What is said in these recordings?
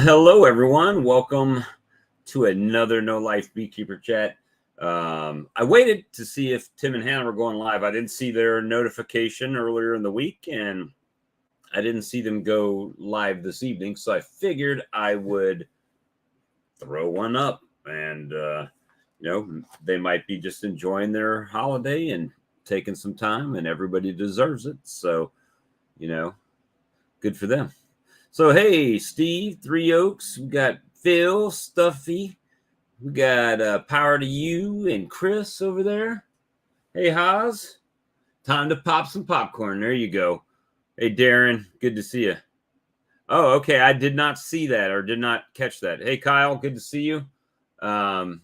Hello, everyone. Welcome to another No Life Beekeeper Chat. I waited to see if Tim and Hannah were going live. I didn't see their notification earlier in the week, and I didn't see them go live this evening, so I figured I would throw one up. And, they might be just enjoying their holiday and taking some time, and everybody deserves it. So, good for them. So, hey, Steve, Three Oaks, we got Phil, Stuffy, we got Power to You and Chris over there. Hey, Haas, time to pop some popcorn. There you go. Hey, Darren, good to see you. Oh, okay, I did not see that or did not catch that. Hey, Kyle, good to see you. Todd,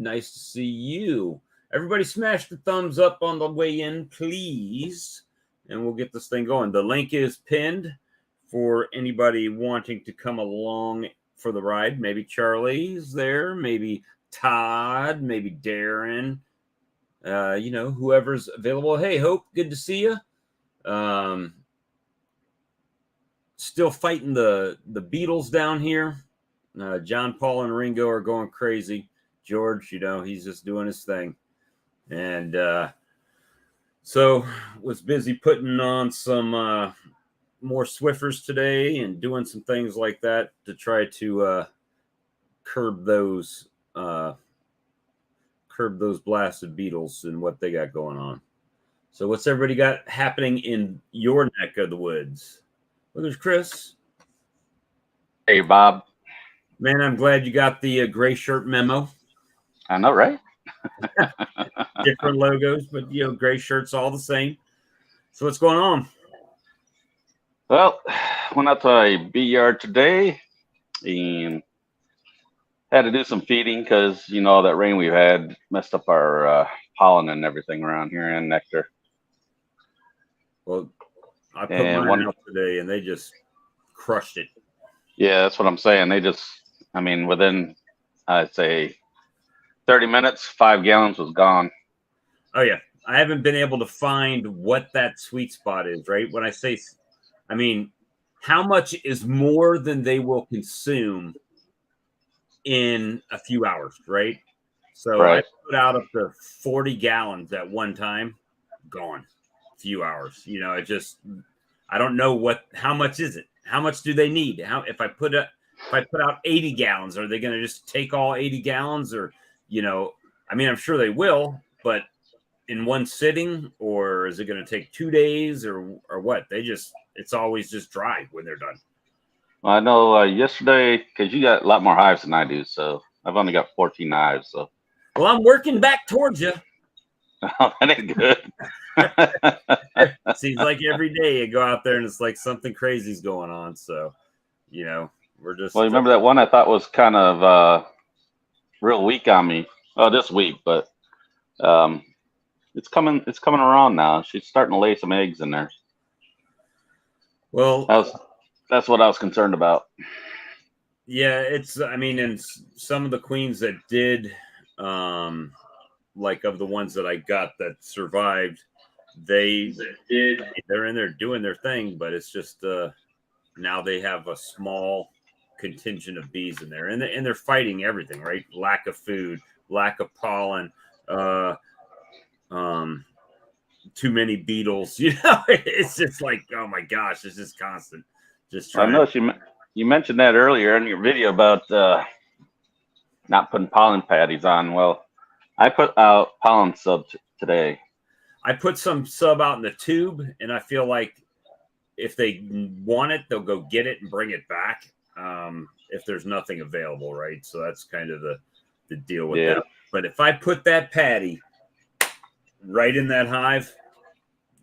nice to see you. Everybody smash the thumbs up on the way in, please, and we'll get this thing going. The link is pinned for anybody wanting to come along for the ride. Maybe Charlie's there, maybe Todd, maybe Darren, whoever's available. Hey, Hope, good to see you. Still fighting the beetles down here. John Paul and Ringo are going crazy. George, he's just doing his thing. And so was busy putting on some more Swiffers today and doing some things like that to try to curb those blasted beetles and what they got going on. So what's everybody got happening in your neck of the woods? Well, there's Chris. Hey, Bob. Man, I'm glad you got the gray shirt memo. I know, right? Different logos, but gray shirts all the same. So what's going on? Well, went out to a bee yard today and had to do some feeding because that rain we've had messed up our pollen and everything around here and nectar. Well, I put mine out today and they just crushed it. Yeah, that's what I'm saying. They just, within I'd say 30 minutes, 5 gallons was gone. Oh yeah, I haven't been able to find what that sweet spot is. Right when I say. How much is more than they will consume in a few hours, right? So right. I put out up to 40 gallons at one time, gone, a few hours. I don't know how much is it? How much do they need? If I put out 80 gallons, are they going to just take all 80 gallons or, I'm sure they will, but in one sitting, or is it going to take 2 days or what? It's always just dry when they're done. Well, I know yesterday, because you got a lot more hives than I do, so I've only got 14 hives. So, well, I'm working back towards you. Oh, that ain't good. Seems like every day you go out there and it's like something crazy's going on. So, we're just. Well, remember that one I thought was kind of real weak on me? Oh, this week, but it's coming around now. She's starting to lay some eggs in there. Well, that's what I was concerned about. Yeah, and some of the queens that did, like of the ones that I got that survived, they're in there doing their thing, but it's just now they have a small contingent of bees in there, and they're fighting everything, right? Lack of food, lack of pollen, too many beetles. It's just like, oh my gosh, it's just constant. Just trying. I know you mentioned that earlier in your video about not putting pollen patties on. Well, I put out pollen sub today. I put some sub out in the tube, and I feel like if they want it, they'll go get it and bring it back. If there's nothing available, right? So that's kind of the deal with that. But if I put that patty right in that hive,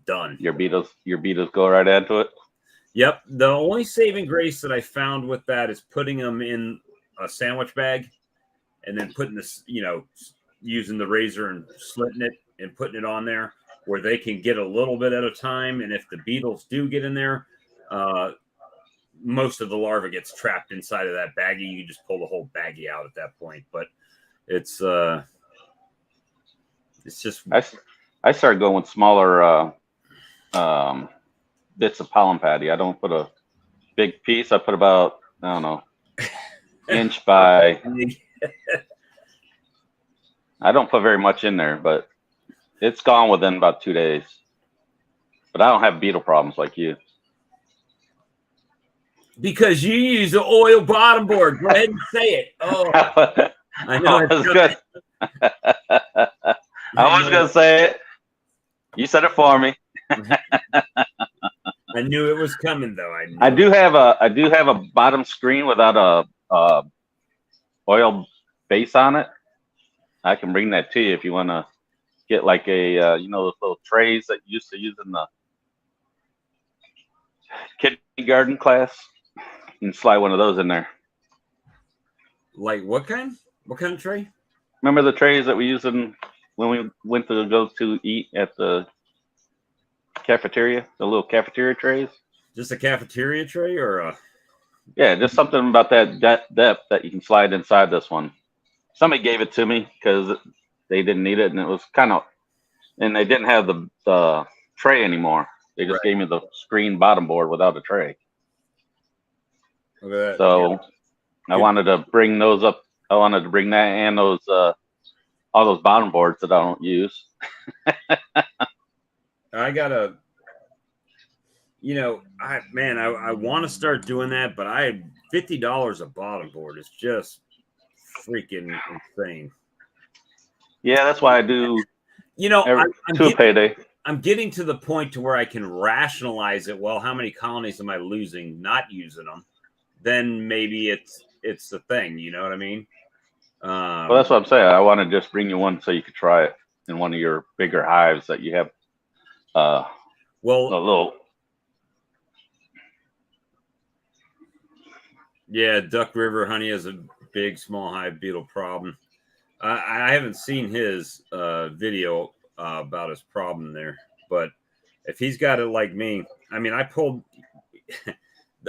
done. Your beetles go right into it. Yep. The only saving grace that I found with that is putting them in a sandwich bag and then putting this, using the razor and slitting it and putting it on there where they can get a little bit at a time. And if the beetles do get in there, most of the larva gets trapped inside of that baggie. You can just pull the whole baggie out at that point. But it's just. I started going with smaller bits of pollen patty. I don't put a big piece. I put about I don't know, inch by. I don't put very much in there, but it's gone within about 2 days. But I don't have beetle problems like you. Because you use the oil bottom board. Go ahead and say it. Oh, I know. I was good. I was gonna say it. You said it for me. I knew it was coming, though. I do have a bottom screen without a oil base on it. I can bring that to you if you want to get like a you know, those little trays that you used to use in the kindergarten class. You can slide one of those in there. Like what kind? What kind of tray? Remember the trays that we used when we went to go to eat at the cafeteria? The little cafeteria trays? Just a cafeteria tray or a... Yeah, just something about that depth that you can slide inside this one. Somebody gave it to me because they didn't need it, and it was kind of... And they didn't have the tray anymore. They just gave me the screen bottom board without a tray. Look at that. So I wanted to bring those up. I wanted to bring that and those all those bottom boards that I don't use. I gotta, you know, I want to start doing that, but $50 a bottom board is just freaking insane. Yeah, that's why I do. You know, I'm getting to the point to where I can rationalize it. Well, how many colonies am I losing not using them? Then maybe it's the thing. You know what I mean? Well, that's what I'm saying. I want to just bring you one so you could try it in one of your bigger hives that you have. Well, a little. Yeah, Duck River Honey has a big small hive beetle problem. I haven't seen his video about his problem there, but if he's got it like me, I mean, I pulled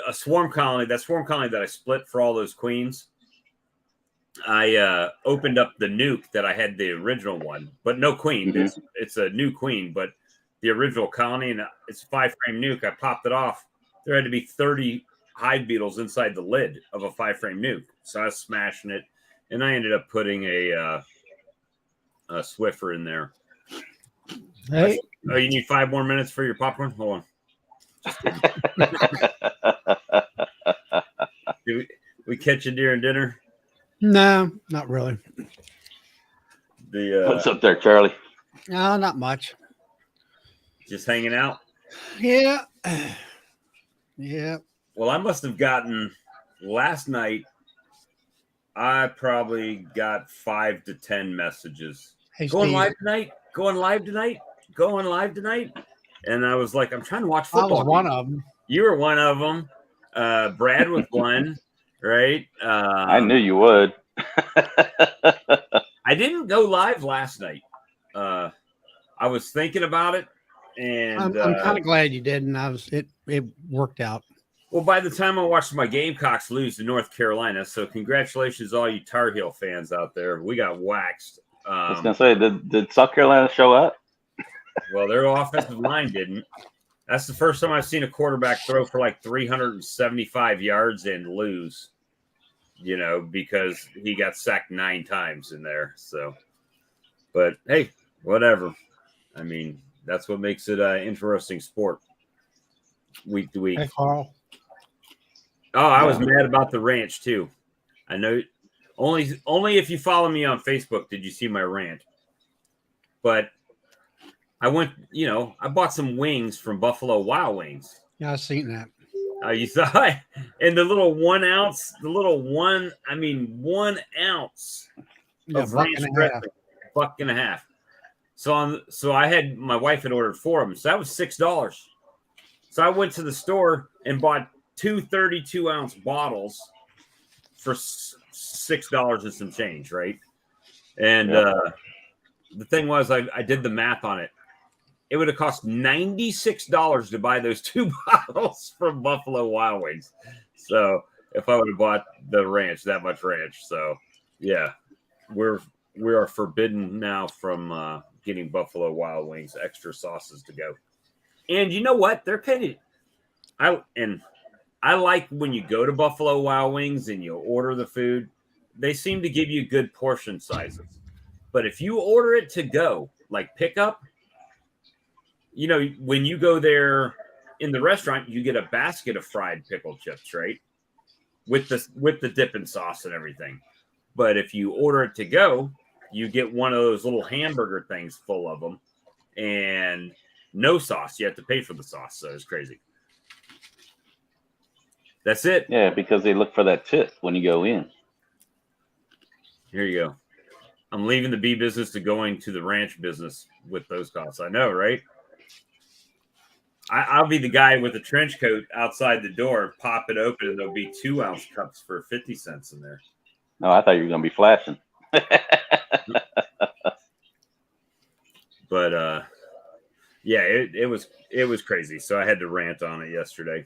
a swarm colony, that I split for all those queens. I opened up the nuke that I had the original one, but no queen. Mm-hmm. It's a new queen, but the original colony, and it's a 5-frame nuke. I popped it off. There had to be 30 hive beetles inside the lid of a 5-frame nuke. So I was smashing it, and I ended up putting a Swiffer in there. Hey. Oh, you need 5 more minutes for your popcorn? Hold on. Did we catch you during dinner? No, not really. What's up there, Charlie? No, not much. Just hanging out? Yeah. Yeah. Well, I must have gotten last night. I probably got 5 to 10 messages. Hey, going Steve. live tonight? Going live tonight? Going live tonight? And I was like, I'm trying to watch football. I was one of them. You were one of them. Brad was one, right? I knew you would. I didn't go live last night. I was thinking about it, and I'm kind of glad you didn't. It worked out. Well, by the time I watched my Gamecocks lose to North Carolina, so congratulations all you Tar Heel fans out there. We got waxed. I was gonna say, did South Carolina show up? Well, their offensive line didn't. That's the first time I've seen a quarterback throw for like 375 yards and lose, you know, because he got sacked 9 times in there. So, but hey, whatever. I mean, that's what makes it an interesting sport week to week. Hey, Carl. Oh, I was mad about the ranch too. I know only if you follow me on Facebook did you see my rant. But I went, you know, I bought some wings from Buffalo Wild Wings. Yeah, I've seen that. You saw it? And the little 1 ounce, 1 ounce of ranch dressing, $1.50. So I had, my wife had ordered 4 of them. So that was $6. So I went to the store and bought 2 32-ounce bottles for $6 and some change, right? And the thing was, I did the math on it. It would have cost $96 to buy those 2 bottles from Buffalo Wild Wings. So if I would have bought the ranch, that much ranch. So yeah, we are forbidden now from getting Buffalo Wild Wings extra sauces to go. And you know what? They're kind of I like when you go to Buffalo Wild Wings and you order the food, they seem to give you good portion sizes. But if you order it to go, like pickup, you know, when you go there in the restaurant, you get a basket of fried pickle chips, right? With the dipping sauce and everything. But if you order it to go, you get one of those little hamburger things full of them and no sauce. You have to pay for the sauce. So it's crazy. That's it. Yeah, because they look for that tip when you go in. Here you go. I'm leaving the bee business to going to the ranch business with those costs. I know, right? I'll be the guy with the trench coat outside the door, pop it open, and there'll be 2-ounce cups for 50 cents in there. No, I thought you were going to be flashing. But yeah, it was crazy. So I had to rant on it yesterday.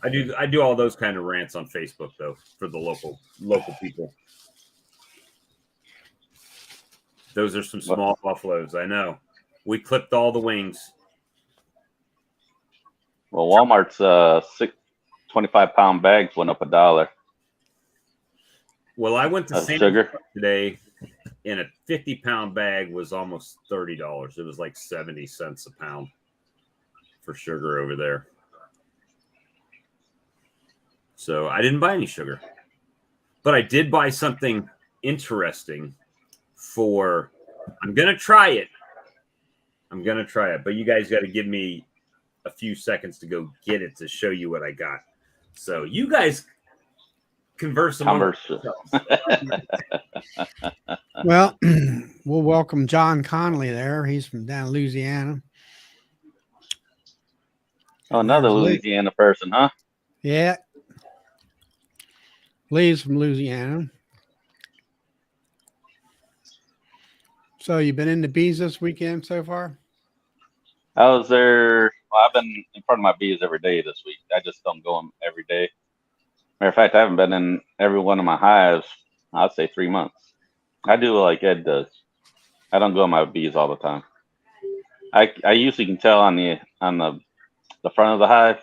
I do all those kind of rants on Facebook though for the local people. Those are some small buffaloes. I know. We clipped all the wings. Well, Walmart's 25-pound bags went up $1. Well, I went to Sam's sugar today, and a 50-pound bag was almost $30. It was like 70 cents a pound for sugar over there. So I didn't buy any sugar, but I did buy something interesting for. I'm gonna try it. But you guys got to give me a few seconds to go get it to show you what I got. So you guys converse among yourselves. Well, we'll welcome John Conley there. He's from down Louisiana. Oh, another Louisiana person, huh? Yeah. Lee's from Louisiana. So you been in the bees this weekend so far? I was there. Well, I've been in front of my bees every day this week. I just don't go in every day. Matter of fact, I haven't been in every one of my hives, I'd say 3 months. I do like Ed does. I don't go in my bees all the time. I usually can tell on the front of the hive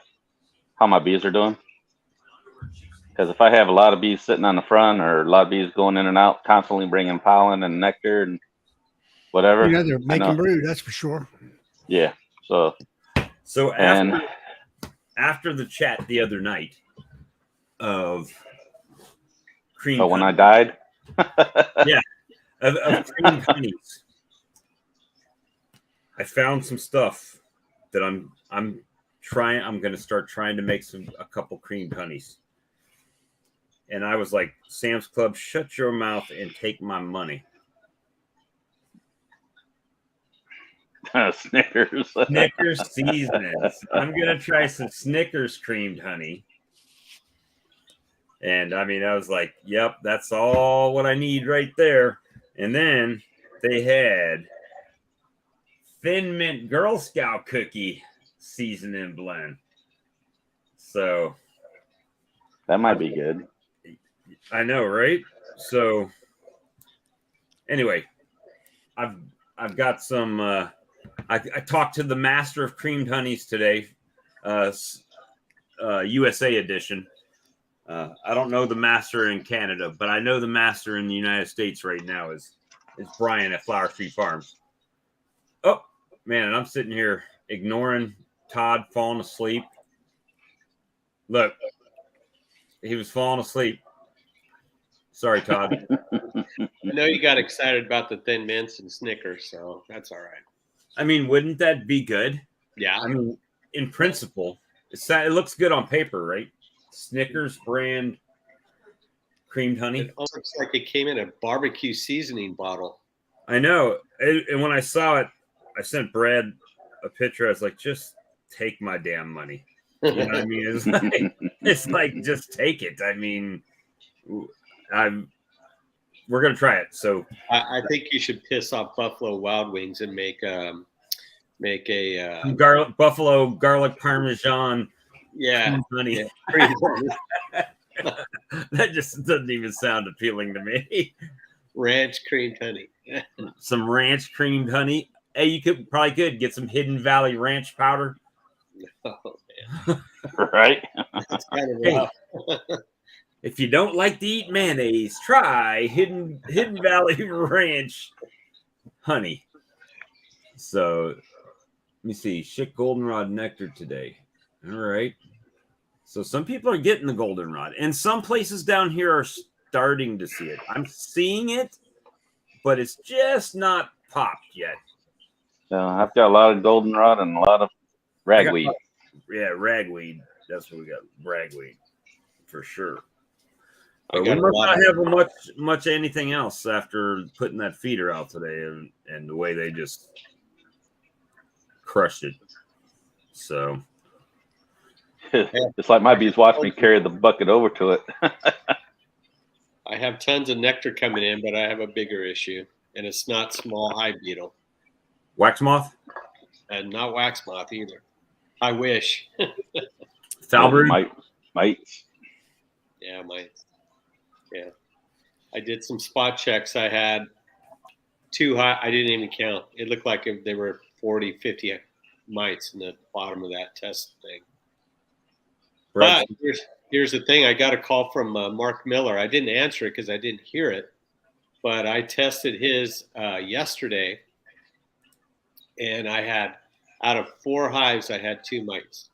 how my bees are doing. Because if I have a lot of bees sitting on the front or a lot of bees going in and out, constantly bringing pollen and nectar and whatever. You know, they're making brood, that's for sure. Yeah. So after the chat the other night of cream. But when I died? Yeah. Of cream honeys. I found some stuff that I'm going to start trying to make a couple creamed honeys. And I was like, Sam's Club, shut your mouth and take my money. Snickers. Snickers seasonings. I'm going to try some Snickers creamed honey. And I mean, I was like, yep, that's all what I need right there. And then they had Thin Mint Girl Scout cookie seasoning blend. So that might be good. I know, right? So anyway, I've got some. I talked to the master of creamed honeys today, USA edition. I don't know the master in Canada, but I know the master in the United States right now is Brian at Flower Street Farms. Oh man, and I'm sitting here ignoring Todd falling asleep. Look, he was falling asleep. Sorry, Todd. I know you got excited about the Thin Mints and Snickers, so that's all right. I mean, wouldn't that be good? Yeah. I mean, in principle, it looks good on paper, right? Snickers brand creamed honey. It looks like it came in a barbecue seasoning bottle. I know. And when I saw it, I sent Brad a picture. I was like, just take my damn money. You know what I mean? It's like, just take it. I mean, we're gonna try it. So I think you should piss off Buffalo Wild Wings and make a buffalo garlic parmesan. Yeah, honey. Yeah. That just doesn't even sound appealing to me. Ranch creamed honey. Some ranch creamed honey. Hey, you could get some Hidden Valley ranch powder. Oh, Right? It's kind of Hey, rough. if you don't like to eat mayonnaise, try Hidden Valley Ranch honey. So let me see. Shit Goldenrod nectar today. All right. So some people are getting the goldenrod, and some places down here are starting to see it. I'm seeing it, but it's just not popped yet. I've got a lot of goldenrod and a lot of ragweed. Ragweed. That's what we got. Ragweed for sure. I But got we a must lot not of- have much anything else after putting that feeder out today, and the way they just crushed it. So It's like my bees watch me carry the bucket over to it. I have tons of nectar coming in, but I have a bigger issue, and it's not small hive beetle wax moth, and not wax moth either. I wish. Falbrood. Mites. Yeah, I did some spot checks. I had two high. I didn't even count. It looked like they were 40, 50 mites in the bottom of that test thing. Brad, But here's the thing. I got a call from Mark Miller. I didn't answer it because I didn't hear it, but I tested his yesterday, and I had, out of 4 hives, I had 2 mites.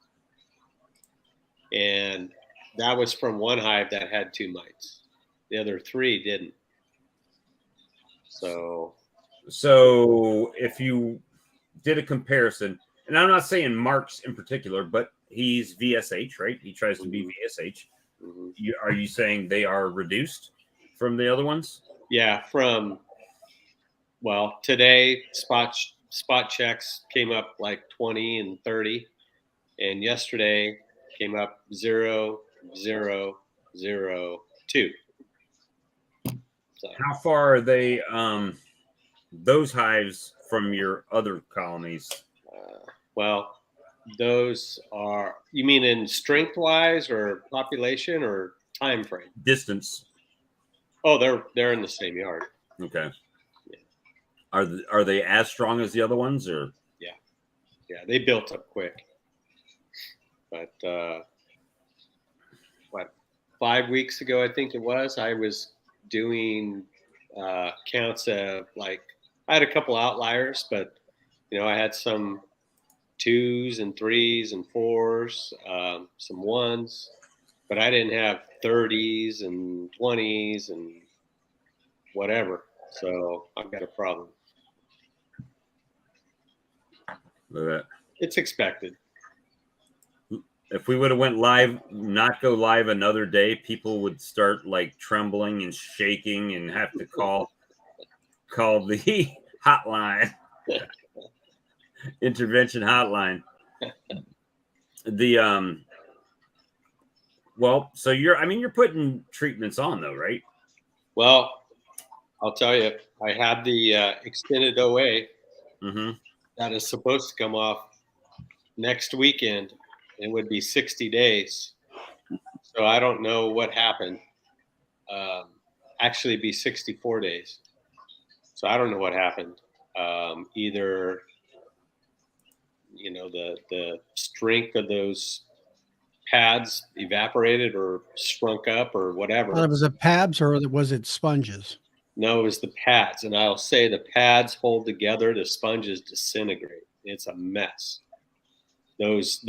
And that was from one hive that had 2 mites. The other 3 didn't. So if you did a comparison, and I'm not saying Mark's in particular, but he's VSH, right? He tries to be VSH. mhm. Are you saying they are reduced from the other ones? Yeah, today spot checks came up like 20 and 30, and yesterday came up 0, 0, 0, 2. So How far are they those hives from your other colonies? those are, you mean in strength wise or population or time frame? Distance. Oh, they're in the same yard. Okay. Are they as strong as the other ones, or? Yeah, they built up quick. But 5 weeks ago, I think it was, I was doing counts of, like, I had a couple outliers, but I had some 2s and 3s and 4s, some 1s, but I didn't have 30s and 20s and whatever. So I've got a problem. Look at that. It's expected. If we would have went live, not go live another day, people would start like trembling and shaking and have to call the hotline, intervention hotline. So you're putting treatments on though, right? Well, I'll tell you, I had the extended OA Mm-hmm. that is supposed to come off next weekend. It would be 60 days. So I don't know what happened. Actually, it'd be 64 days. So I don't know what happened. Either, the strength of those pads evaporated or shrunk up or whatever. Was it pads or was it sponges? No, it was the pads. And I'll say the pads hold together, the sponges disintegrate. It's a mess. Those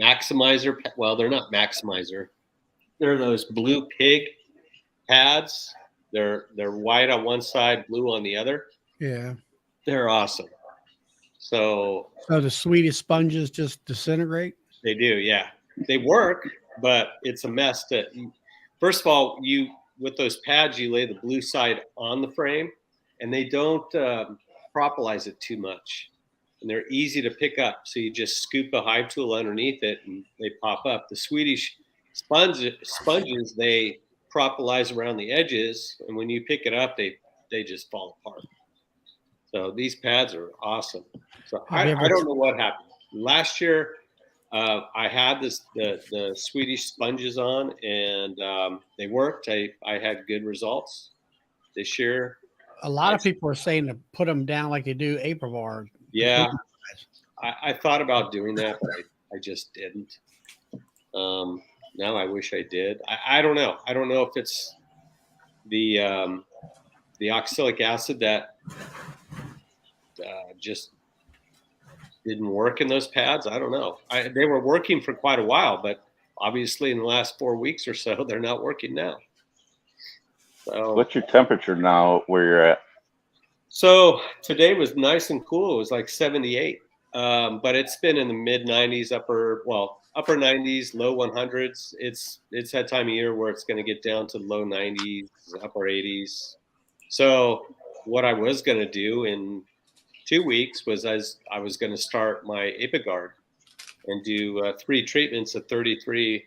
maximizer, well, they're not maximizer. They're those blue pig pads. They're white on one side, blue on the other. Yeah. They're awesome. So the sweetest sponges just disintegrate? They do, yeah. They work, but it's a mess. First of all, with those pads, you lay the blue side on the frame, and they don't propolize it too much. And they're easy to pick up. So you just scoop a hive tool underneath it, and they pop up. The Swedish sponges, they propolize around the edges, and when you pick it up, they just fall apart. So these pads are awesome. So I don't know what happened. Last year, I had the Swedish sponges on, and they worked. I had good results. This year, a lot of people are saying to put them down like they do Aprivar. Yeah, I thought about doing that, but I just didn't. Now I wish I did. I don't know. I don't know if it's the oxalic acid that just didn't work in those pads. I don't know. They were working for quite a while, but obviously in the last 4 weeks or so, they're not working now. So, What's your temperature now where you're at? so today was nice and cool. It was like 78, but it's been in the mid 90s, upper 90s, low 100s. It's that time of year where it's going to get down to low 90s, upper 80s. So what I was going to do in 2 weeks was I was going to start my ApiGuard and do 3 treatments of 33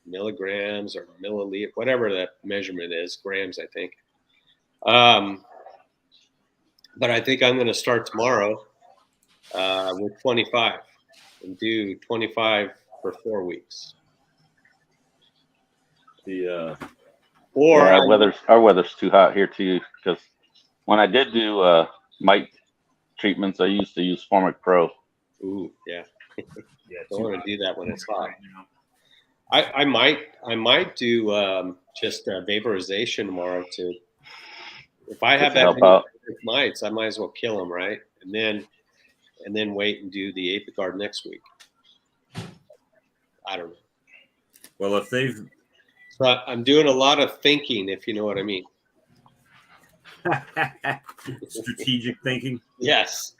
milligrams or milliliter, whatever that measurement is, grams, I think. But I think I'm going to start tomorrow with 25 and do 25 for 4 weeks. Or Yeah, our weather's too hot here too. Because when I did do mite treatments, I used to use Formic Pro. Ooh, yeah. Yeah, Don't want to do that when it's hot. I might do just vaporization tomorrow too. If I have Just that help many out. mites, I might as well kill them, right? And then wait and do the ApiGuard next week. I don't know. Well, if they've So I'm doing a lot of thinking, if you know what I mean. strategic thinking. Yes.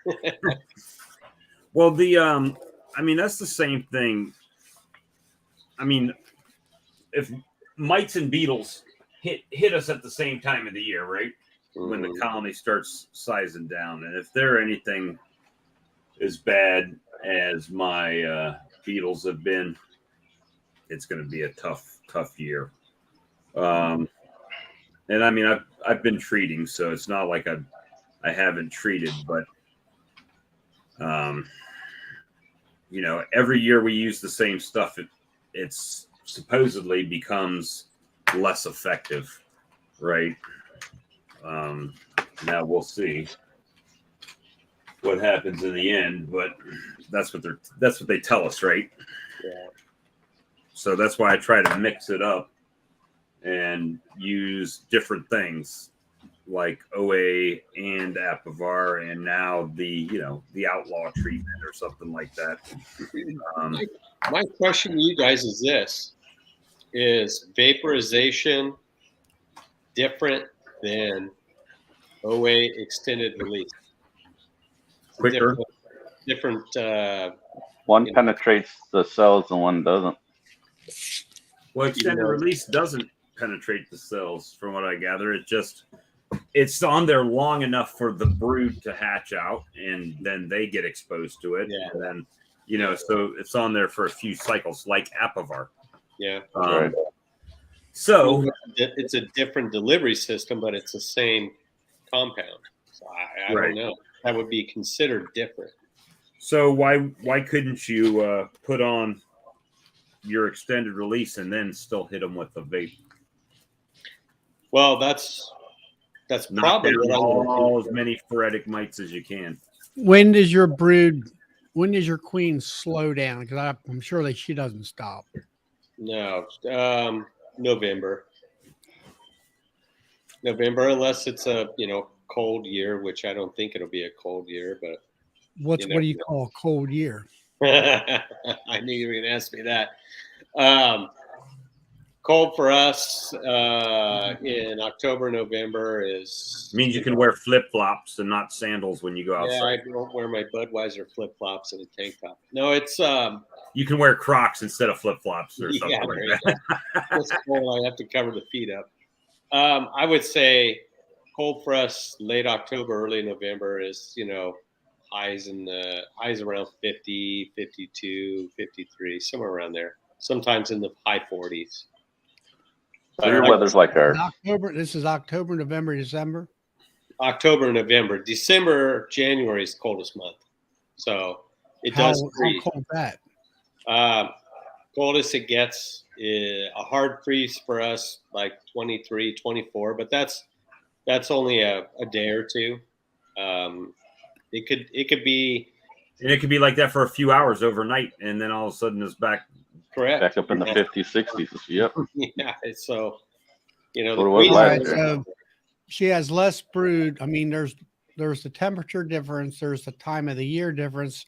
Well, I mean, that's the same thing. I mean, if mites and beetles hit us at the same time of the year, right? When the colony starts sizing down, and if they're anything as bad as my beetles have been, it's going to be a tough year. And I mean, I've been treating, so it's not like I haven't treated, but you know, every year we use the same stuff, it's supposedly becomes less effective, right? Now we'll see what happens in the end, but that's what they tell us, right? Yeah. So that's why I try to mix it up and use different things like OA and Apivar, and now the outlaw treatment or something like that. My question to you guys is this: is vaporization different than OA extended release? Quicker. Different. One penetrates the cells and one doesn't. Well, extended release doesn't penetrate the cells, from what I gather. It's on there long enough for the brood to hatch out, and then they get exposed to it. Yeah. And then, so it's on there for a few cycles, like Apivar. Yeah. Right. So it's a different delivery system, but it's the same compound. So I Right. don't know. That would be considered different. So why couldn't you put on your extended release and then still hit them with the vape? Well, that's Knock probably down what I'm gonna all do. as many phoretic mites as you can. When does your queen slow down? Because I'm sure that she doesn't stop. No, November, unless it's a cold year, which I don't think it'll be a cold year. But What do you call a cold year? I knew you were going to ask me that. Cold for us in October, November means you can wear flip flops and not sandals when you go Yeah, outside. I don't wear my Budweiser flip flops and a tank top. No, it's You can wear Crocs instead of flip flops or something like that. It's cold. I have to cover the feet up. I would say cold for us late October, early November is highs around 50, 52, 53, somewhere around there. Sometimes in the high 40s. So your weather's like ours. October. This is October, November, December. October, November, December, January is the coldest month. So it does. How cold that? Coldest it gets, a hard freeze for us, like 23, 24, but that's only a day or two. It could be And it could be like that for a few hours overnight, and then all of a sudden it's back. Correct. Back up in the 50s, 60s. Yep. Yeah. So, you know, What it the was queen- All last right, year. so she has less brood. I mean, there's the temperature difference. There's the time of the year difference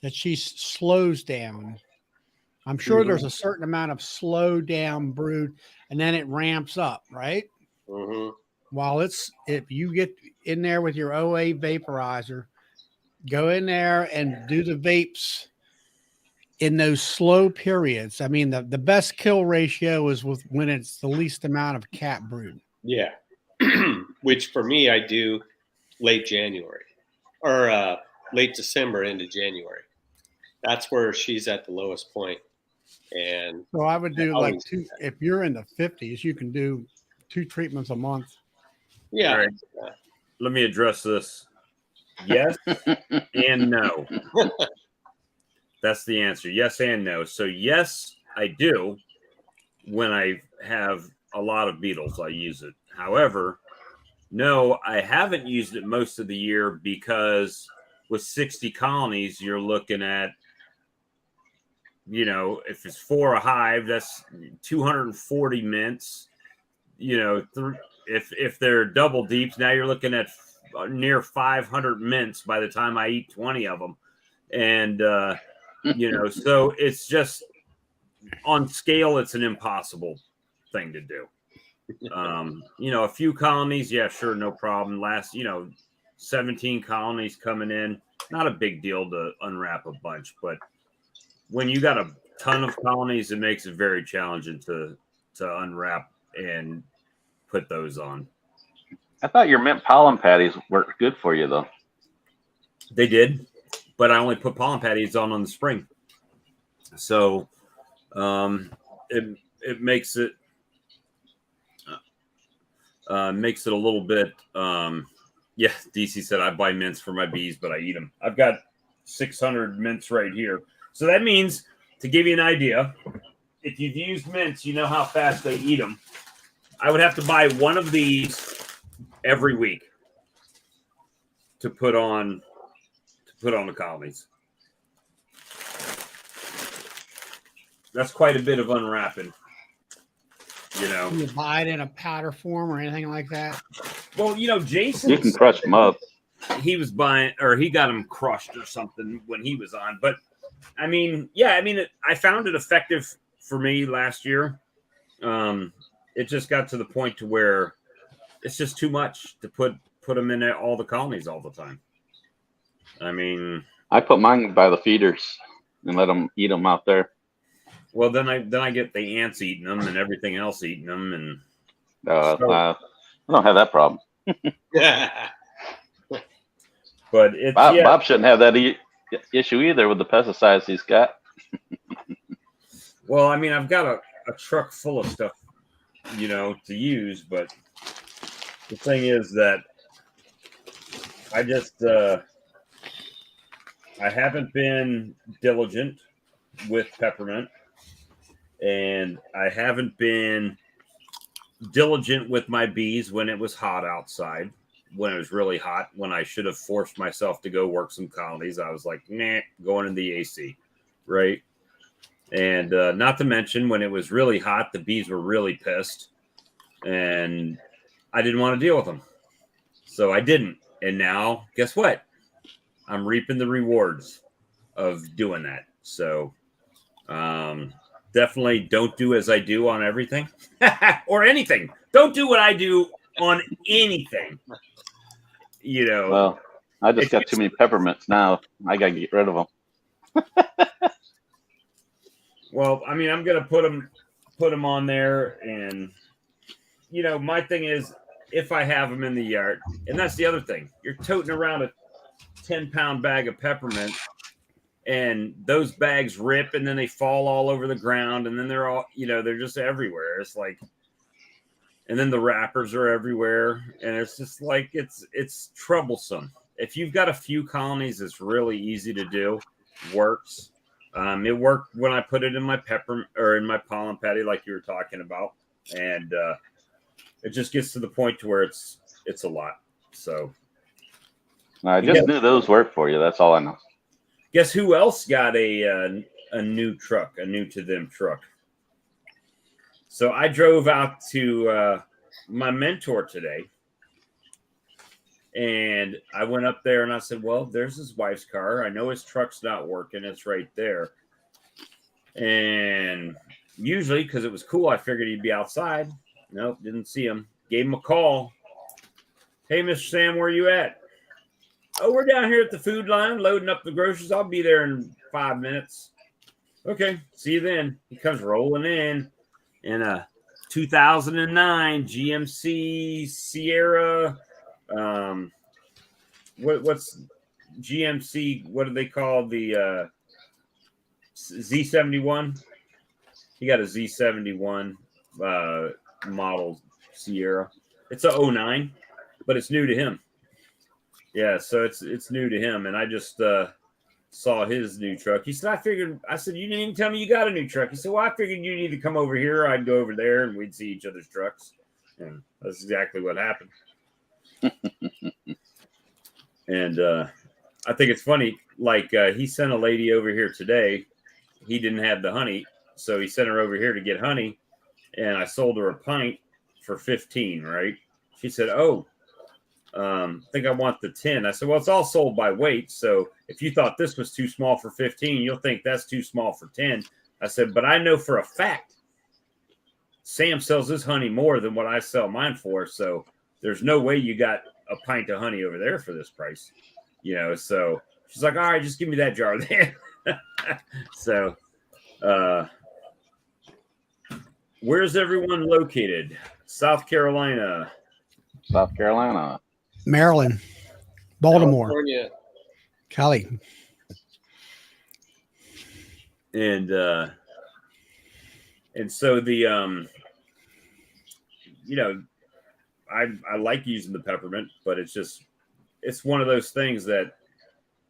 that she slows down. I'm sure there's a certain amount of slow down brood, and then it ramps up, right? Mhm. While if you get in there with your OA vaporizer, go in there and do the vapes in those slow periods. I mean, the best kill ratio is when it's the least amount of cat brood. Yeah. Which for me, I do late January or late December into January. That's where she's at the lowest point. And So I would do I like always two. If you're in the 50s, you can do 2 treatments a month. yeah, All right. Let me address this. Yes and no. That's the answer. Yes and no. So yes, I do. When I have a lot of beetles, I use it. However, no, I haven't used it most of the year because with 60 colonies, you're looking at, if it's 4 a hive, that's 240 mints. If they're double deeps, now you're looking at near 500 mints by the time I eat 20 of them. And, so it's just on scale, it's an impossible thing to do. A few colonies, yeah, sure, no problem. 17 colonies coming in, not a big deal to unwrap a bunch, but when you got a ton of colonies, it makes it very challenging to unwrap and put those on. I thought your mint pollen patties worked good for you, though. They did, but I only put pollen patties on the spring, so it makes it a little bit. Yeah, DC said I buy mints for my bees, but I eat them. I've got 600 mints right here, so that means, to give you an idea, if you've used mints, you know how fast they eat them. I would have to buy one of these every week to put on the colonies. That's quite a bit of unwrapping. Can you buy it in a powder form or anything like that? Well, Jason, You can crush them up. he was buying, or he got them crushed or something when he was on. But I found it effective for me last year. It just got to the point to where it's just too much to put them in all the colonies all the time. I put mine by the feeders and let them eat them out there. Well, then I get the ants eating them and everything else eating them, and I don't have that problem. yeah. But it's Bob shouldn't have that issue either with the pesticides he's got. Well, I've got a truck full of stuff, to use, but the thing is that I just I haven't been diligent with peppermint, and I haven't been diligent with my bees when it was hot outside. When it was really hot, when I should have forced myself to go work some colonies, I was like, nah, going in the AC, right? And not to mention, when it was really hot, the bees were really pissed, and I didn't want to deal with them. So I didn't. And now, guess what? I'm reaping the rewards of doing that. So definitely don't do as I do on everything or anything. Don't do what I do on anything. Well, I just got too many peppermints now. I got to get rid of them. Well, I'm going to put them on there. And, my thing is, if I have them in the yard, and that's the other thing, you're toting around a 10-pound bag of peppermint, and those bags rip, and then they fall all over the ground, and then they're all, they're just everywhere. It's like, and then the wrappers are everywhere, and it's just like, it's troublesome. If you've got a few colonies, it's really easy to do. Works. It worked when I put it in my in my pollen patty, like you were talking about, and it just gets to the point to where it's a lot. So I just knew those worked for you. That's all I know. Guess who else got a new truck, a new to them truck? So I drove out to my mentor today, and I went up there and I said, well, there's his wife's car. I know his truck's not working. It's right there. And usually, because it was cool, I figured he'd be outside. Nope, didn't see him. Gave him a call. Hey, Mr. Sam, where you at? Oh, we're down here at the food line loading up the groceries. I'll be there in 5 minutes. Okay, see you then. He comes rolling in a 2009 GMC Sierra. What's GMC? What do they call the Z71? He got a Z71 model Sierra. It's a 09, but it's new to him. Yeah, so it's new to him, and I just saw his new truck. He said, I said, you didn't even tell me you got a new truck. He said, well, I figured you need to come over here. I'd go over there, and we'd see each other's trucks. And that's exactly what happened. And I think it's funny, like he sent a lady over here today. He didn't have the honey, so he sent her over here to get honey, and I sold her a pint for 15, right? She said, oh, I think I want the 10. I said, well, it's all sold by weight. So if you thought this was too small for 15, you'll think that's too small for 10. I said, but I know for a fact Sam sells his honey more than what I sell mine for. So there's no way you got a pint of honey over there for this price, So she's like, all right, just give me that jar there. So, where's everyone located? South Carolina, Maryland, Baltimore, California. Cali. and so the I like using the peppermint, but it's one of those things that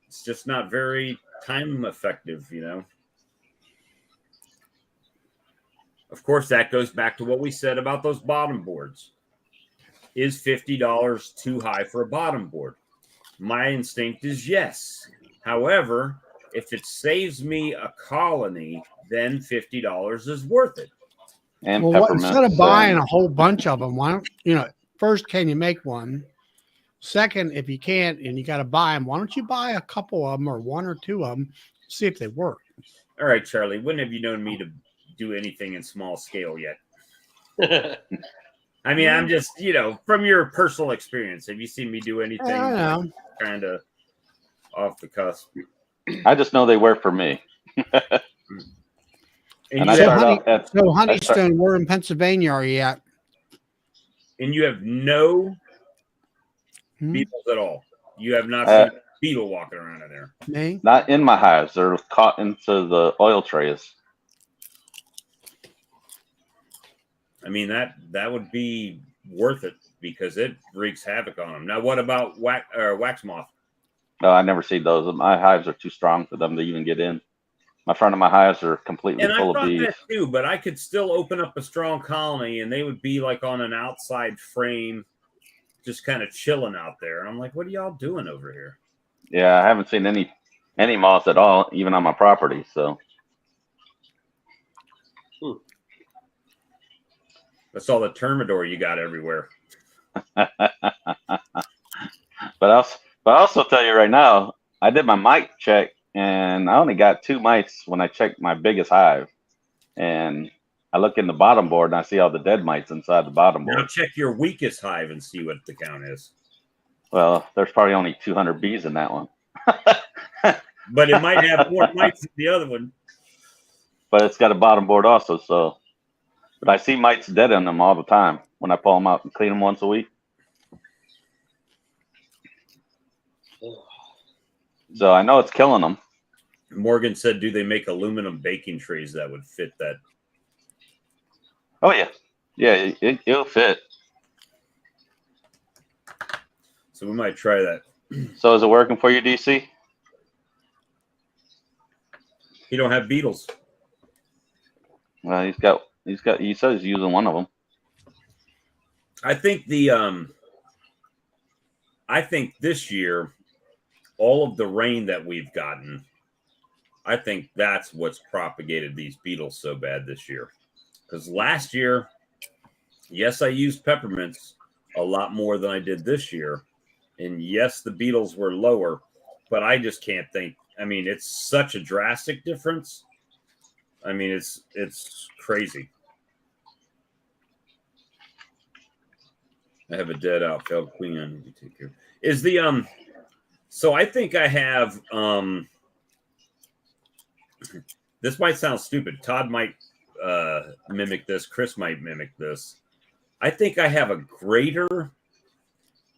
it's just not very time effective, Of course, that goes back to what we said about those bottom boards. Is $50 too high for a bottom board? My instinct is yes. However, if it saves me a colony, then $50 is worth it. And Well, instead of buying a whole bunch of them, why don't first, can you make one? Second, if you can't and you got to buy them, why don't you buy a couple of them or one or two of them, see if they work? All right, Charlie, when have you known me to do anything in small scale yet? I mean, I'm just, from your personal experience, have you seen me do anything kind of off the cusp? I just know they work for me. And Honeystone, where in Pennsylvania are you at? And you have no beetles at all. You have not seen a beetle walking around in there. Me? Not in my hives. They're caught into the oil trays. I mean, that would be worth it because it wreaks havoc on them. Now, what about wax moth? No, I never see those. My hives are too strong for them to even get in. My front of my hives are completely full of bees. And I thought that too, but I could still open up a strong colony and they would be like on an outside frame, just kind of chilling out there. And I'm like, what are y'all doing over here? Yeah, I haven't seen any moths at all, even on my property. So that's all the Termidor you got everywhere. But I'll also tell you right now, I did my mite check and I only got 2 mites when I checked my biggest hive. And I look in the bottom board and I see all the dead mites inside the bottom board. Now check your weakest hive and see what the count is. Well, there's probably only 200 bees in that one. But it might have more mites than the other one. But it's got a bottom board also, so. But I see mites dead in them all the time when I pull them out and clean them once a week. So I know it's killing them. Morgan said, do they make aluminum baking trays that would fit that? Oh, yeah. Yeah, it'll fit. So we might try that. So is it working for you, DC? You don't have beetles. Well, he says he's using one of them. I think I think this year, all of the rain that we've gotten I think that's what's propagated these beetles so bad this year. Because last year, yes, I used peppermints a lot more than I did this year. And yes, the beetles were lower, but I just can't think. I mean, it's such a drastic difference. I mean, it's crazy. I have a dead out failed queen I need to take care of. Is the so I think I have this might sound stupid. Todd might mimic this, Chris might mimic this. I think I have a greater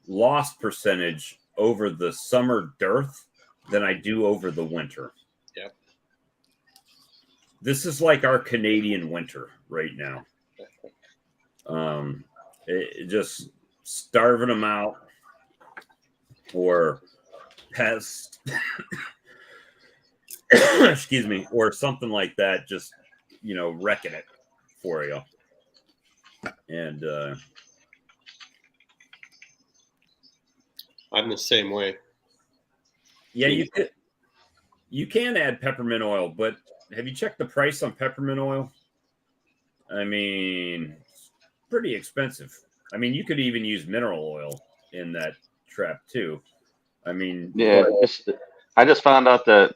loss percentage over the summer dearth than I do over the winter. Yep. This is like our Canadian winter right now. It just starving them out or pest, excuse me, or something like that, just, you know, wrecking it for you. And I'm the same way. yeah, you can add peppermint oil, but have you checked the price on peppermint oil? I mean, it's pretty expensive. I mean, you could even use mineral oil in that trap too. I mean, Yeah, I just found out that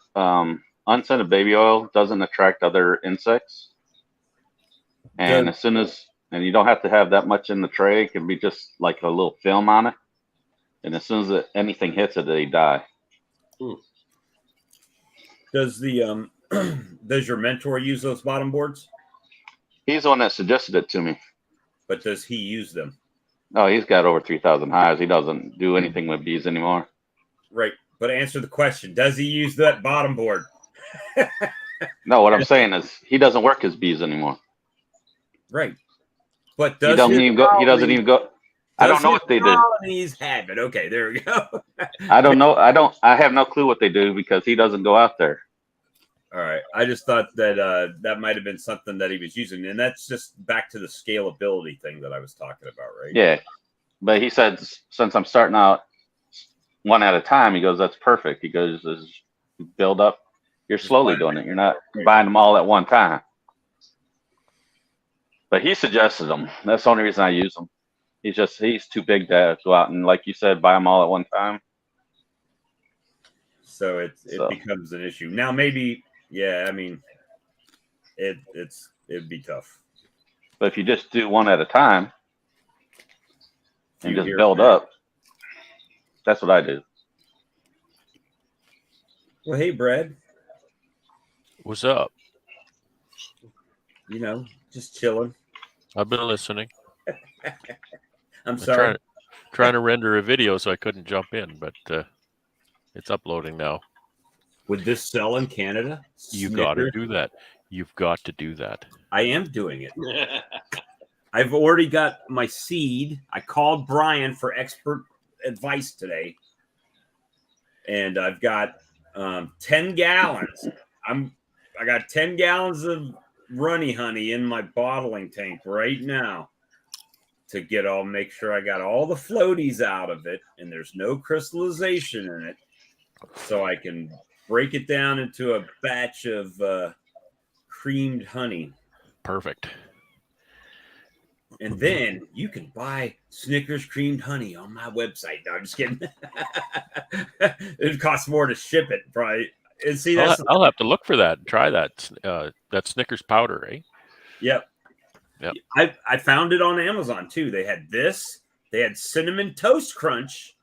unscented baby oil doesn't attract other insects, and and you don't have to have that much in the tray. It can be just like a little film on it, and as soon as anything hits it, they die. Does the does your mentor use those bottom boards? He's the one that suggested it to me. But does he use them? Oh, he's got over 3,000 hives. He doesn't do anything with bees anymore. Right. But answer the question. Does he use that bottom board? No, what I'm saying is he doesn't work his bees anymore. Right. But He doesn't even go. He doesn't even go. I don't know what they do. Colonies have it. Okay, there we go. I don't know. I have no clue what they do because he doesn't go out there. All right. I just thought that that might have been something that he was using. And that's just back to the scalability thing that I was talking about, right? Yeah. But he said, since I'm starting out one at a time, he goes, that's perfect. He goes, as you build up, you're slowly doing it. You're not buying them all at one time. But he suggested them. That's the only reason I use them. He's too big to go out and, like you said, buy them all at one time. So it becomes an issue. Now, maybe, yeah, I mean, it'd be tough. But if you just do one at a time and just build up, that's what I do. Well, hey, Brad. What's up? You know, just chilling. I've been listening. I'm sorry. Trying to render a video, so I couldn't jump in, but it's uploading now. Would this sell in Canada? You got to do that. You've got to do that. I am doing it. I've already got my seed. I called Brian for expert advice today, and I've got 10 gallons. I got 10 gallons of runny honey in my bottling tank right now to make sure I got all the floaties out of it and there's no crystallization in it, so I can break it down into a batch of creamed honey. Perfect. And then you can buy Snickers creamed honey on my website. No, I'm just kidding. It costs more to ship it, probably. And see, I'll have to look for that and try that. That Snickers powder, eh? Yep. I found it on Amazon too. They had this. They had cinnamon toast crunch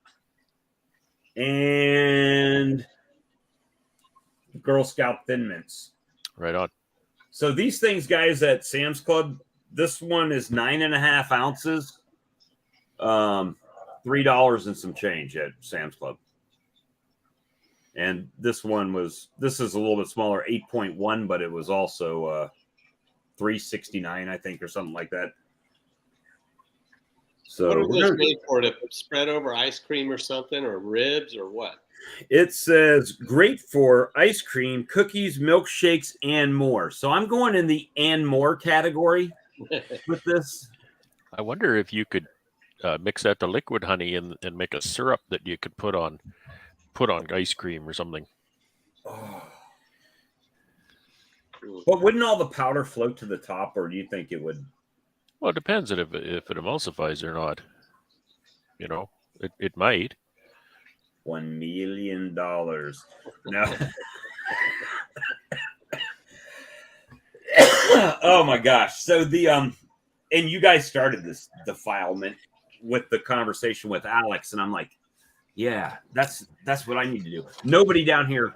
and Girl Scout Thin Mints. Right on. So these things, guys, at Sam's Club, this one is 9.5 ounces, $3 and some change at Sam's Club. And this is a little bit smaller, 8.1, but it was also $3.69, I think, or something like that. So what are those made for? To spread over ice cream or something, or ribs, or what? It says great for ice cream, cookies, milkshakes, and more. So I'm going in the and more category with this. I wonder if you could mix that to liquid honey and make a syrup that you could put on ice cream or something. Oh, But wouldn't all the powder float to the top, or do you think it would? Well, it depends if it emulsifies or not. You know, it might. $1 million. No. Oh my gosh. So and you guys started this defilement with the conversation with Alex, and I'm like, yeah, that's what I need to do. Nobody down here.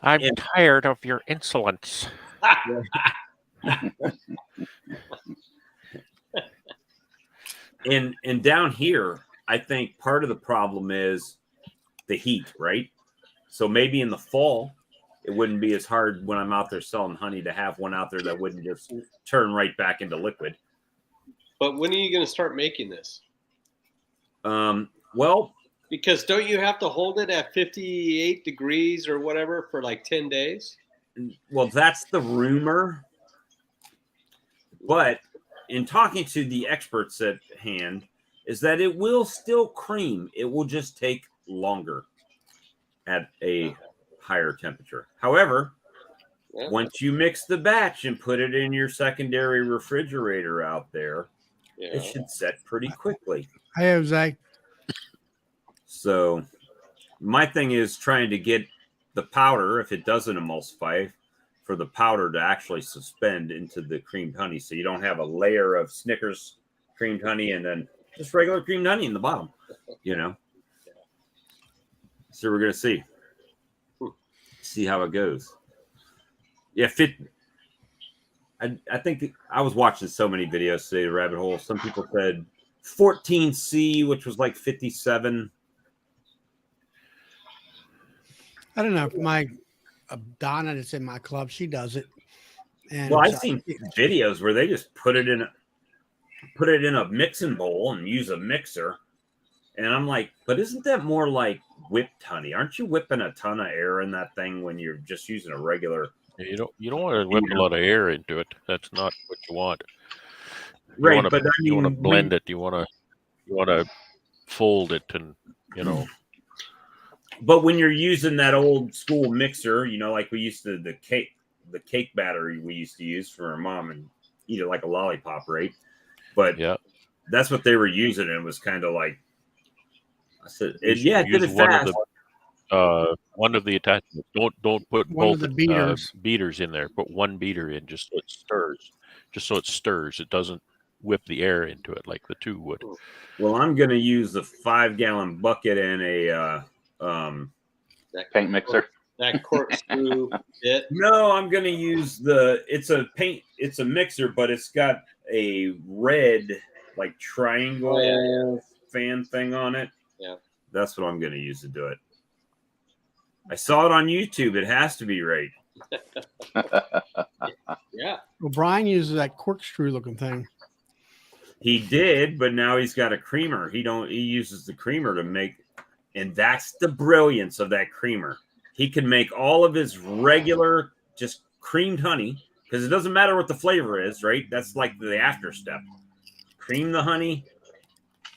I'm tired of your insolence. And down here, I think part of the problem is the heat, right? So maybe in the fall, it wouldn't be as hard when I'm out there selling honey to have one out there that wouldn't just turn right back into liquid. But when are you going to start making this? Well, because don't you have to hold it at 58 degrees or whatever for like 10 days? Well, that's the rumor. But in talking to the experts at hand, is that it will still cream. It will just take longer at a higher temperature. However, once you mix the batch and put it in your secondary refrigerator out there, it should set pretty quickly. Hey, Jose. So my thing is trying to get the powder, if it doesn't emulsify, for the powder to actually suspend into the creamed honey, so you don't have a layer of Snickers creamed honey and then just regular creamed honey in the bottom, you know. So we're gonna see how it goes. Yeah, I think I was watching so many videos today, the rabbit hole. Some people said 14C, which was like 57. I don't know. My Donna that's in my club, she does it. And well, I've seen videos where they just put it in a mixing bowl and use a mixer. And I'm like, but isn't that more like whipped honey? Aren't you whipping a ton of air in that thing when you're just using a regular? You don't want to whip a lot of air into it. That's not what you want. Right, want to, but I mean, you want to blend it. You want to fold it, and you know. But when you're using that old school mixer, you know, like we used to the cake batter we used to use for our mom and eat it like a lollipop, right? But yeah, that's what they were using. And it was kind of like I said, it did it fast. One of the attachments. Don't put one both of the beaters in there. Put one beater in just so it stirs. Just so it stirs. It doesn't whip the air into it like the two would. Well, I'm going to use a 5-gallon bucket and a that paint mixer. That corkscrew bit. No, I'm going to use it's a mixer, but it's got a red like triangle fan thing on it. Yeah. That's what I'm going to use to do it. I saw it on YouTube. It has to be right. Yeah. Well, Brian uses that corkscrew looking thing. He did, but now he's got a creamer. He uses the creamer to make, and that's the brilliance of that creamer. He can make all of his regular just creamed honey, because it doesn't matter what the flavor is, right? That's like the after step. Cream the honey,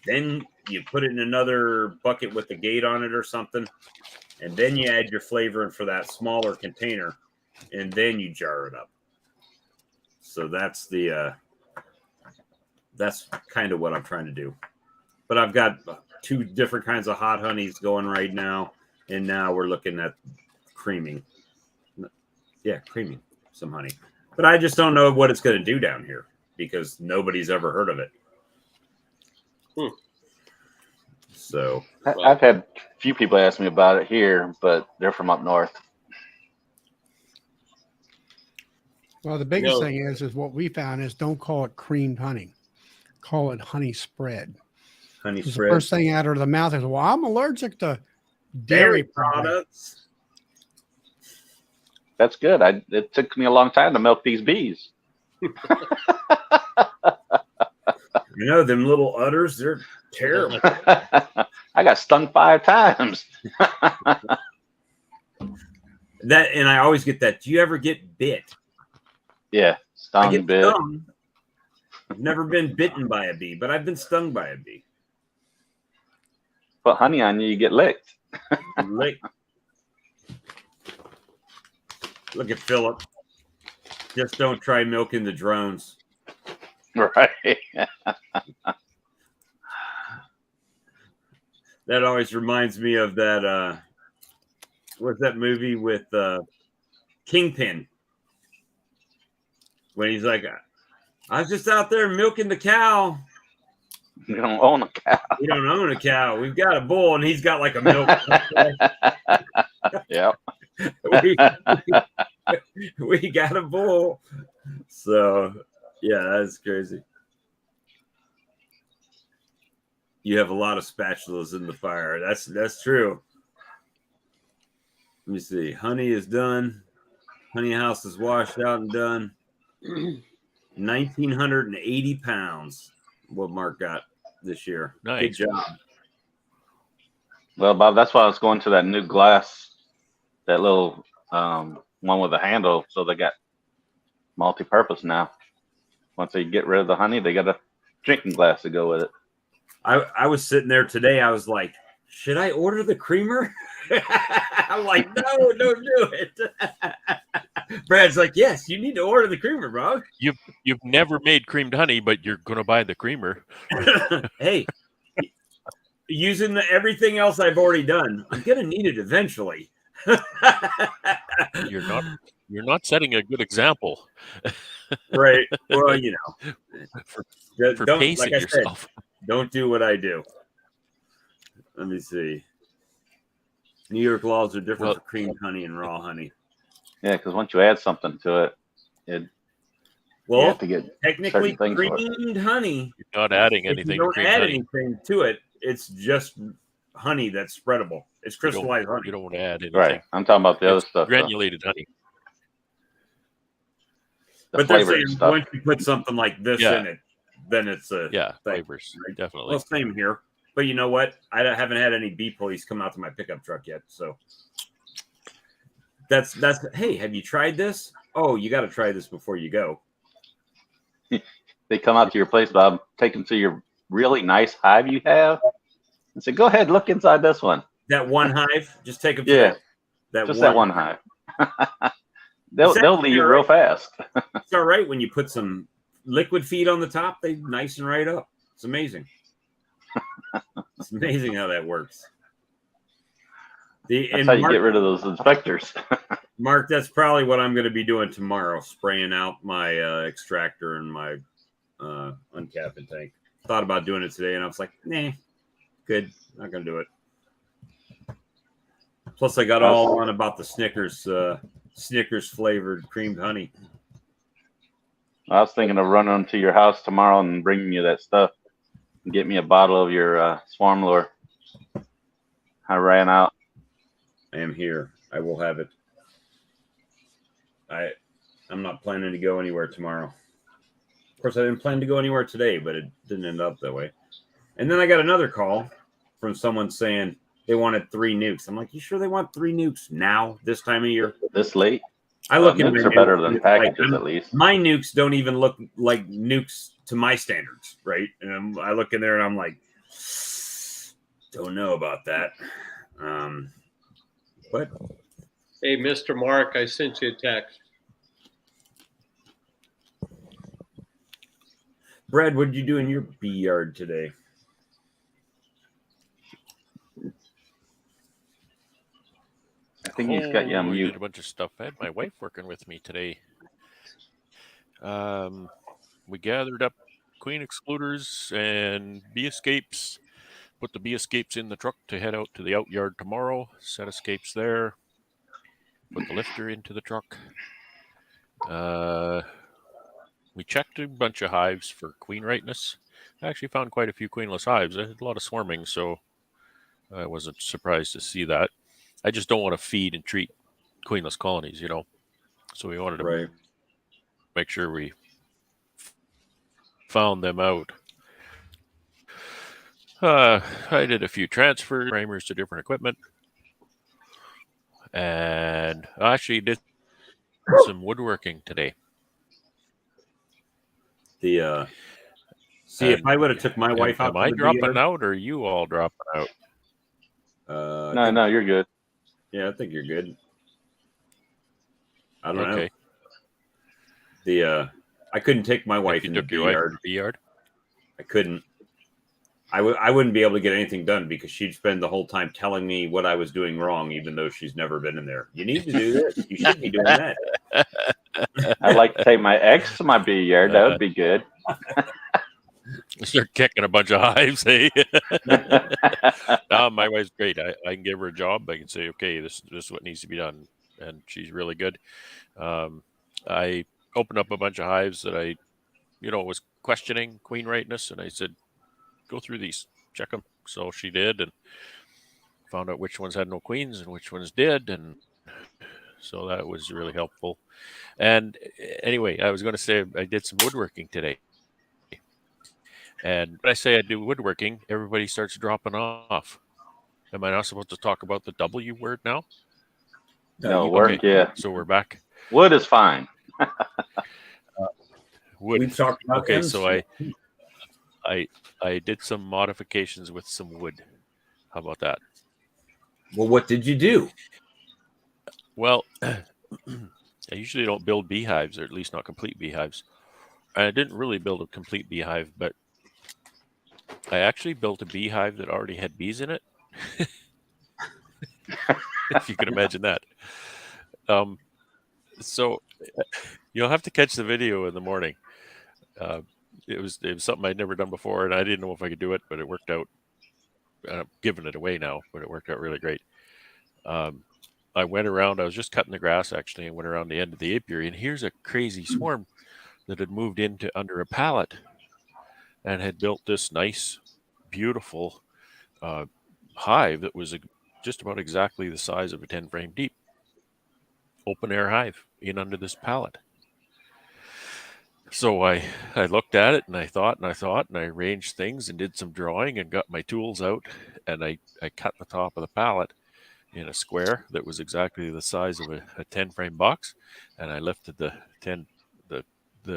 then you put it in another bucket with a gate on it or something, and then you add your flavor in for that smaller container, and then you jar it up. So that's that's kind of what I'm trying to do. But I've got 2 different kinds of hot honeys going right now, and now we're looking at creaming. Yeah, creaming some honey. But I just don't know what it's going to do down here because nobody's ever heard of it. So I've had a few people ask me about it here, but they're from up north. Well, the biggest thing is what we found is don't call it creamed honey. Call it honey spread. Honey spread. The first thing out of the mouth is, well, I'm allergic to dairy products. That's good. It took me a long time to milk these bees. You know, them little udders, they're terrible. I got stung 5 times. And I always get that. Do you ever get bit? Yeah, stung, bit. Stung. I've never been bitten by a bee, but I've been stung by a bee. Put honey on you, you get licked. Licked. Look at Philip. Just don't try milking the drones. Right. That always reminds me of that. What's that movie with Kingpin? When he's like, I was just out there milking the cow. You don't own a cow. We don't own a cow. We've got a bull, and he's got like a milk. Yep. we got a bull. So, yeah, that's crazy. You have a lot of spatulas in the fire. That's true. Let me see. Honey is done. Honey house is washed out and done. 1,980 pounds. What Mark got this year. Nice. Good job. Well, Bob, that's why I was going to that new glass, that little one with a handle. So they got multi-purpose now. Once they get rid of the honey, they got a drinking glass to go with it. I was sitting there today. I was like, should I order the creamer? I'm like, no, don't do it. Brad's like, yes, you need to order the creamer, bro. You've never made creamed honey, but you're going to buy the creamer. Hey, using everything else I've already done, I'm going to need it eventually. You're not setting a good example. Right. Well, you know, for don't, pacing like I said, yourself. don't do what I do. Let me see. New York laws are different for creamed honey and raw honey. Yeah, because once you add something to it, you have to get technically certain things for it. creamed honey. You're not adding If anything you don't to creamed add honey. anything to it, it's just honey that's spreadable. It's crystallized honey. You don't add anything. Right. I'm talking about the other stuff. Granulated honey. But they're saying once you put something like this in it, then it's a thing, flavors, right? definitely. Well, same here. But you know what? I haven't had any bee police come out to my pickup truck yet. So that's hey, have you tried this? Oh, you got to try this before you go. They come out to your place, Bob, take them to your really nice hive you have, and say, "Go ahead, look inside this one." That one hive, just take them. Yeah, that one hive. they'll leave real fast. It's all right when you put some liquid feed on the top; they nice and right up. It's amazing. It's amazing how that works. That's how you get rid of those inspectors. Mark, that's probably what I'm going to be doing tomorrow, spraying out my extractor and my uncapping tank. Thought about doing it today, and I was like, nah, good. Not going to do it. Plus, I got all on about the Snickers flavored creamed honey. I was thinking of running to your house tomorrow and bringing you that stuff and get me a bottle of your swarm lure. I ran out. I am here. I will have it. I'm not planning to go anywhere tomorrow. Of course, I didn't plan to go anywhere today, but it didn't end up that way. And then I got another call from someone saying they wanted 3 nukes. I'm like, you sure they want 3 nukes now, this time of year? This late? I look at nukes are better than packages, at least. My nukes don't even look like nukes to my standards, right? And I look in there and I'm like, don't know about that. But hey, Mr. Mark, I sent you a text. Brad, what did you do in your bee yard today? I think he's got you on We mute. did a bunch of stuff. I had my wife working with me today. We gathered up queen excluders and bee escapes. Put the bee escapes in the truck to head out to the out yard tomorrow. Set escapes there. Put the lifter into the truck. We checked a bunch of hives for queen rightness. I actually found quite a few queenless hives. I had a lot of swarming, so I wasn't surprised to see that. I just don't want to feed and treat queenless colonies, you know. So we wanted to make sure we found them out. I did a few transfer framers to different equipment. And I actually did some woodworking today. If I would have took my wife out, am I dropping out, or are you all dropping out? No, you're good. Yeah, I think you're good. I don't know. I couldn't take my wife You in the took bee your wife yard. to the bee yard? I couldn't. I wouldn't be able to get anything done because she'd spend the whole time telling me what I was doing wrong, even though she's never been in there. You need to do this. You should be doing that. I'd like to take my ex to my bee yard. That would be good. Start kicking a bunch of hives, hey? No, my wife's great. I can give her a job. I can say, okay, this is what needs to be done, and she's really good. I opened up a bunch of hives that I, was questioning queen rightness, and I said, go through these, check them. So she did, and found out which ones had no queens and which ones did, and so that was really helpful. And anyway, I was going to say I did some woodworking today. And when I say I do woodworking, everybody starts dropping off. Am I not supposed to talk about the W word now? No, you- work, Okay. yeah. So we're back. Wood is fine. Wood. We've talked about Okay, them. so I did some modifications with some wood. How about that? Well, what did you do? Well, I usually don't build beehives, or at least not complete beehives. And I didn't really build a complete beehive, but I actually built a beehive that already had bees in it. If you can imagine that. So you'll have to catch the video in the morning. It was something I'd never done before, and I didn't know if I could do it, but it worked out. I'm giving it away now, but it worked out really great. I went around. I was just cutting the grass actually, and went around the end of the apiary, and here's a crazy swarm that had moved into under a pallet and had built this nice, beautiful hive that was just about exactly the size of a 10 frame deep open air hive in under this pallet. So I looked at it and I thought and I arranged things and did some drawing and got my tools out, and I cut the top of the pallet in a square that was exactly the size of a 10 frame box, and I lifted the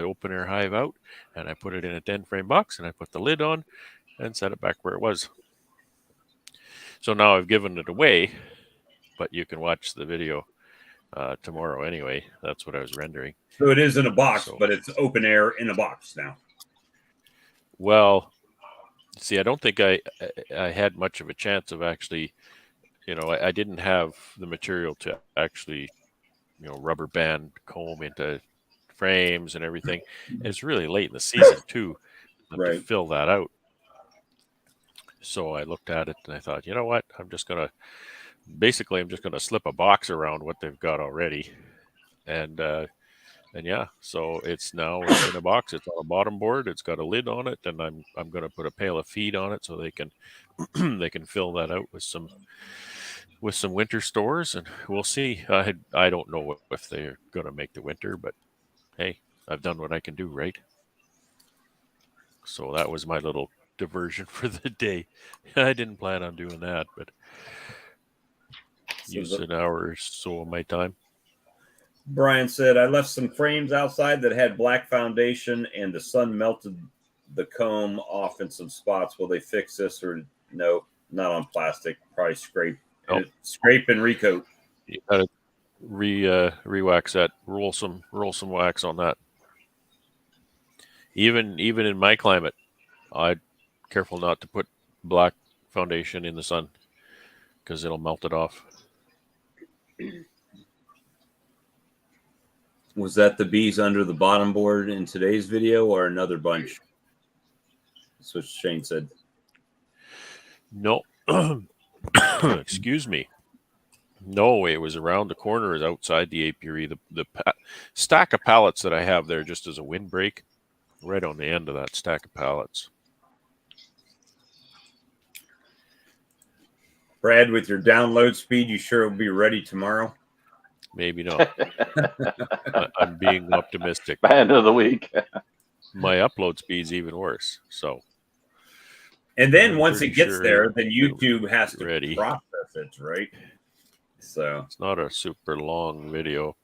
open air hive out, and I put it in a 10 frame box, and I put the lid on and set it back where it was. So now I've given it away, but you can watch the video tomorrow anyway. That's what I was rendering. So it is in a box, So- but it's open air in a box now. Well, see, I don't think I had much of a chance of actually, I didn't have the material to actually, rubber band comb into frames and everything. And it's really late in the season too, to Right. fill that out. So I looked at it and I thought, you know what? I'm just gonna slip a box around what they've got already, and yeah, so it's in a box. It's on a bottom board. It's got a lid on it, and I'm going to put a pail of feed on it so they can they can fill that out with some winter stores, and we'll see. I don't know if they're going to make the winter, but hey, I've done what I can do, right? So that was my little diversion for the day. I didn't plan on doing that, but used an hour or so of my time. Brian said, I left some frames outside that had black foundation and the sun melted the comb off in some spots. Will they fix this or no? Not on plastic. Probably scrape and recoat. You gotta re-wax that. Roll some wax on that. Even in my climate, I'd careful not to put black foundation in the sun because it'll melt it off. Was that the bees under the bottom board in today's video or another bunch? That's what Shane said. No. Excuse me. No, it was around the corner, is outside the apiary. The stack of pallets that I have there just as a windbreak, right on the end of that stack of pallets. Brad, with your download speed, you sure will be ready tomorrow? Maybe not. I'm being optimistic. By end of the week. My upload speed's even worse. So, and then I'm once it pretty gets sure there, then YouTube has to ready. process it, right? So It's not a super long video.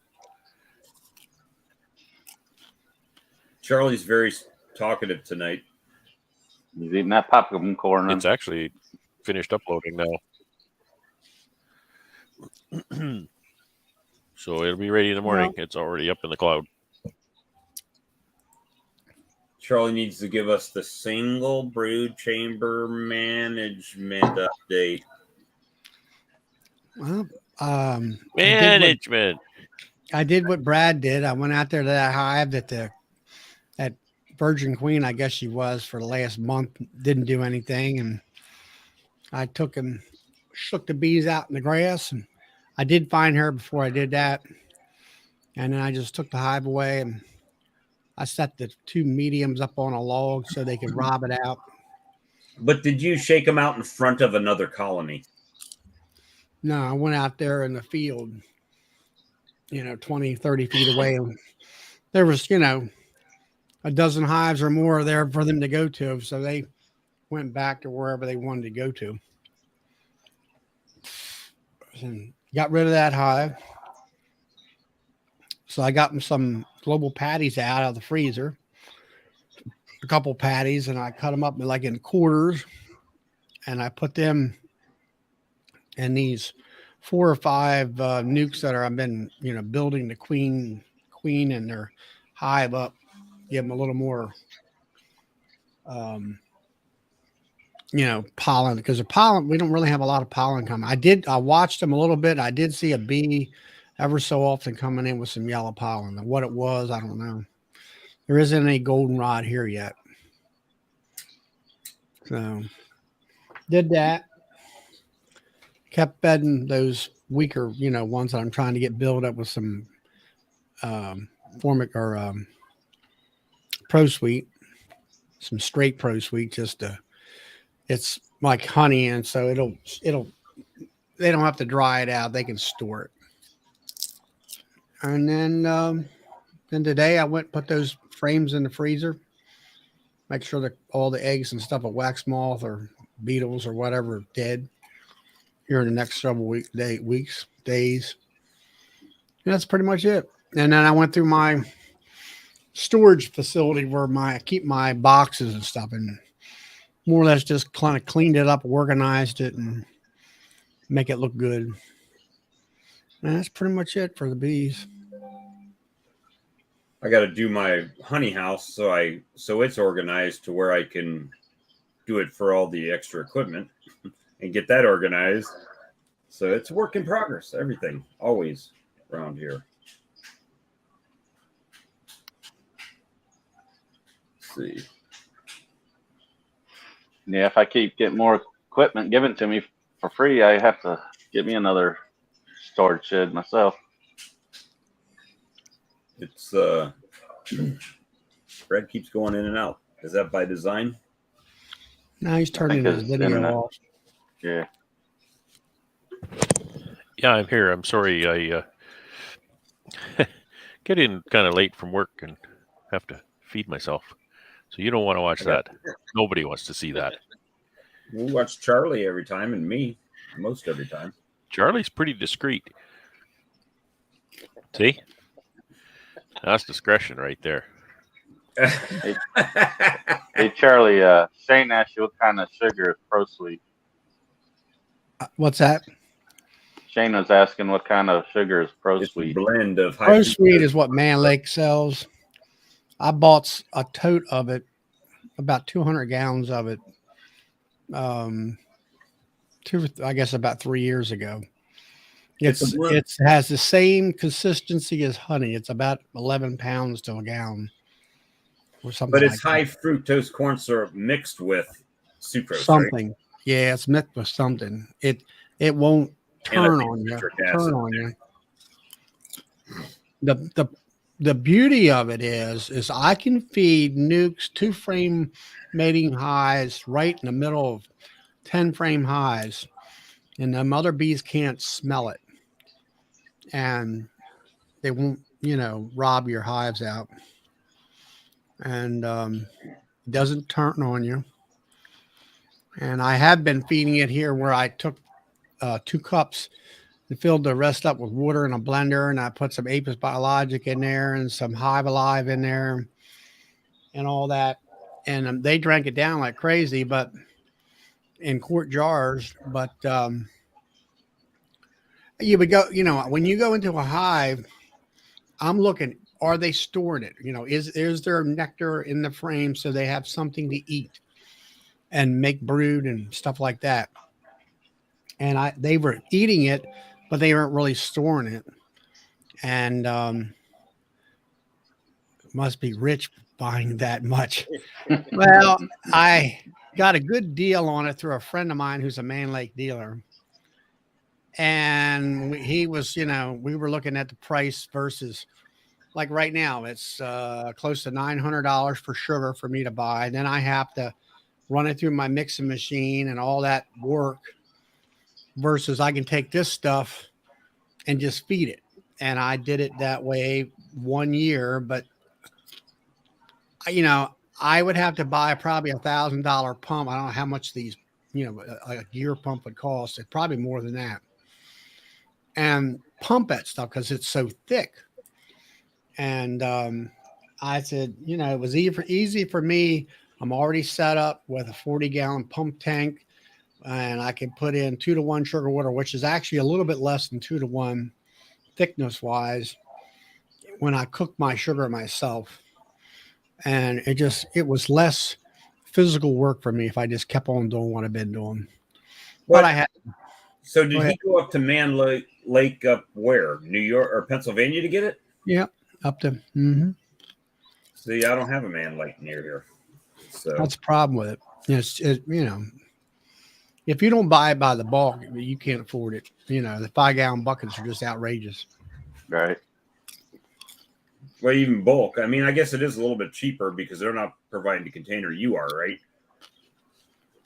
Charlie's very talkative tonight. He's eating that popcorn corn. It's actually finished uploading now. So it'll be ready in the morning. It's already up in the cloud. Charlie needs to give us the single brood chamber management update. Well, Management. I did what Brad did. I went out there to that hive that Virgin Queen, I guess she was, for the last month, didn't do anything. And I took and shook the bees out in the grass. And I did find her before I did that. And then I just took the hive away and I set the 2 mediums up on a log so they could rob it out. But did you shake them out in front of another colony? No, I went out there in the field, 20, 30 feet away. And there was, a dozen hives or more there for them to go to. So they went back to wherever they wanted to go to. And got rid of that hive. So I got some global patties out of the freezer, a couple patties, and I cut them up like in quarters, and I put them in these 4 or 5 nukes that I've been, building the queen and their hive up, give them a little more, pollen, because the pollen, we don't really have a lot of pollen coming. I watched them a little bit. I did see a bee ever so often coming in with some yellow pollen. And what it was, I don't know. There isn't any goldenrod here yet. So did that. Kept bedding those weaker, ones that I'm trying to get built up with some formic or pro sweet, some straight pro sweet, it's like honey, and so they don't have to dry it out. They can store it. And then today I went and put those frames in the freezer. Make sure that all the eggs and stuff of wax moth or beetles or whatever are dead here in the next several days. And that's pretty much it. And then I went through my storage facility where I keep my boxes and stuff, and more or less just kind of cleaned it up, organized it, and make it look good. And that's pretty much it for the bees. I got to do my honey house so it's organized to where I can do it for all the extra equipment and get that organized. So it's a work in progress. Everything always around here. Let's see. Yeah, if I keep getting more equipment given to me for free, I have to get me another storage shed myself. It's Fred keeps going in and out. Is that by design? No, he's turning his video off. Yeah. Yeah, I'm here. I'm sorry. I get in kind of late from work and have to feed myself. So you don't want to watch that. Nobody wants to see that. We watch Charlie every time and me most every time. Charlie's pretty discreet. See? That's discretion right there. Hey, Charlie, Shane asked you what kind of sugar is Pro Sweet. What's that? Shane was asking what kind of sugar is Pro It's a Sweet. blend of Pro Sweet is what Man Lake sells. I bought a tote of it, about 200 gallons of it, about 3 years ago. It has the same consistency as honey. It's about 11 pounds to a gallon or something. But it's like high fructose corn syrup mixed with sucrose. something. Right? Yeah, it's mixed with something. It won't turn on you. Turn on you. The beauty of it is I can feed nukes 2-frame mating hives right in the middle of 10-frame hives, and the mother bees can't smell it, and they won't, rob your hives out, and it doesn't turn on you. And I have been feeding it here where I took 2 cups and filled the rest up with water in a blender, and I put some Apis Biologic in there and some Hive Alive in there and all that. And they drank it down like crazy, but in quart jars. But you would go, when you go into a hive, I'm looking are they storing it? You know, is there nectar in the frame so they have something to eat and make brood and stuff like that? And they were eating it, but they weren't really storing it. And must be rich buying that much. Well, I got a good deal on it through a friend of mine who's a Man Lake dealer. And he was, you know, we were looking at the price versus, like right now, it's close to $900 for sugar for me to buy. Then I have to run it through my mixing machine and all that work versus I can take this stuff and just feed it. And I did it that way 1 year, but you know, I would have to buy probably $1,000 pump. I don't know how much these, you know, a gear pump would cost. It's probably more than that. And pump that stuff because it's so thick. And I said, you know, it was easy for me. I'm already set up with a 40-gallon pump tank, and I can put in 2-to-1 sugar water, which is actually a little bit less than 2-to-1 thickness wise when I cook my sugar myself. And it was less physical work for me if I just kept on doing what I've been doing. But I had. So did he go up to Man Lake up where? New York or Pennsylvania to get it? Yeah, up to. Mm-hmm. See, I don't have a Man Lake near here. So that's the problem with it. You know, if you don't buy it by the bulk, you can't afford it. You know, the 5-gallon buckets are just outrageous. Right. Well, even bulk. I mean, I guess it is a little bit cheaper because they're not providing the container. You are, right?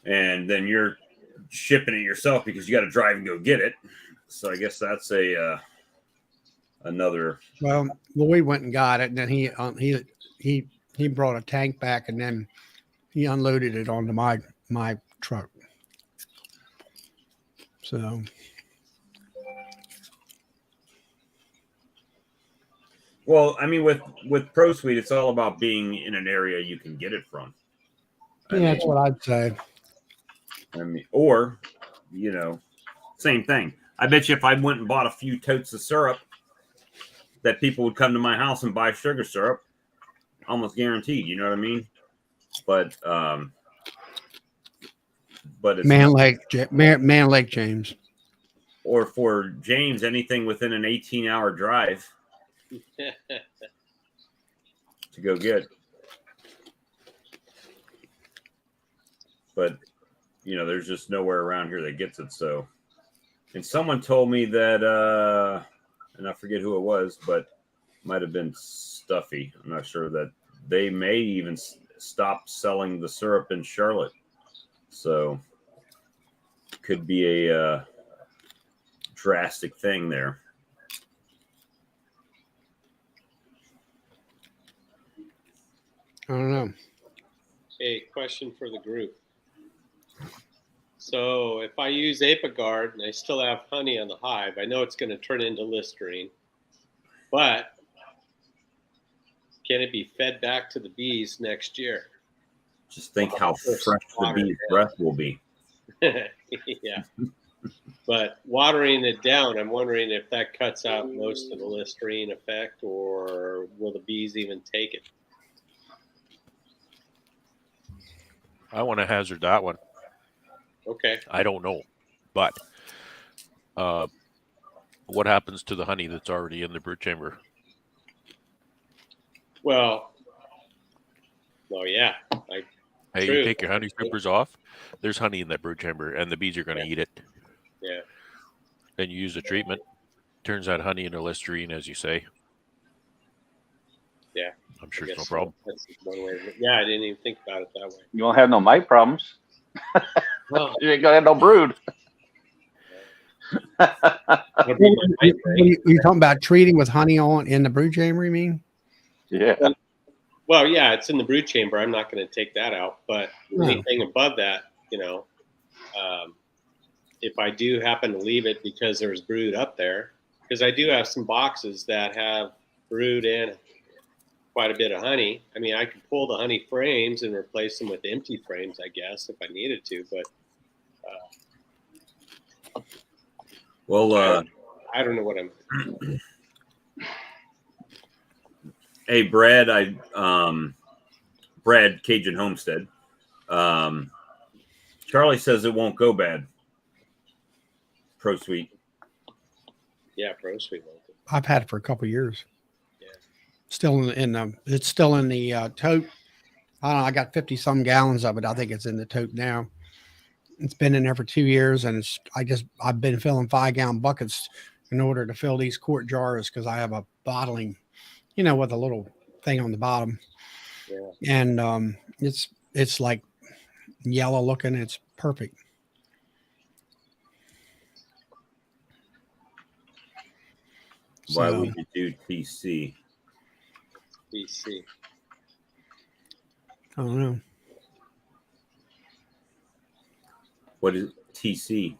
And then you're shipping it yourself because you got to drive and go get it. So I guess that's another. Well, Lloyd went and got it, and then he brought a tank back, and then he unloaded it onto my truck. So. Well, I mean, with ProSweet, it's all about being in an area you can get it from. That's what I'd say. I mean, or, you know, same thing. I bet you if I went and bought a few totes of syrup, that people would come to my house and buy sugar syrup, almost guaranteed. You know what I mean? But it's Man Lake James. Or for James, anything within an 18-hour drive. To go get. But you know, there's just nowhere around here that gets it. So, and someone told me that and I forget who it was, but might have been Stuffy. I'm not sure, that they may even stop selling the syrup in Charlotte. So could be a drastic thing there. I don't know. A question for the group. So if I use Apiguard and I still have honey on the hive, I know it's going to turn into Listerine, but can it be fed back to the bees next year? Just think how fresh the bee's breath will be. Yeah. But watering it down, I'm wondering if that cuts out most of the Listerine effect, or will the bees even take it? I want to hazard that one. Okay. I don't know. But what happens to the honey that's already in the brood chamber? Well, yeah. Hey, true. you take your honey strippers off, there's honey in that brood chamber, and the bees are going to eat it. Yeah. Then you use a treatment, turns that honey into Listerine, as you say. Yeah. I'm sure it's no problem. That's one way. Yeah, I didn't even think about it that way. You won't have no mite problems. Well, You ain't gonna have no brood. it'll be my height, right? Are you talking about treating with honey in the brood chamber, you mean? Yeah. Well, yeah, it's in the brood chamber. I'm not going to take that out, but anything above that, you know, if I do happen to leave it because there's brood up there, because I do have some boxes that have brood and quite a bit of honey. I mean, I could pull the honey frames and replace them with empty frames, I guess, if I needed to, but well, I don't know what I'm. Hey, Brad, Brad Cajun Homestead. Charlie says it won't go bad. Pro Sweet. Yeah, Pro Sweet. I've had it for a couple of years. Yeah. Still it's still in the tote. I don't know. I got 50 some gallons of it. I think it's in the tote now. It's been in there for 2 years, and I've been filling 5-gallon buckets in order to fill these quart jars because I have a bottling, with a little thing on the bottom. Yeah. And it's like yellow looking. It's perfect. Why would you do TC? TC. I don't know. What is TC?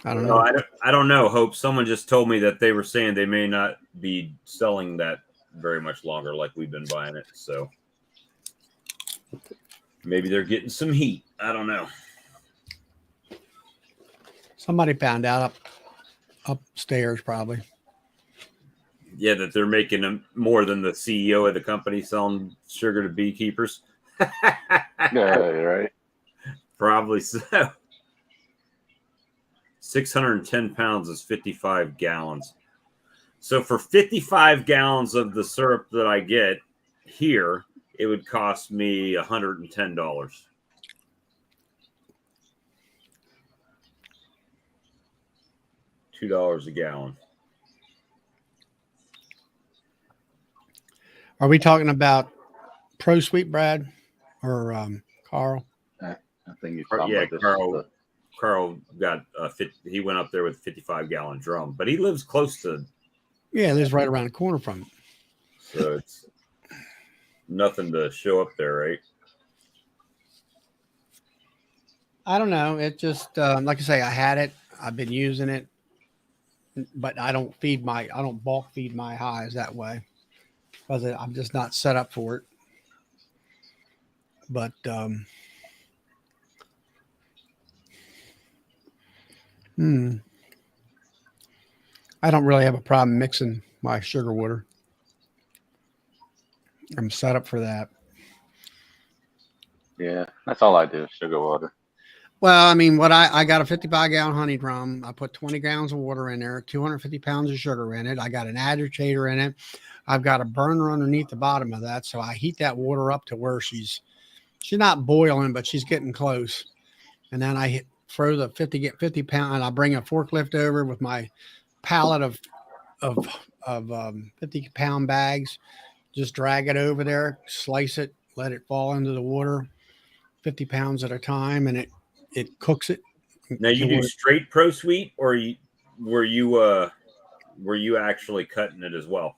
I don't know. I don't know. Hope someone just told me that they were saying they may not be selling that very much longer, like we've been buying it. So maybe they're getting some heat. I don't know. Somebody found out upstairs probably. Yeah, that they're making them more than the CEO of the company selling sugar to beekeepers. Yeah, right. Probably so. 610 pounds is 55 gallons. So for 55 gallons of the syrup that I get here, it would cost me $110. $2 a gallon. Are we talking about Pro Sweet, Brad, or Carl? I think you're talking Yeah, about Carl got he went up there with a 55-gallon drum, but he lives close to. Yeah, it lives right around the corner from it. So it's nothing to show up there, right? I don't know. It just like I say, I had it. I've been using it, but I don't bulk feed my hives that way because I'm just not set up for it. But I don't really have a problem mixing my sugar water. I'm set up for that. Yeah, that's all I do, sugar water. Well, I mean, I got a 55-gallon honey drum. I put 20 gallons of water in there, 250 pounds of sugar in it. I got an agitator in it. I've got a burner underneath the bottom of that. So I heat that water up to where she's not boiling, but she's getting close. And then I throw the 50 pound, and I bring a forklift over with my pallet of 50-pound bags. Just drag it over there, slice it, let it fall into the water, 50 pounds at a time, and it cooks it. Now you do straight Pro Sweet, or were you actually cutting it as well?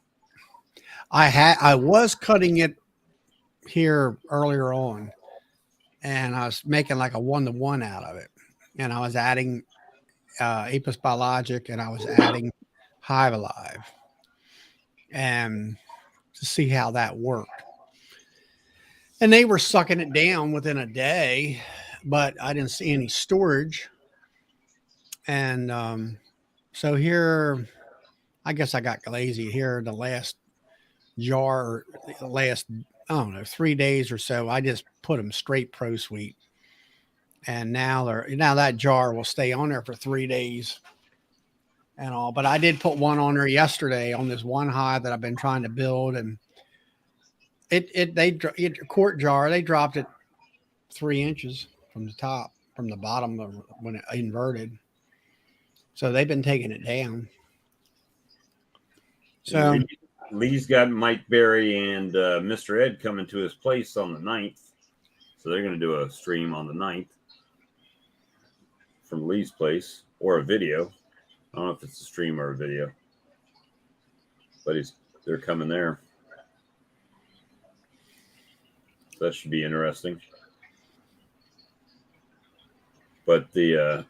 I was cutting it here earlier on, and I was making like a 1-to-1 out of it, and I was adding Apis Biologic, and I was adding Hive Alive, and to see how that worked. And they were sucking it down within a day, but I didn't see any storage. And so here, I guess I got lazy here. The last jar, I don't know, 3 days or so, I just put them straight Pro Sweet. And now that jar will stay on there for 3 days and all. But I did put one on there yesterday on this one hive that I've been trying to build, and quart jar, they dropped it 3 inches from the top, from the bottom of when it inverted. So they've been taking it down. So Lee's got Mike Berry and Mr. Ed coming to his place on the 9th. So they're going to do a stream on the 9th from Lee's place, or a video. I don't know if it's a stream or a video, but they're coming there. So that should be interesting. But you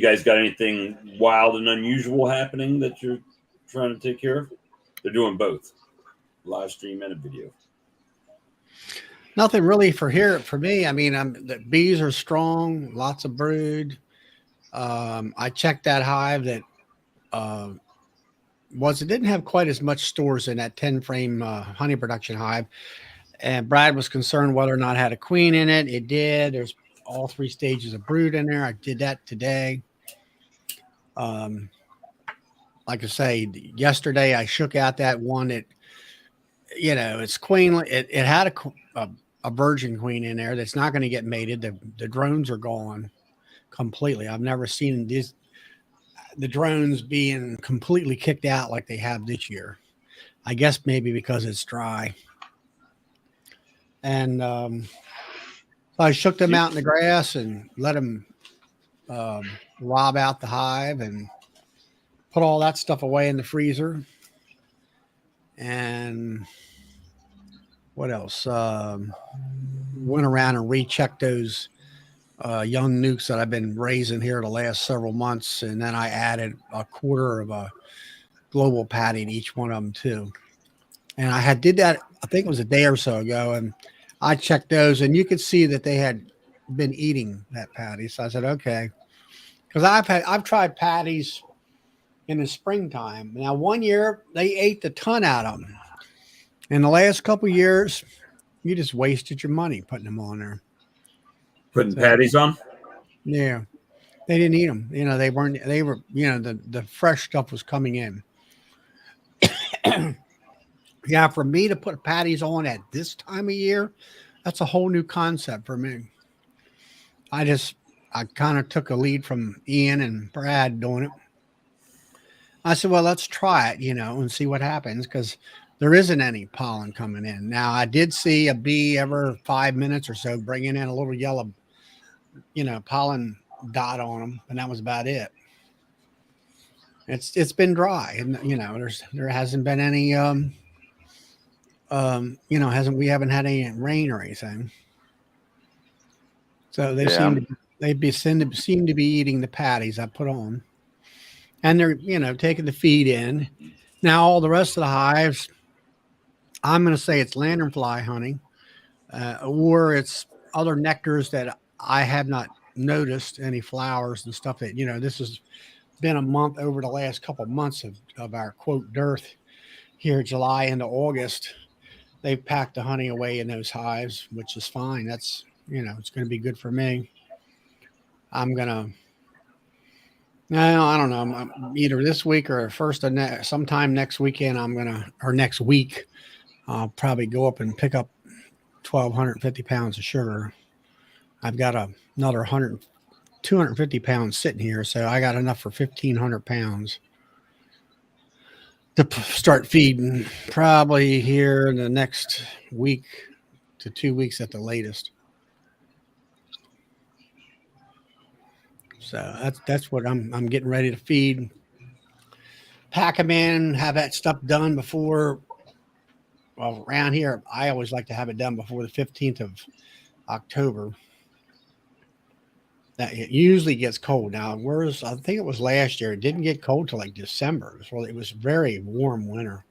guys got anything wild and unusual happening that you're trying to take care of? They're doing both, live stream and a video. Nothing really for me. I mean, the bees are strong, lots of brood. I checked that hive that was it didn't have quite as much stores in that 10 frame honey production hive. And Brad was concerned whether or not it had a queen in it. It did. There's all 3 stages of brood in there. I did that today. Like I say, yesterday I shook out that one that, it's queen. It had a virgin queen in there that's not going to get mated. The drones are gone completely. I've never seen the drones being completely kicked out like they have this year. I guess maybe because it's dry. And so I shook them out in the grass and let them rob out the hive and put all that stuff away in the freezer. And what else? Went around and rechecked those young nukes that I've been raising here the last several months. And then I added a quarter of a global patty to each one of them too. And I did that, I think it was a day or so ago. And I checked those and you could see that they had been eating that patty. So I said, okay. Because I've tried patties in the springtime. Now, one year they ate the ton out of them. In the last couple of years, you just wasted your money putting them on there. Putting patties on? Yeah. They didn't eat them. They were, the fresh stuff was coming in. Yeah, for me to put patties on at this time of year, that's a whole new concept for me. I kind of took a lead from Ian and Brad doing it. I said, well, let's try it, and see what happens because there isn't any pollen coming in. Now, I did see a bee every 5 minutes or so bringing in a little yellow, pollen dot on them, and that was about it. It's been dry, and there hasn't been any we haven't had any rain or anything. So they seem to be eating the patties I put on. And they're, taking the feed in. Now, all the rest of the hives, I'm going to say it's lanternfly honey, or it's other nectars that I have not noticed any flowers and stuff that, this has been a month over the last couple of months of our quote dearth here, July into August. They've packed the honey away in those hives, which is fine. That's, it's going to be good for me. I don't know. Either this week or sometime next weekend, or next week, I'll probably go up and pick up 1,250 pounds of sugar. I've got another 250 pounds sitting here. So I got enough for 1,500 pounds to start feeding probably here in the next week to 2 weeks at the latest. So that's what I'm getting ready to feed. Pack them in, have that stuff done before. Well, around here, I always like to have it done before the 15th of October. That it usually gets cold. Now, I think it was last year. It didn't get cold till like December. It was very warm winter.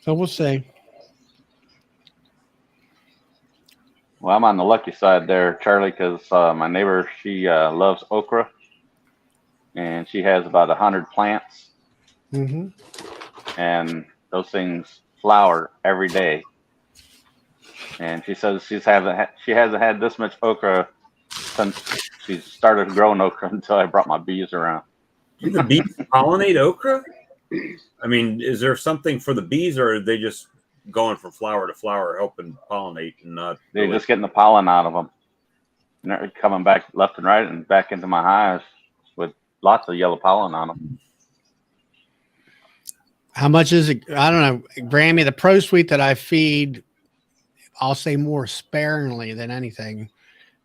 So we'll see. Well, I'm on the lucky side there, Charlie, because my neighbor, she loves okra, and she has about 100 plants, and those things flower every day. And she says she hasn't had this much okra since she started growing okra until I brought my bees around. Do the bees pollinate okra? I mean, is there something for the bees, or are they just going from flower to flower, helping pollinate and not? They're just getting the pollen out of them, and they're coming back left and right and back into my hives with lots of yellow pollen on them. How much is it? I don't know, Grammy. The Pro Sweet that I feed, I'll say more sparingly than anything,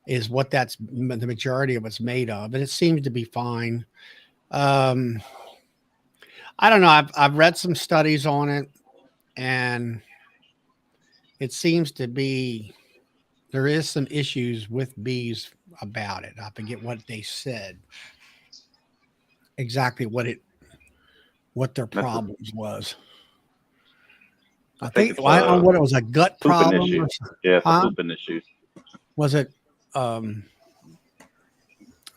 is what that's the majority of what's made of, and it seems to be fine. I don't know. I've read some studies on it, and it seems to be there is some issues with bees about it. I forget what they said exactly what their problems was. I think I don't know what it was, a gut problem. Yeah, pooping issues. Was it?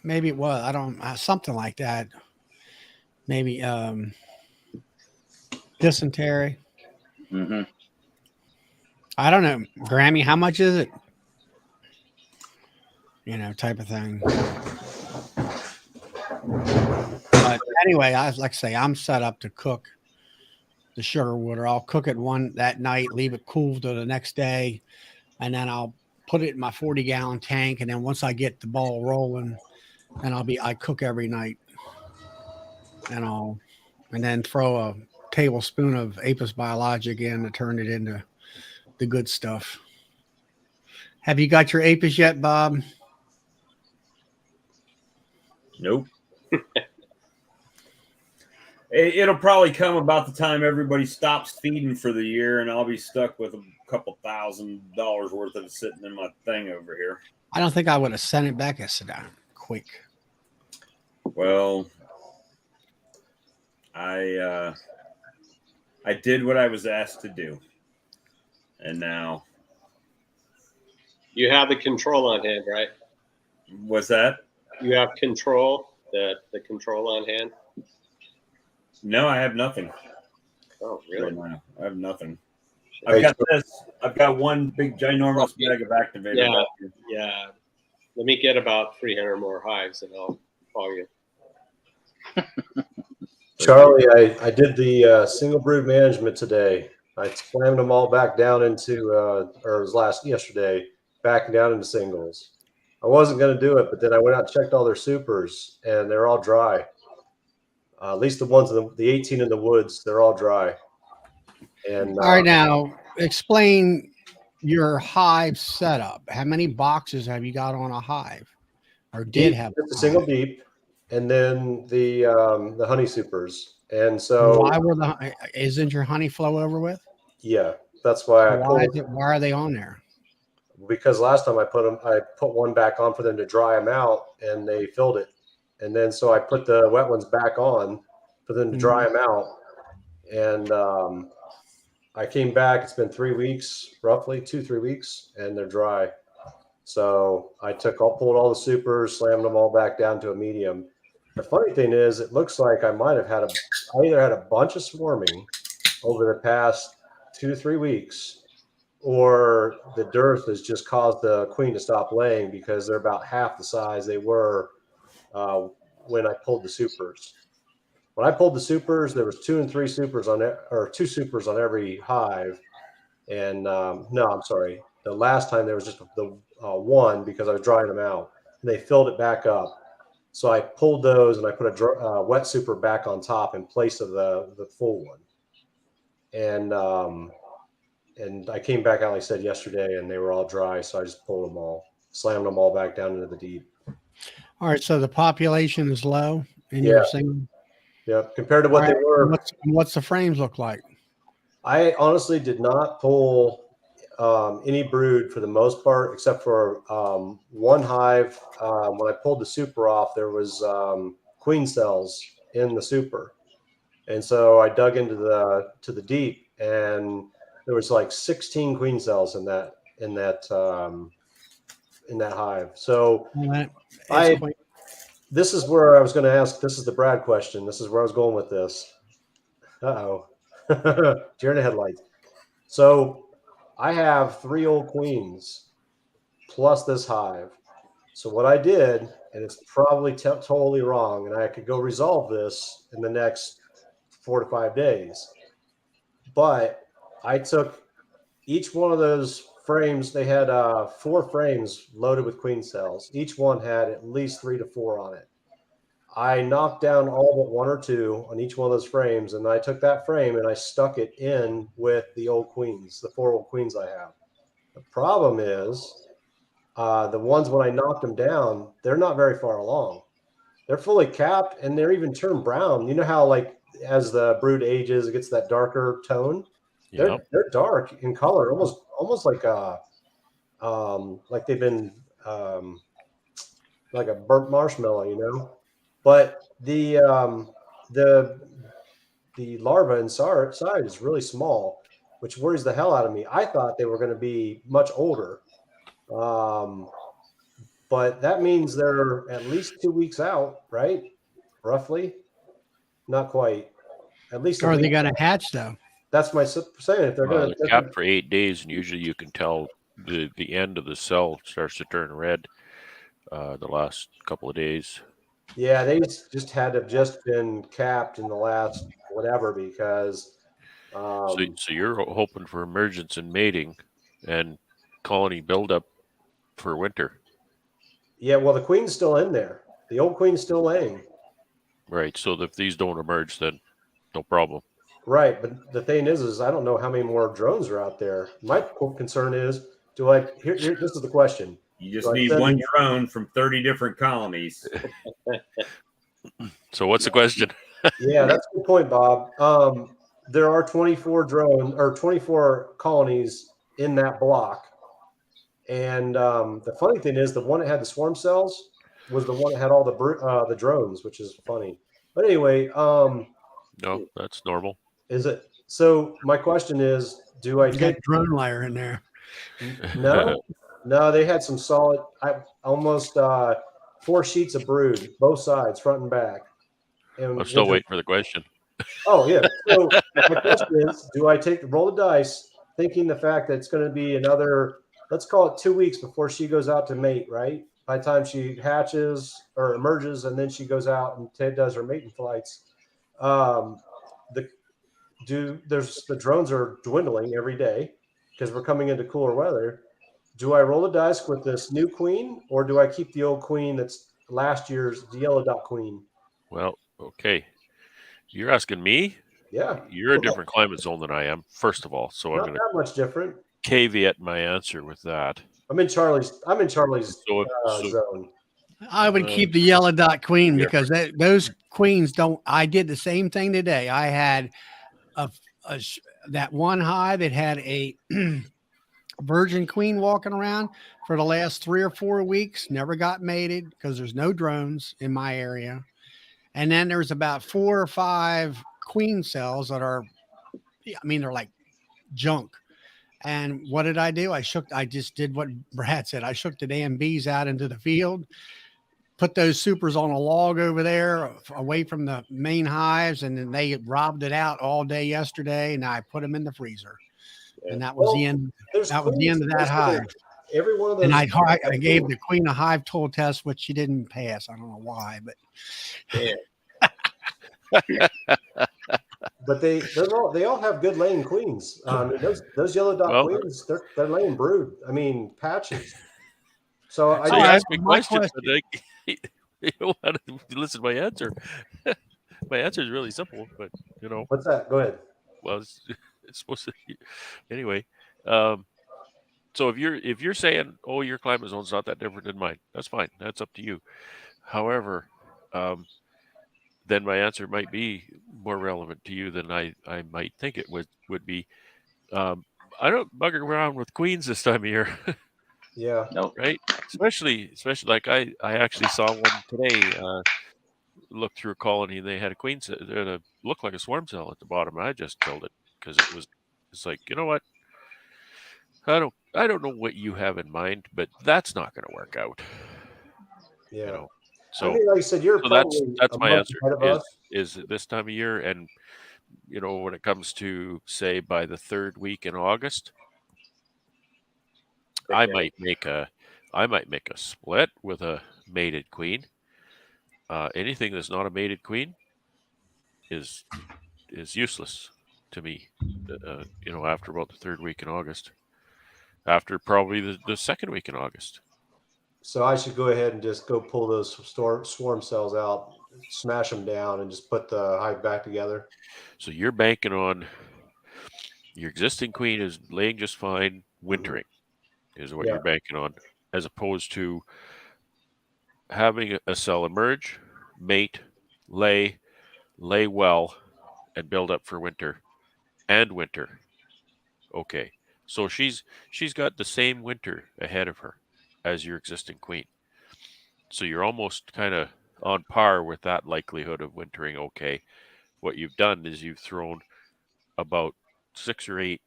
Maybe it was. I don't something like that. Maybe dysentery. Mm-hmm. I don't know, Grammy, how much is it? You know, type of thing. But anyway, I like I say, I'm set up to cook the sugar water. I'll cook it one that night, leave it cool till the next day, and then I'll put it in my 40-gallon tank. And then once I get the ball rolling, then I cook every night, and then throw a tablespoon of Apis Biologic in to turn it into the good stuff. Have you got your Apis yet, Bob? Nope. It'll probably come about the time everybody stops feeding for the year, and I'll be stuck with a couple $1,000 worth of it sitting in my thing over here. I don't think I would have sent it back. I said, quick. Well, I did what I was asked to do, and now You have the control on hand, right? what's that? You have control, the control on hand. No, I have nothing. Oh, really? Right now. I have nothing. I've got this. I've got one big ginormous bag of activator. Yeah. Let me get about 300 more hives, and I'll call you. Charlie, I did the single brood management today. I slammed them all back down into, or it was yesterday, back down into singles. I wasn't going to do it, but then I went out and checked all their supers, and they're all dry. At least the ones, the 18 in the woods, they're all dry. And all right, now explain your hive setup. How many boxes have you got on a hive, or did have? Just a single deep, and then the honey supers. And so why isn't your honey flow over with? Yeah, that's why why are they on there? Because last time I put one back on for them to dry them out, and they filled it. And then so I put the wet ones back on for them to dry them out. And I came back. It's been 3 weeks, roughly 2-3 weaks, and they're dry. So I pulled all the supers, slammed them all back down to a medium. The funny thing is, it looks like I either had a bunch of swarming over the past 2 to 3 weeks, or the dearth has just caused the queen to stop laying, because they're about half the size they were when I pulled the supers. When I pulled the supers, there was 2 and 3 supers on it, or 2 supers on every hive. And no, I'm sorry. The last time there was just the one, because I was drying them out, and they filled it back up. So I pulled those, and I put a wet super back on top in place of the full one. And I came back out, like I said, yesterday, and they were all dry. So I just pulled them all, slammed them all back down into the deep. All right. So the population is low in your single. Yeah. Compared to what they were. What's the frames look like? I honestly did not pull any brood for the most part, except for one hive. When I pulled the super off, there was queen cells in the super. And so I dug into the deep, and there was like 16 queen cells in that hive. So this is where I was going to ask. This is the Brad question. This is where I was going with this. Uh-oh. Deer in the headlights. So I have 3 old queens plus this hive. So what I did, and it's probably totally wrong, and I could go resolve this in the next 4 to 5 days. But I took each one of those frames. They had 4 frames loaded with queen cells. Each one had at least 3 to 4 on it. I knocked down all but 1 or 2 on each one of those frames, and I took that frame and I stuck it in with the old queens, the 4 old queens I have. The problem is the ones when I knocked them down, they're not very far along. They're fully capped, and they're even turned brown. You know how, like, as the brood ages, it gets that darker tone. They're dark in color, almost like like they've been like a burnt marshmallow, you know. But the larva inside is really small, which worries the hell out of me. I thought they were going to be much older, but that means they're at least 2 weeks out, right? Roughly, not quite. at least. Are they going to hatch though? That's my saying. If they're going They're capped for 8 days, and usually you can tell the end of the cell starts to turn red the last couple of days. Yeah, they just had to have just been capped in the last whatever because. So you're hoping for emergence and mating and colony buildup for winter. Yeah, well, the queen's still in there. The old queen's still laying. Right. So if these don't emerge, then no problem. Right, but the thing is I don't know how many more drones are out there. My concern is, do I? Here, this is the question. You just need one drone from 30 different colonies. So what's the question? Yeah, that's a good point, Bob. There are 24 colonies in that block, and the funny thing is, the one that had the swarm cells was the one that had all the drones, which is funny. But anyway, No, that's normal. Is it? So my question is, do I take drone layer in there? No, they had some solid. Almost 4 sheets of brood, both sides, front and back. And I'm still waiting for the question. Oh yeah. So my question is, do I roll the dice, thinking the fact that it's going to be another, let's call it 2 weeks before she goes out to mate, right? By the time she hatches or emerges, and then she goes out and does her mating flights. The drones are dwindling every day because we're coming into cooler weather. Do I roll the dice with this new queen, or do I keep the old queen that's last year's the yellow dot queen? Well, okay. You're asking me? Yeah. You're a different climate zone than I am, first of all. So Not I'm going to that much different. caveat my answer with that. I'm in Charlie's So zone. I would keep the yellow dot queen because those queens don't. I did the same thing today. I had that one hive that had a virgin queen walking around for the last 3 or 4 weeks, never got mated because there's no drones in my area. And then there's about 4 or 5 queen cells that are, they're like junk. And what did I do? I just did what Brad said. I shook the damn bees out into the field, put those supers on a log over there away from the main hives. And then they robbed it out all day yesterday. And I put them in the freezer. Yeah. And that was the end. That was the end of that hive. Every one of those. And I gave the queen a hive tool test, which she didn't pass. I don't know why, but. Yeah. But they all have good laying queens. Those yellow dot queens, they're laying brood. Patches. So you asked me questions, but you don't want to listen to my answer. My answer is really simple, but What's that? Go ahead. Well, it's supposed to. Anyway, so if you're saying, oh, your climate zone's not that different than mine, that's fine. That's up to you. However, then my answer might be more relevant to you than I might think it would be. I don't bugger around with queens this time of year. Yeah. No. Right. Especially like I actually saw one today. Looked through a colony and they had a queen cell that looked like a swarm cell at the bottom. I just killed it because it's like, you know what? I don't know what you have in mind, but that's not going to work out. Yeah. So like I said, you're so that's my answer is this time of year. And when it comes to, say, by the 3rd week in August, I might make a split with a mated queen. Anything that's not a mated queen is useless to me. After about the 3rd week in August, after probably the 2nd week in August. So I should go ahead and just go pull those swarm cells out, smash them down, and just put the hive back together. So you're banking on your existing queen is laying just fine, wintering is what you're banking on, as opposed to having a cell emerge, mate, lay well, and build up for winter. Okay, so she's got the same winter ahead of her as your existing queen. So you're almost kind of on par with that likelihood of wintering. Okay, what you've done is you've thrown about 6 or 8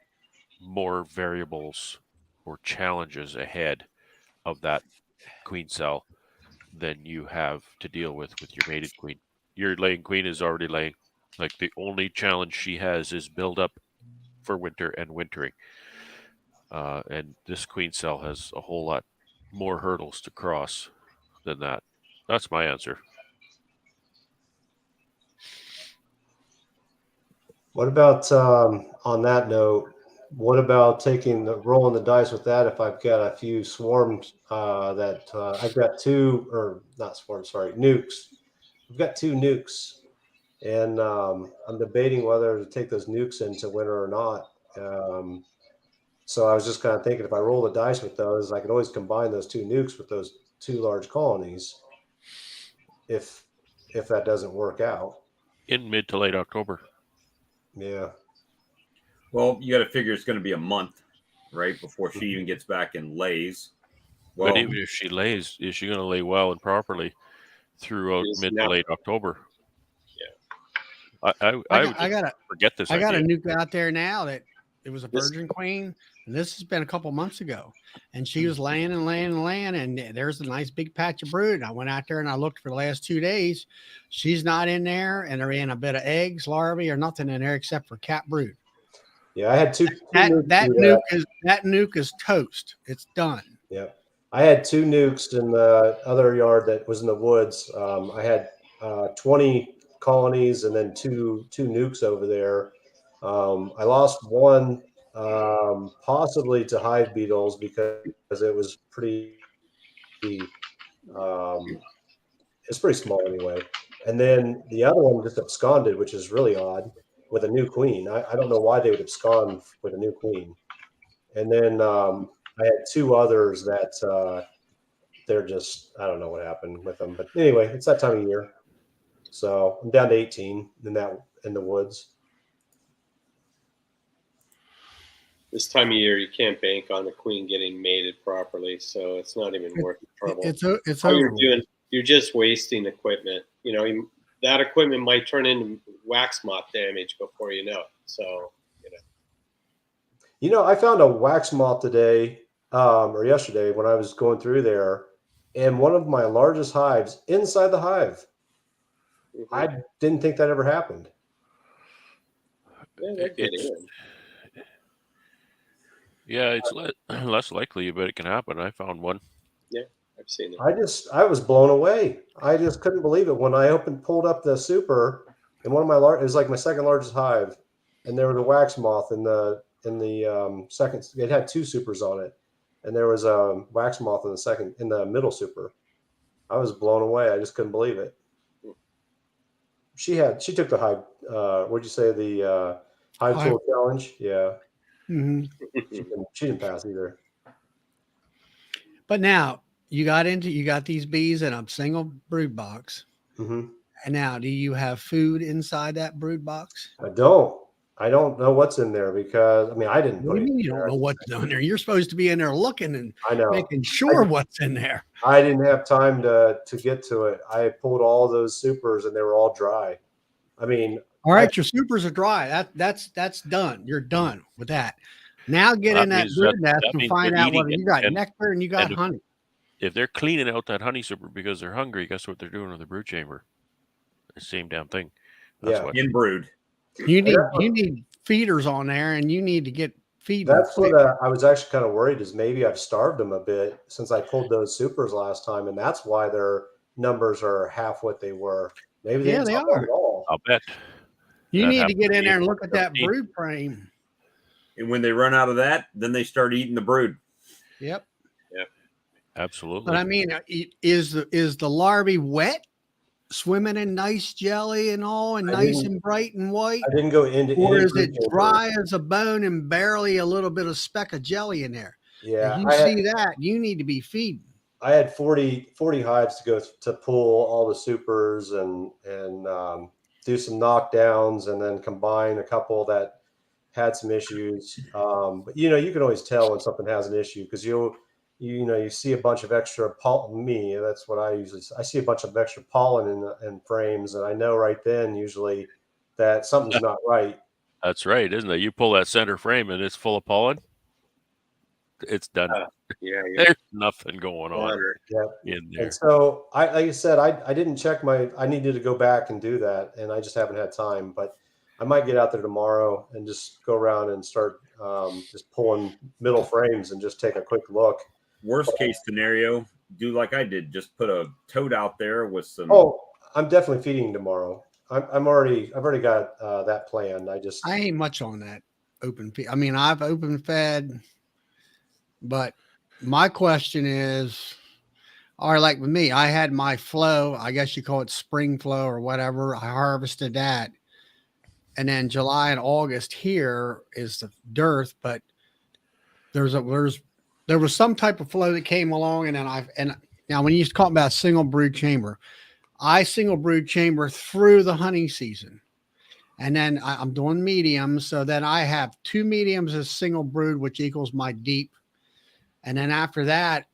more variables or challenges ahead of that queen cell than you have to deal with your mated queen. Your laying queen is already laying. Like the only challenge she has is build up for winter and wintering. And this queen cell has a whole lot more hurdles to cross than that. That's my answer. What about on that note? What about rolling the dice with that? If I've got a few swarms that I've got two, or not swarms, sorry, nukes. I've got two nukes, and I'm debating whether to take those nukes into winter or not. So I was just kind of thinking, if I roll the dice with those, I could always combine those two nukes with those two large colonies. If that doesn't work out, In mid to late October. yeah. Well, you got to figure it's going to be a month, right, before she even gets back and lays. Well, But even if she lays, is she going to lay well and properly throughout Yes, mid now- to late October? Yeah. I would forget this I got a idea. nuke out there now that it was a virgin queen, and this has been a couple months ago, and she was laying and laying and laying, and there's a nice big patch of brood. And I went out there and I looked for the last 2 days. She's not in there, and there ain't a bit of eggs, larvae, or nothing in there except for cat brood. Yeah, I had two That nukes nuke is toast. It's done. Yeah, I had two nukes in the other yard that was in the woods. I had 20 colonies and then two nukes over there. I lost one, possibly to hive beetles because it was it's pretty small anyway. And then the other one just absconded, which is really odd, with a new queen. I don't know why they would abscond with a new queen. And then I had two others that they're just, I don't know what happened with them. But anyway, it's that time of year. So I'm down to 18 in the woods. This time of year, you can't bank on the queen getting mated properly, so it's not even worth the trouble. It's All over. you're just wasting equipment. That equipment might turn into wax moth damage before you know it. So, I found a wax moth today or yesterday when I was going through there, and one of my largest hives inside the hive. I didn't think that ever happened. Yeah, it's less likely, but it can happen. I found one. Yeah, I've seen it. I was blown away. I just couldn't believe it when I pulled up the super, and one of my it was like my second largest hive, and there was a wax moth in the second. It had two supers on it, and there was a wax moth in the middle super. I was blown away. I just couldn't believe it. She took the hive. What'd you say, the hive tool challenge? Yeah. Mm-hmm. She didn't pass either. But now you got these bees in a single brood box. Mm-hmm. And now, do you have food inside that brood box? I don't know what's in there because I didn't. What do you mean you don't know what's in there? You're supposed to be in there looking and making sure what's in there. I didn't have time to get to it. I pulled all those supers and they were all dry. All right, your supers are dry. That's done. You're done with that. Now get in that brood nest and find out whether you got nectar and you got honey. If they're cleaning out that honey super because they're hungry, guess what they're doing in the brood chamber? The same damn thing. That's in brood. You need feeders on there, and you need to get feeding. That's what I was actually kind of worried is maybe I've starved them a bit since I pulled those supers last time, and that's why their numbers are half what they were. Maybe they are at all. I'll bet. You need to get in there and look at that brood frame. And when they run out of that, then they start eating the brood. Yep. Absolutely. But is the larvae wet, swimming in nice jelly and all, and nice and bright and white? I didn't go into. Or is it dry as a bone and barely a little bit of speck of jelly in there? Yeah. If you see that, you need to be feeding. I had 40 hives to go to pull all the supers and do some knockdowns and then combine a couple that had some issues. But you can always tell when something has an issue because you see a bunch of extra pollen. That's what I see a bunch of extra pollen in frames, and I know right then usually that something's not right. That's right, isn't it? You pull that center frame and it's full of pollen. It's done. Yeah. There's nothing going on Water. Yeah. in there. And so like I said, I didn't check I needed to go back and do that, and I just haven't had time, but I might get out there tomorrow and just go around and start just pulling middle frames and just take a quick look. Worst case scenario, do like I did, just put a tote out there with some. Oh, I'm definitely feeding tomorrow. I've already got that planned. I ain't much on that open feed. I mean, I've open fed, but my question is, all right, like with me, I had my flow, I guess you call it spring flow or whatever. I harvested that. And then July and August here is the dearth, but there was some type of flow that came along. And then now when you talk about single brood chamber, I single brood chamber through the honey season. And then I'm doing mediums. So then I have 2 mediums as single brood, which equals my deep. And then after that,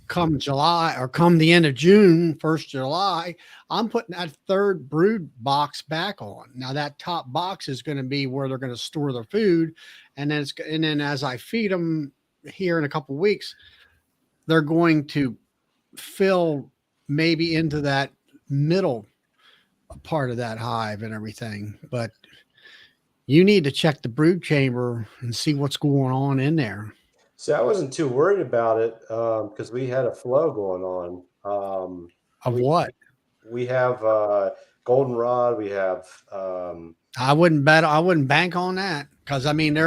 come July or come the end of June, 1st July, I'm putting that 3rd brood box back on. Now that top box is going to be where they're going to store their food. And then as I feed them here in a couple of weeks, they're going to fill maybe into that middle part of that hive and everything. But you need to check the brood chamber and see what's going on in there. See, I wasn't too worried about it because we had a flow going on. What? We have Goldenrod. We have. I wouldn't bank on that because I mean,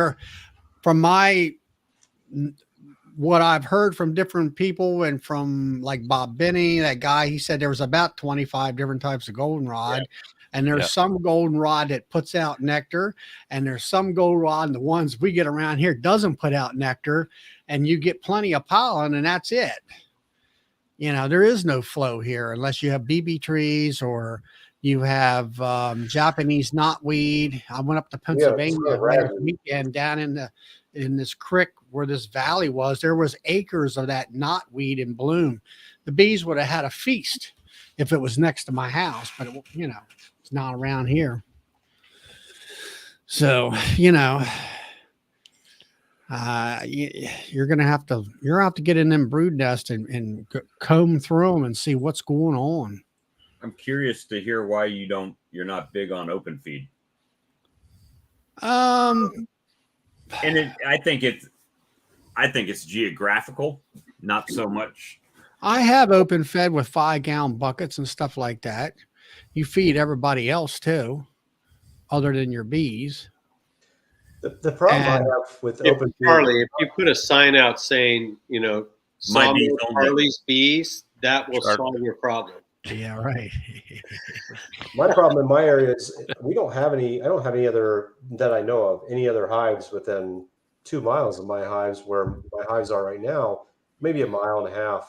what I've heard from different people and from like Bob Binney, that guy, he said there was about 25 different types of goldenrod. Yeah. And there's some goldenrod that puts out nectar, and there's some goldenrod, and the ones we get around here doesn't put out nectar, and you get plenty of pollen, and that's it. You know, there is no flow here unless you have BB trees or you have Japanese knotweed. I went up to Pennsylvania last weekend down in this creek where this valley was. There was acres of that knotweed in bloom. The bees would have had a feast if it was next to my house, but you know, it's not around here. So, you know, you're gonna have to get in them brood nests and comb through them and see what's going on. I'm curious to hear why you're not big on open feed. And I think it's geographical, not so much. I have open fed with 5-gallon buckets and stuff like that. You feed everybody else too, other than your bees. The problem I have with open feed, Charlie, if you put a sign out saying, you know, Sawmill Charlie's bees, that will solve your problem. Yeah, right. My problem in my area is I don't have any other that I know of, any other hives within 2 miles of my hives where my hives are right now, maybe 1.5 miles.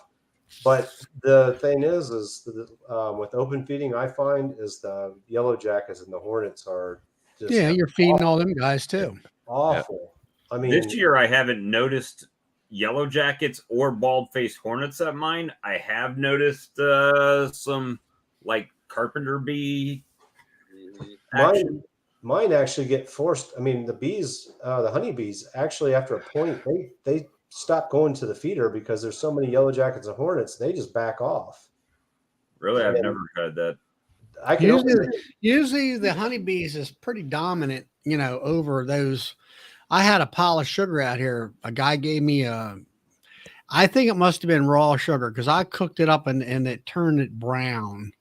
But the thing is with open feeding, I find is the yellow jackets and the hornets are just you're feeding all them guys too. Awful. Yeah. I mean, this year I haven't noticed yellow jackets or bald-faced hornets at mine. I have noticed some like carpenter bee action. Mine actually get forced. I mean, the bees, the honeybees, actually after a point, they stop going to the feeder because there's so many yellow jackets and hornets. They just back off. Really, I've never had that. Usually the honeybees is pretty dominant, you know, over those. I had a pile of sugar out here. A guy gave me I think it must have been raw sugar because I cooked it up and it turned it brown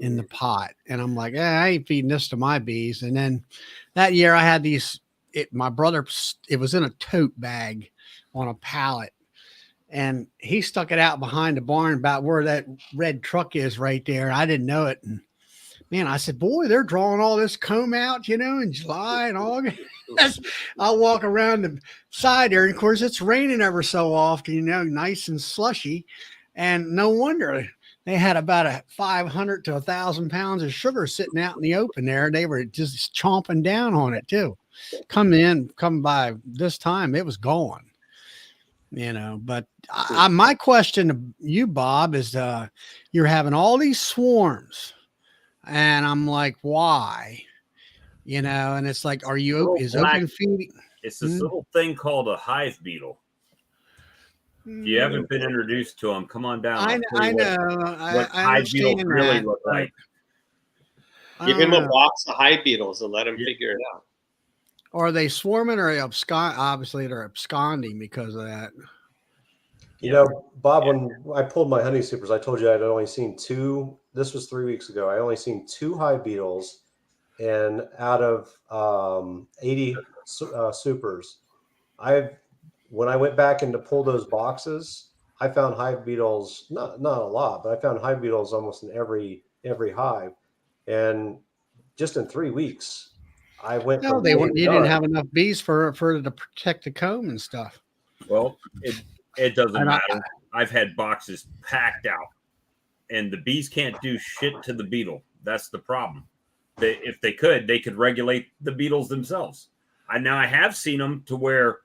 in the pot. And I'm like, I ain't feeding this to my bees. And then that year I had my brother, it was in a tote bag on a pallet. And he stuck it out behind the barn about where that red truck is right there. I didn't know it. And man, I said, boy, they're drawing all this comb out, you know, in July and August. I'll walk around the side there. And of course, it's raining ever so often, you know, nice and slushy. And no wonder they had about 500 to 1,000 pounds of sugar sitting out in the open there. They were just chomping down on it too. Come by this time, it was gone. You know, but my question to you, Bob, is you're having all these swarms. And I'm like, why? You know, and it's like, open feeding? It's this little thing called a hive beetle. If you haven't been introduced to them, come on down. I know. What I hive beetles understand really that, look but like. I Give don't him a know. box of hive beetles and let him Yeah. figure it out. Are they swarming or abscond? Obviously, they're absconding because of that. You know, Bob, when I pulled my honey supers, I told you I'd only seen two. This was 3 weeks ago. I only seen two hive beetles, and out of 80 supers, when I went back in to pull those boxes, I found hive beetles, not a lot, but I found hive beetles almost in every hive, and just in 3 weeks, I went No, from they weren't. being You didn't done. have enough bees for to protect the comb and stuff. Well, it doesn't And matter. I've had boxes packed out, and the bees can't do shit to the beetle. That's the problem. If they could regulate the beetles themselves. I have seen them to where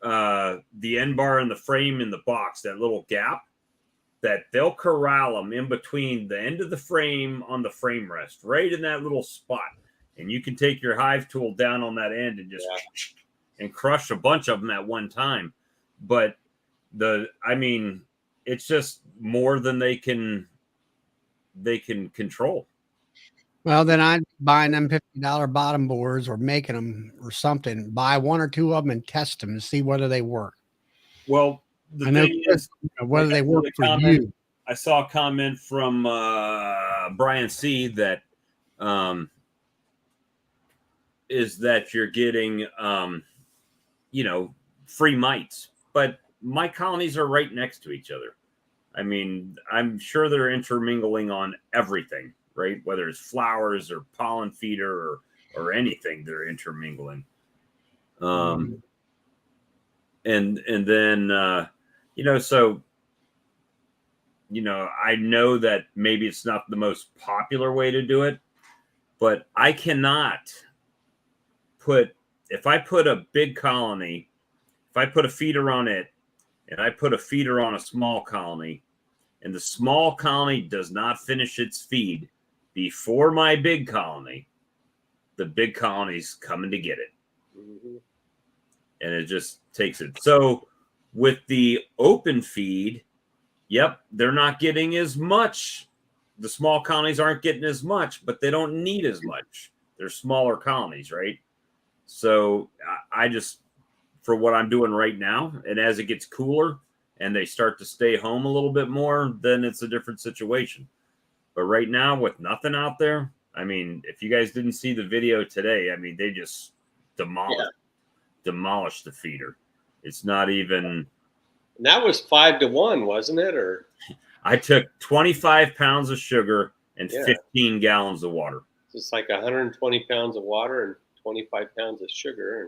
the end bar and the frame in the box, that little gap, that they'll corral them in between the end of the frame on the frame rest, right in that little spot. And you can take your hive tool down on that end and just and crush a bunch of them at one time. But it's just more than they can control. Well, then I'd buy them $50 bottom boards or making them or something. Buy one or two of them and test them and see whether they work. Well, the I know thing is, whether they work for you. I saw a comment from Brian C. that is that you're getting free mites, but my colonies are right next to each other. I mean, I'm sure they're intermingling on everything, right? Whether it's flowers or pollen feeder or anything, they're intermingling. And then so I know that maybe it's not the most popular way to do it, but I cannot if I put a big colony, if I put a feeder on it and I put a feeder on a small colony, and the small colony does not finish its feed before my big colony, the big colony's coming to get it. Mm-hmm. And it just takes it. So with the open feed, they're not getting as much. The small colonies aren't getting as much, but they don't need as much. They're smaller colonies, right? So I just, for what I'm doing right now, and as it gets cooler and they start to stay home a little bit more, then it's a different situation. But right now, with nothing out there, I mean, if you guys didn't see the video today, I mean, they just demolished the feeder. It's not even. And that was 5-1, wasn't it? Or I took 25 pounds of sugar and 15 gallons of water. It's like 120 pounds of water and 25 pounds of sugar.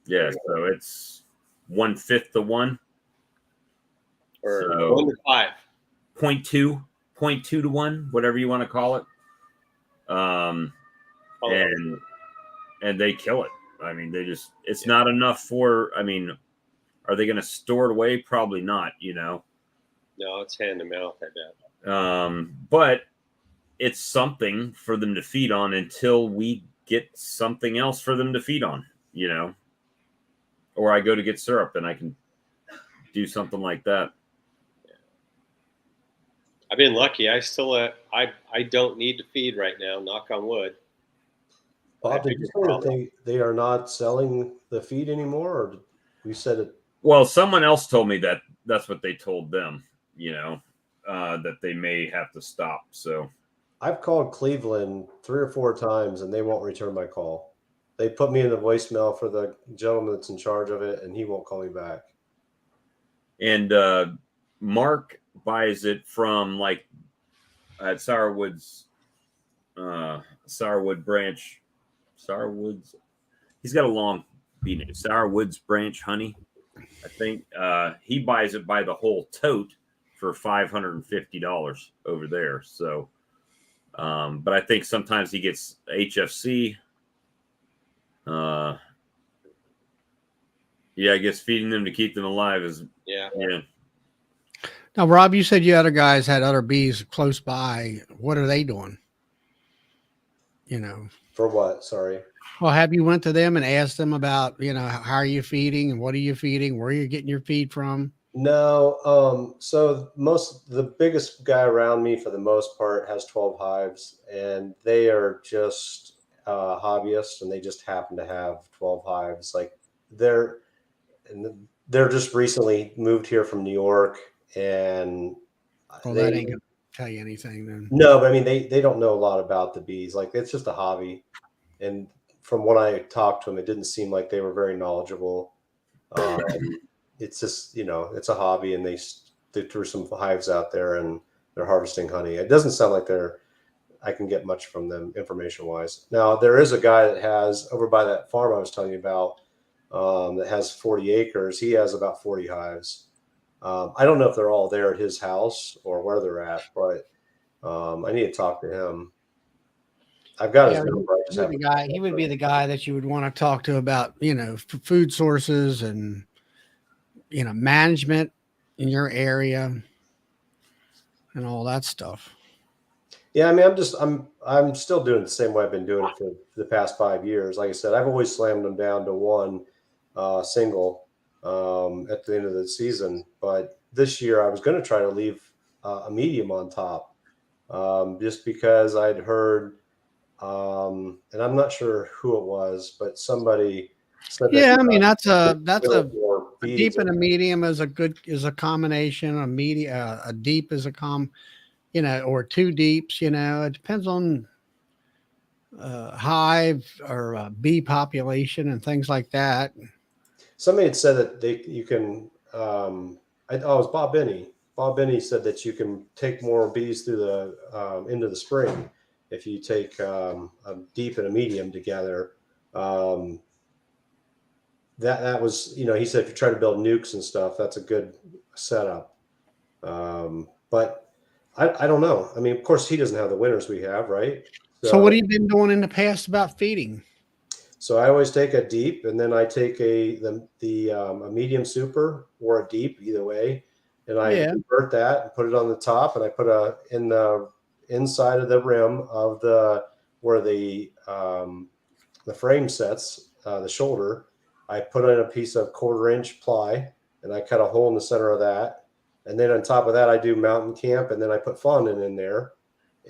And so it's 1/5 to 1. Or so 1 to 5. 0.2 to 1, whatever you want to call it. And they kill it. I mean, it's not enough for, I mean, are they going to store it away? Probably not, No, it's hand to mouth, I bet. But it's something for them to feed on until we get something else for them to feed on, or I go to get syrup and I can do something like that. I've been lucky. I still, I don't need to feed right now. Knock on wood. Bob, did you say that they are not selling the feed anymore, or you said it? Well, someone else told me that that's what they told them, that they may have to stop. So I've called Cleveland 3 or 4 times and they won't return my call. They put me in the voicemail for the gentleman that's in charge of it, and he won't call me back. And Mark buys it from at Sourwood's, Sourwood branch. Sourwoods. He's got a long bee name. Sourwoods branch honey. I think he buys it by the whole tote for $550 over there. So, but I think sometimes he gets HFC. I guess feeding them to keep them alive is yeah. Now, Rob, you said you other guys had other bees close by. What are they doing? For what? Sorry. Well, have you went to them and asked them about, how are you feeding and what are you feeding? Where are you getting your feed from? No. So the biggest guy around me for the most part has 12 hives, and they are just hobbyists, and they just happen to have 12 hives. Like they're they're just recently moved here from New York, and Well, they that ain't gonna tell you anything then. no, but I mean they don't know a lot about the bees. Like it's just a hobby, and from what I talked to them, it didn't seem like they were very knowledgeable. It's just it's a hobby, and they threw some hives out there, and they're harvesting honey. It doesn't sound like I can get much from them information wise. Now there is a guy that has over by that farm I was telling you about that has 40 acres. He has about 40 hives. I don't know if they're all there at his house or where they're at, but I need to talk to him. I've got his number. I just haven't. He would be the guy that you would want to talk to about, food sources and, management in your area and all that stuff. Yeah, I mean, I'm still doing it the same way I've been doing it for the past 5 years. Like I said, I've always slammed them down to one single at the end of the season. But this year, I was going to try to leave a medium on top, just because I'd heard, and I'm not sure who it was, but somebody said that. Yeah, I mean that's a deep and a medium is a combination. A deep is or two deeps. It depends on hive or bee population and things like that. Somebody had said that you can. It was Bob Benny. Bob Benny said that you can take more bees through the into the spring if you take a deep and a medium together. That was, he said if you try to build nukes and stuff, that's a good setup. But I don't know. I mean, of course, he doesn't have the winters we have, right? So what have you been doing in the past about feeding? So I always take a deep, and then I take a medium super or a deep, either way, and I convert that and put it on the top, and I put in the inside of the rim of where the frame sets, the shoulder. I put in a piece of 1/4-inch ply, and I cut a hole in the center of that. And then on top of that, I do mountain camp, and then I put fondant in there.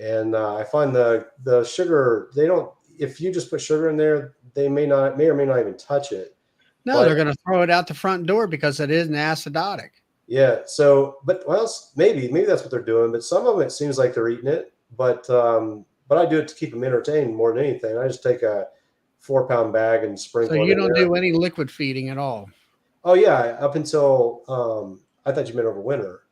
And I find the sugar, they don't. If you just put sugar in there, they may or may not even touch it. No, they're going to throw it out the front door because it isn't acidotic. Yeah. So, maybe that's what they're doing. But some of them, it seems like they're eating it. But I do it to keep them entertained more than anything. I just take a 4-pound bag and sprinkle. So you don't do any liquid feeding at all? Oh yeah, up until I thought you meant over winter.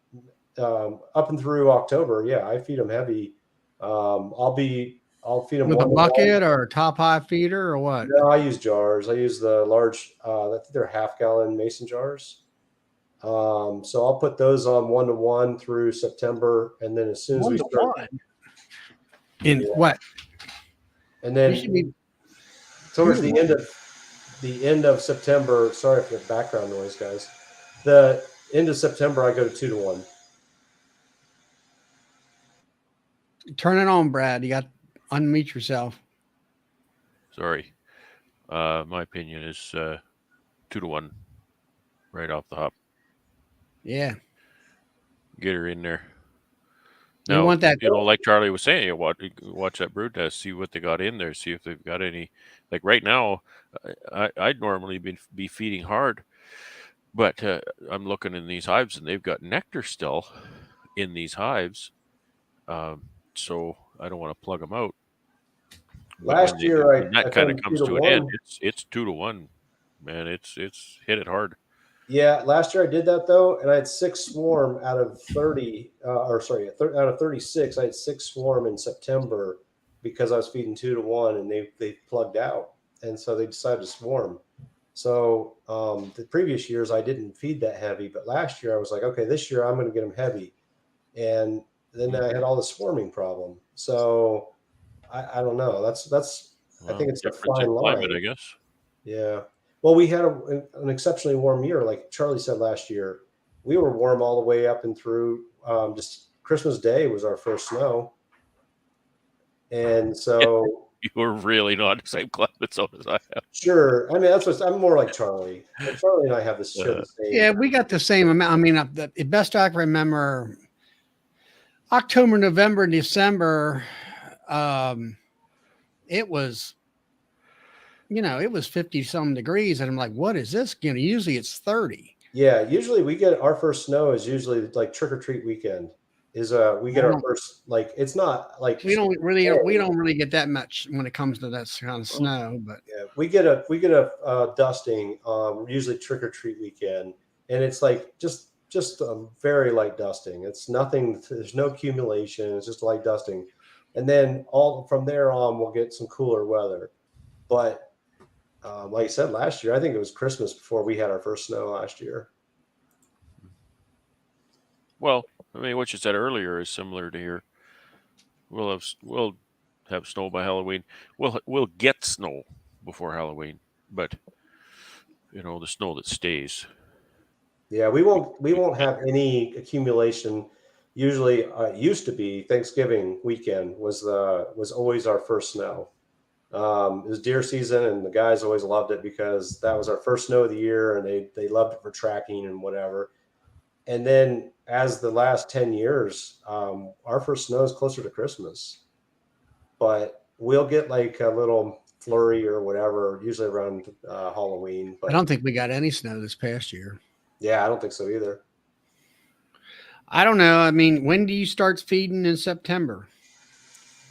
Up and through October, yeah, I feed them heavy. I'll feed them with a bucket or top high feeder or what? No, I use jars. I use the large. I think they're 1/2-gallon mason jars. So I'll put those on 1-to-1 through September, and then as soon as we start what? And then towards the end of September. Sorry for the background noise, guys. The end of September, I go to 2-to-1. Turn it on, Brad. You got to unmute yourself. Sorry. My opinion is 2-to-1 right off the hop. Yeah. Get her in there. You want that, like Charlie was saying, you watch that brood test, see what they got in there, see if they've got any. Like right now, I'd normally be feeding hard, but I'm looking in these hives and they've got nectar still in these hives. So I don't want to plug them out. Last year, that kind of comes to an end. It's 2-to-1, man. It's hit it hard. Yeah, last year I did that though, and I had 6 swarm out of 30. Out of 36, I had 6 swarm in September because I was feeding 2-to-1, and they plugged out, and so they decided to swarm. So the previous years I didn't feed that heavy, but last year I was like, okay, this year I'm going to get them heavy, and then I had all the swarming problem. So I don't know. That's I think it's a fine line, I guess. Yeah. Well, we had an exceptionally warm year, like Charlie said last year. We were warm all the way up and through. Just Christmas Day was our first snow, and so You're really not the same climate zone as I am. Sure. I mean, that's what I'm more like Charlie. And Charlie and I have this share the same. Yeah, we got the same amount. I mean, the best I can remember, October, November, December, it was, it was 50 some degrees. And I'm like, what is this? Usually it's 30. Yeah, usually we get our first snow is usually like trick or treat weekend. We get our first, like, it's not like we don't really get that much when it comes to that kind of snow, but yeah, we get a dusting usually trick or treat weekend, and it's like just a very light dusting. It's nothing, there's no accumulation, it's just light dusting. And then all from there on we'll get some cooler weather. But like I said, last year, I think it was Christmas before we had our first snow last year. Well, I mean, what you said earlier is similar to here. We'll have snow by Halloween. We'll get snow before Halloween, but the snow that stays. Yeah, we won't have any accumulation. Usually, it used to be Thanksgiving weekend was always our first snow. It was deer season, and the guys always loved it because that was our first snow of the year, and they loved it for tracking and whatever. And then as the last 10 years, our first snow is closer to Christmas, but we'll get like a little flurry or whatever, usually around Halloween. But I don't think we got any snow this past year. Yeah, I don't think so either. I don't know. I mean, when do you start feeding in September?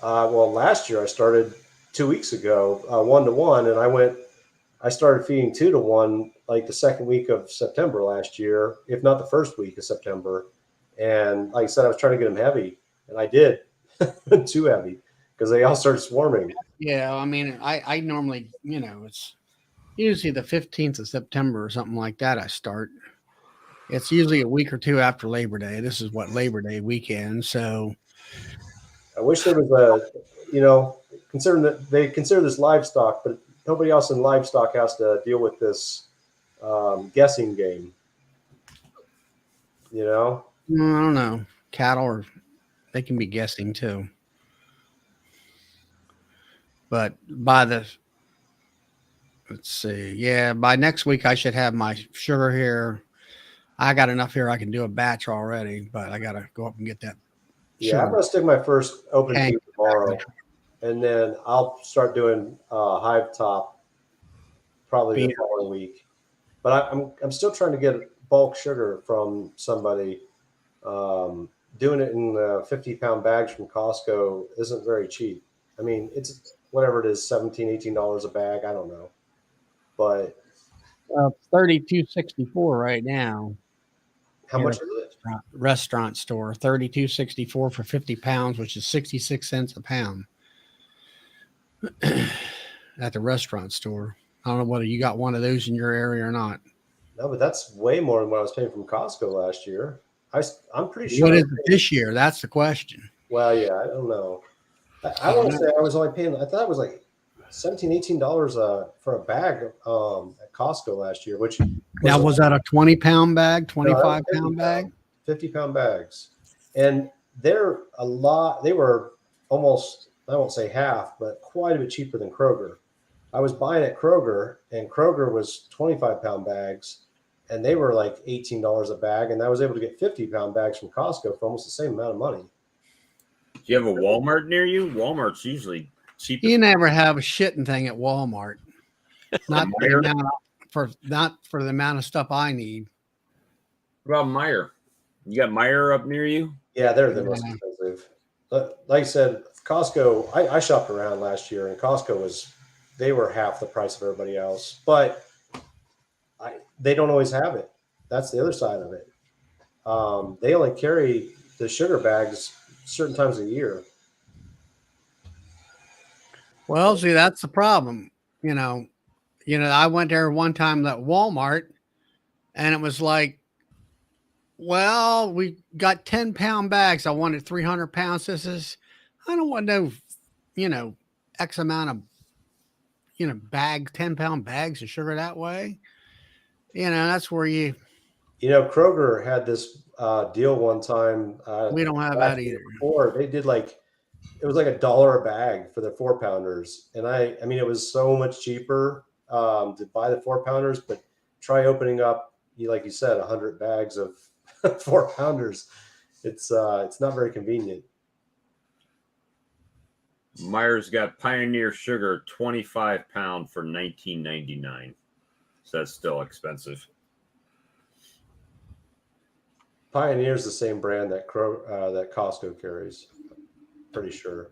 Well, last year I started 2 weeks ago, 1-to-1, and I started feeding 2-to-1 like the second week of September last year, if not the first week of September. And like I said, I was trying to get them heavy, and I did too heavy because they all started swarming. Yeah, I mean, I normally, it's usually the 15th of September or something like that. I start. It's usually a week or two after Labor Day. This is Labor Day weekend. So I wish there was considering that they consider this livestock, but nobody else in livestock has to deal with this guessing game. I don't know. Cattle they can be guessing too. But let's see. Yeah, by next week I should have my sugar here. I got enough here. I can do a batch already, but I got to go up and get that. Yeah, I'm going to stick my first open feed tomorrow, and then I'll start doing hive top probably the following week. But I'm still trying to get bulk sugar from somebody. Doing it in 50-pound bags from Costco isn't very cheap. I mean, it's whatever it is, $17, $18 a bag. I don't know, but it's $32.64 right now. How much is it? Restaurant store, $32.64 for 50 pounds, which is 66 cents a pound at the restaurant store. I don't know whether you got one of those in your area or not. No, but that's way more than what I was paying from Costco last year. I'm pretty sure. What is it this year? That's the question. Well, yeah, I don't know. I want to say I was only paying, I thought it was like $17, $18 for a bag at Costco last year, which now was that a 20-pound bag, 25-pound bag? 50-pound bags. And they're a lot, they were almost, I won't say half, but quite a bit cheaper than Kroger. I was buying at Kroger, and Kroger was 25-pound bags, and they were like $18 a bag, and I was able to get 50-pound bags from Costco for almost the same amount of money. Do you have a Walmart near you? Walmart's usually cheap. You never have a shitting thing at Walmart. Not for the amount of stuff I need. What about Meijer? You got Meijer up near you? Yeah, they're the most expensive. Like I said, Costco, I shopped around last year, and Costco they were half the price of everybody else, but they don't always have it. That's the other side of it. They only carry the sugar bags certain times a year. Well, see, that's the problem. I went there one time at Walmart, and it was like, well, we got 10-pound bags. I wanted 300 pounds. I don't want no, X amount of, 10-pound bags of sugar that way. That's where Kroger had this deal one time. We don't have that either. Before they did like it was like $1 a bag for the 4-pounders. And I mean, it was so much cheaper to buy the 4-pounders, but try opening up, like you said, 100 bags of 4-pounders. It's not very convenient. Myers got Pioneer Sugar 25-pound for $19.99. So that's still expensive. Pioneer's the same brand that that Costco carries. Pretty sure.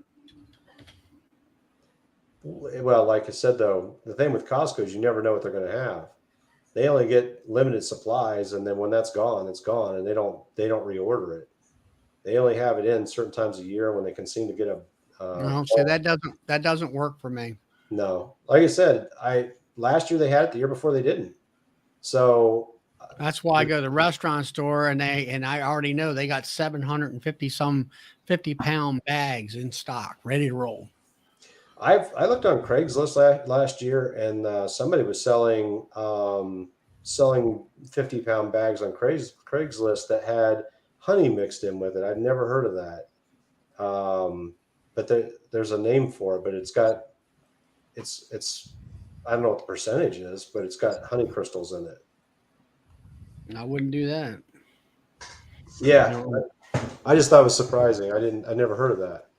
Well, like I said, though, the thing with Costco is you never know what they're going to have. They only get limited supplies, and then when that's gone, it's gone, and they don't reorder it. They only have it in certain times of year when they can seem to get a. No, see, that doesn't work for me. No, like I said, last year they had it. The year before they didn't. So that's why I go to the restaurant store and I already know they got 750 some 50-pound bags in stock, ready to roll. I looked on Craigslist last year, and somebody was selling 50-pound bags on Craigslist that had honey mixed in with it. I'd never heard of that. But there's a name for it, but it's I don't know what the percentage is, but it's got honey crystals in it. I wouldn't do that. Yeah, I just thought it was surprising. I never heard of that.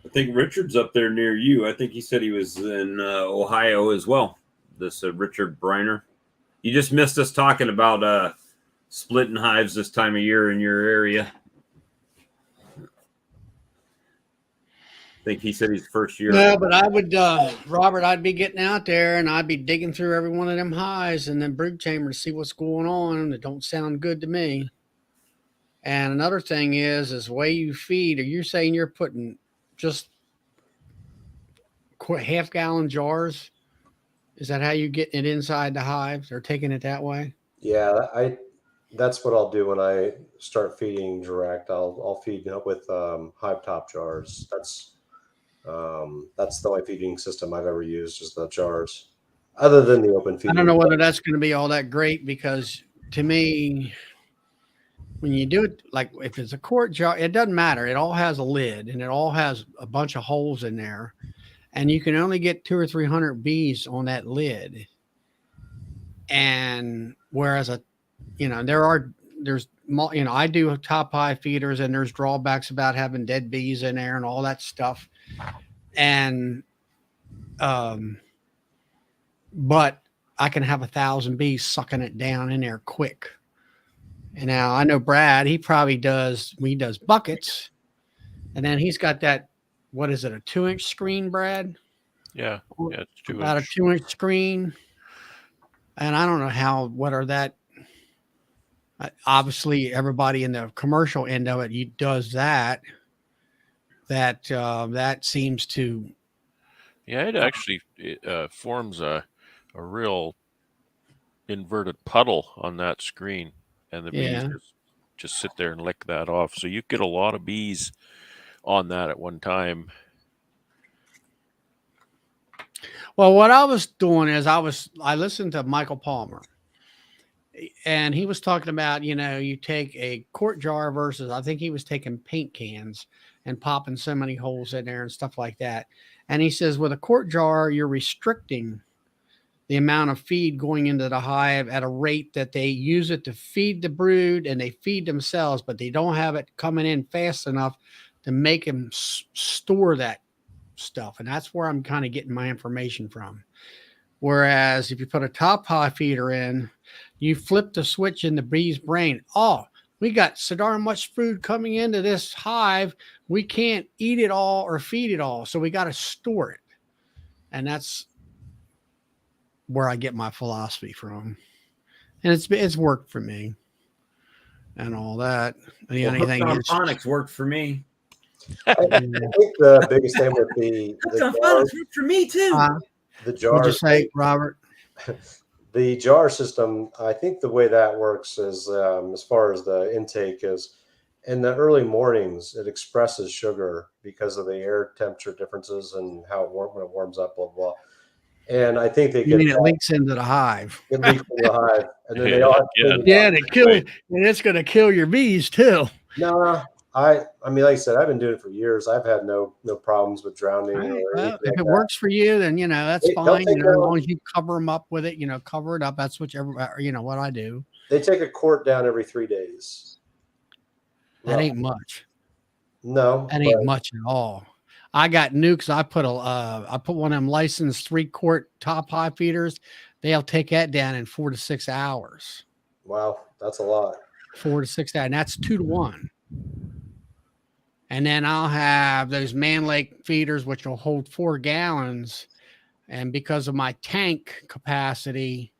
I think Richard's up there near you. I think he said he was in Ohio as well. This Richard Briner. You just missed us talking about splitting hives this time of year in your area. I think he said he's first year. No, but I would, Robert, I'd be getting out there and I'd be digging through every one of them hives and then brood chamber to see what's going on. It don't sound good to me. And another thing is the way you feed. Are you saying you're putting just half-gallon jars? Is that how you get it inside the hives? Or taking it that way? Yeah, that's what I'll do when I start feeding direct. I'll feed with hive top jars. That's the only feeding system I've ever used, is the jars. Other than the open feeding. I don't know whether that's going to be all that great, because to me, when you do it, like if it's a quart jar, it doesn't matter. It all has a lid and it all has a bunch of holes in there, and you can only get 200 or 300 bees on that lid. And whereas I do top high feeders, and there's drawbacks about having dead bees in there and all that stuff. And, but I can have 1,000 bees sucking it down in there quick. And now I know Brad, he does buckets, and then he's got that, what is it, a 2-inch screen, Brad? Yeah. It's about a 2-inch screen. And I don't know what are that. Obviously everybody in the commercial end of it does that. That seems to. Yeah, it actually forms a real inverted puddle on that screen, and the bees just sit there and lick that off. So you get a lot of bees on that at one time. Well, what I was doing is I listened to Michael Palmer, and he was talking about, you take a quart jar versus, I think he was taking paint cans and popping so many holes in there and stuff like that. And he says with a quart jar, you're restricting the amount of feed going into the hive at a rate that they use it to feed the brood and they feed themselves, but they don't have it coming in fast enough to make them store that stuff. And that's where I'm kind of getting my information from. Whereas if you put a top high feeder in, you flip the switch in the bee's brain. Oh, we got so darn much food coming into this hive, we can't eat it all or feed it all. So we got to store it. And that's where I get my philosophy from. And it's worked for me and all that. Hydroponics worked for me. I think the biggest thing would be worked for me too. The jar. What'd you say, Robert? The jar system, I think the way that works is, as far as the intake is, in the early mornings, it expresses sugar because of the air temperature differences and how when it warms up, blah, blah. And I think they it leaks into the hive. It leaks into the hive. And then they all and it's going to kill your bees too. No, I mean, like I said, I've been doing it for years. I've had no problems with drowning. All right, Or well, anything if like it that. works for you, then that's They'll fine. take As down- long as you cover them up with it, cover it up. That's what what I do. They take a quart down every 3 days. That ain't much. No, That ain't much at all. I got nukes. I put one of them licensed 3-quart top high feeders. They'll take that down in 4 to 6 hours. Wow, that's a lot. 4 to 6 hours, and that's 2 to 1. And then I'll have those Man Lake feeders, which will hold 4 gallons. And because of my tank capacity,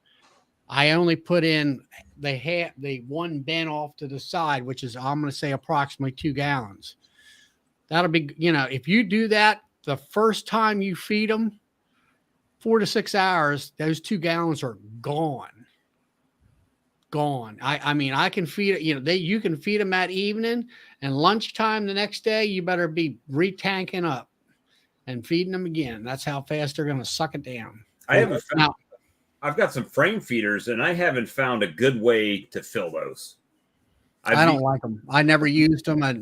I only put in the one bin off to the side, which is, I'm going to say, approximately 2 gallons. That'll be, if you do that the first time you feed them, 4 to 6 hours, those 2 gallons are gone. Gone. I mean, I can feed it, you can feed them that evening, and lunchtime the next day, you better be retanking up and feeding them again. That's how fast they're going to suck it down. I've got some frame feeders, and I haven't found a good way to fill those. I don't like them. I never used them. I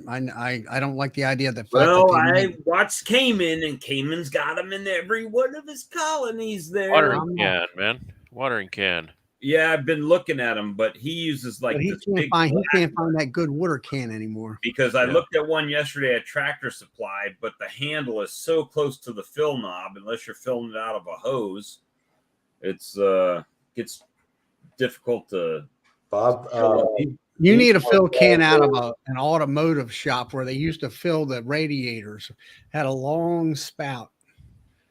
don't like the idea that. I watched Cayman, and Cayman's got them in every one of his colonies there. Watering can, man. Watering can. Yeah, I've been looking at him, but he uses like he can't find that good water can anymore. Because I looked at one yesterday at Tractor Supply, but the handle is so close to the fill knob, unless you're filling it out of a hose, it's gets difficult to. Bob, you need a fill can out of an automotive shop where they used to fill the radiators. Had a long spout.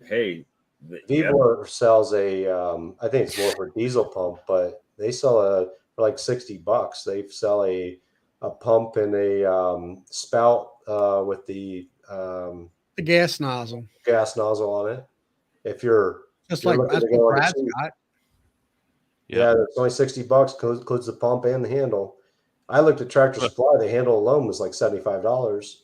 Hey, Vevor sells a, I think it's more for diesel pump, but they sell for like $60. They sell a pump and a spout with the gas nozzle on it. If you're just like that's what Brad's got. Yeah, it's only $60. Includes the pump and the handle. I looked at Tractor Supply. The handle alone was like $75.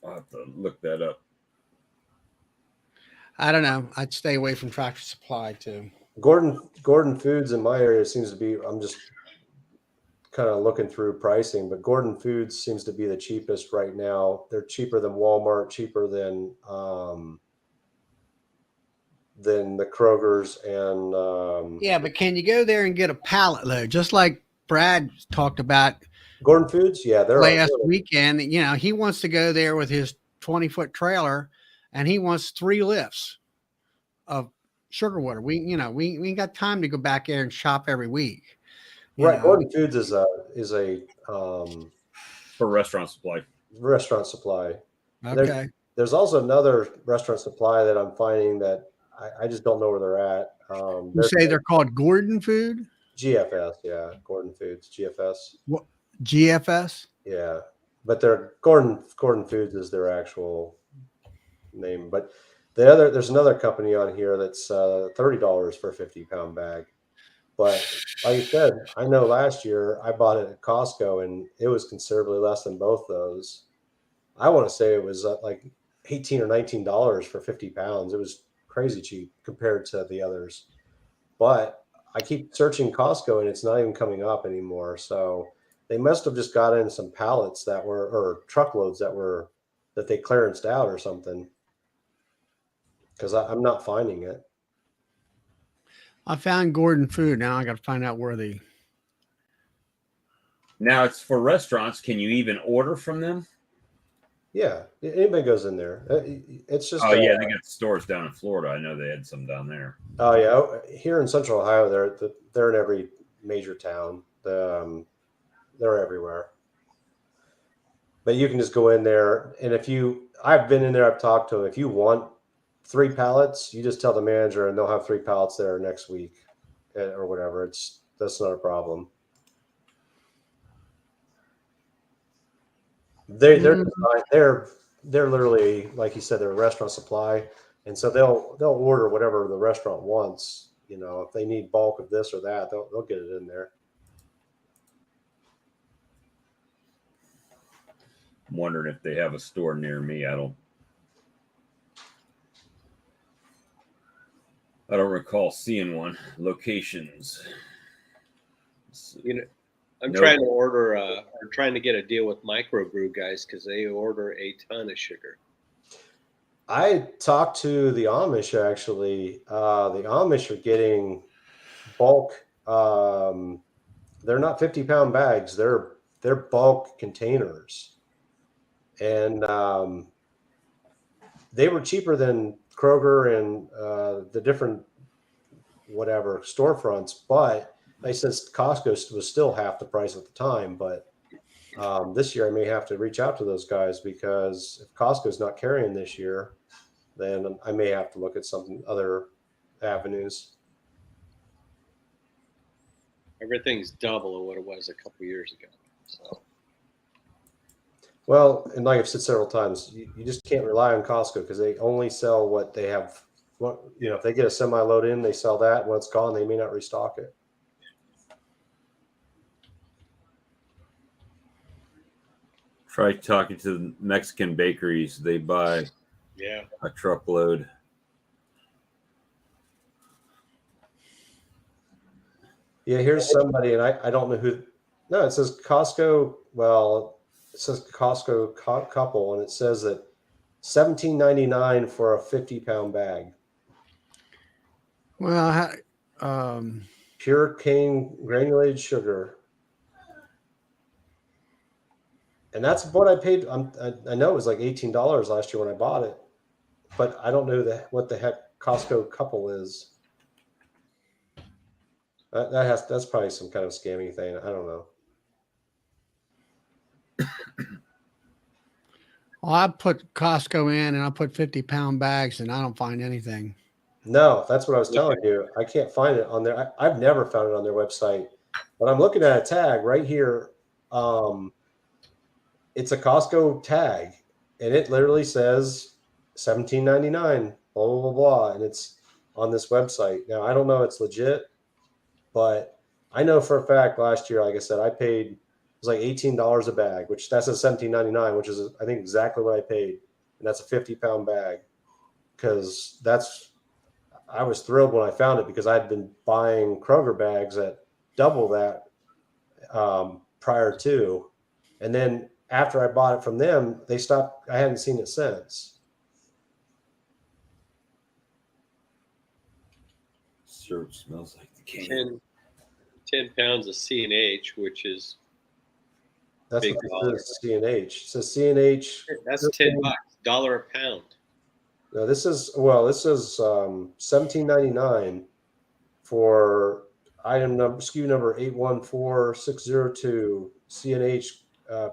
I'll have to look that up. I don't know. I'd stay away from Tractor Supply too. Gordon Foods in my area seems to be. I'm just kind of looking through pricing, but Gordon Foods seems to be the cheapest right now. They're cheaper than Walmart, cheaper than the Kroger's, and yeah. But can you go there and get a pallet load, just like Brad talked about? Gordon Foods, yeah, they're last weekend. He wants to go there with his 20-foot trailer, and he wants 3 lifts of sugar water. We ain't got time to go back there and shop every week. Right, Gordon Foods is a for restaurant supply. Restaurant supply. Okay. There's also another restaurant supply that I'm finding that I just don't know where they're at. You say they're called Gordon Food? GFS, yeah, Gordon Foods, GFS. What? GFS? Yeah, but they're Gordon Foods is their actual name. But there's another company on here that's $30 for a 50-pound bag. But like I said, I know last year I bought it at Costco and it was considerably less than both those. I want to say it was like $18 or $19 for 50 pounds. It was crazy cheap compared to the others. But I keep searching Costco and it's not even coming up anymore. So they must have just got in some pallets or truckloads that they clearanced out or something. Because I'm not finding it. I found Gordon Food. Now I got to find out where Now it's for restaurants. Can you even order from them? Yeah, anybody goes in there. It's just. Oh yeah, they got stores down in Florida. I know they had some down there. Oh yeah, here in Central Ohio, they're in every major town. They're everywhere. But you can just go in there, and I've been in there. I've talked to them. If you want 3 pallets, you just tell the manager, and they'll have 3 pallets there next week, or whatever. That's not a problem. They're literally, like you said, they're a restaurant supply, and so they'll order whatever the restaurant wants. If they need bulk of this or that, they'll get it in there. I'm wondering if they have a store near me. I don't recall seeing one. Locations. Let's You know, I'm Nope. trying to order, or trying to get a deal with microbrew guys because they order a ton of sugar. I talked to the Amish actually. The Amish are getting bulk. They're not 50-pound bags. They're bulk containers, and they were cheaper than Kroger and the different whatever storefronts. But they said Costco was still half the price at the time. But this year I may have to reach out to those guys because if Costco's not carrying this year, then I may have to look at some other avenues. Everything's double of what it was a couple years ago. So Well, and like I've said several times, you just can't rely on Costco because they only sell what they have. What, if they get a semi load in, they sell that. When it's gone, they may not restock it. Try talking to the Mexican bakeries. They buy yeah, a truckload. Yeah, here's somebody, and I don't know who. No, it says Costco. Well, it says Costco couple, and it says that $17.99 for a 50-pound bag. Well, Pure cane granulated sugar. And that's what I paid. I know it was like $18 last year when I bought it, but I don't know what the heck Costco couple is. That's probably some kind of scamming thing. I don't know. well, I put Costco in and I put 50-pound bags and I don't find anything. No, that's what I was telling you. I can't find it on there. I've never found it on their website, but I'm looking at a tag right here. It's a Costco tag, and it literally says $17.99, blah, blah, blah, blah, and it's on this website. Now, I don't know if it's legit, but I know for a fact last year, like I said, I paid, it was like $18 a bag, which that says $17.99, which is, I think, exactly what I paid, and that's a 50-pound bag, because I was thrilled when I found it because I'd been buying Kroger bags at double that prior to, and then after I bought it from them, they stopped. I hadn't seen it since. Sure, it smells like the can. 10 pounds of C&H, which is That's big what this is. C&H. It says C&H. that's $10, $1 a pound. No, this is $17.99 for item number SKU number 814602 C&H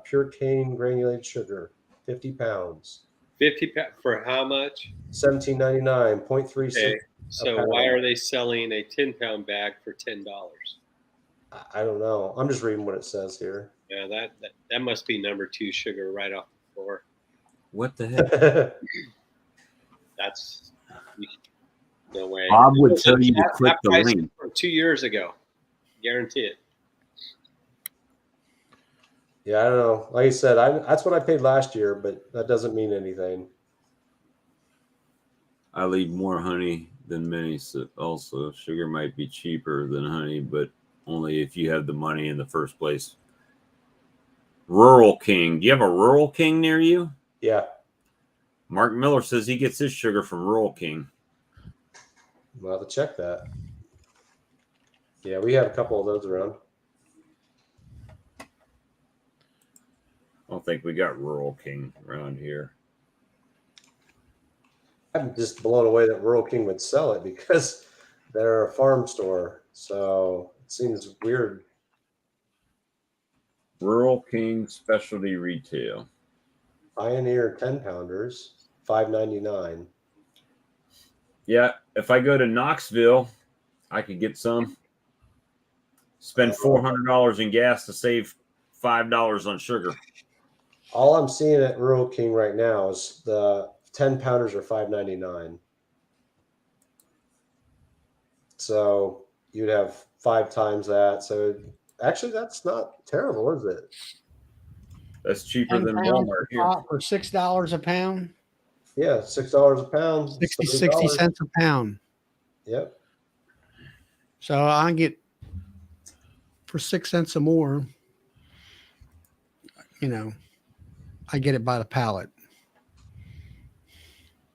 pure cane granulated sugar, 50 pounds. 50 for how much? $17.99, 0.36. Okay. So why are they selling a 10-pound bag for $10? I don't know. I'm just reading what it says here. Yeah, that must be number 2 sugar right off the floor. What the heck? That's no way. Bob would tell you to click the price link. from 2 years ago, guarantee it. Yeah, I don't know. Like I said, that's what I paid last year, but that doesn't mean anything. I leave more honey than many. So also, sugar might be cheaper than honey, but only if you have the money in the first place. Rural King. Do you have a Rural King near you? Yeah. Mark Miller says he gets his sugar from Rural King. We'll have to check that. Yeah, we have a couple of those around. I don't think we got Rural King around here. I'm just blown away that Rural King would sell it because they're a farm store. So it seems weird. Rural King Specialty Retail. Pioneer 10-pounders, $5.99. Yeah, if I go to Knoxville, I could get some. Spend $400 in gas to save $5 on sugar. All I'm seeing at Rural King right now is the 10-pounders are $5.99. So you'd have 5 times that. So actually, that's not terrible, is it? That's cheaper than Walmart here. For $6 a pound. Yeah, $6 a pound. 60 cents a pound. Yep. So I get for 6 cents or more, I get it by the pallet.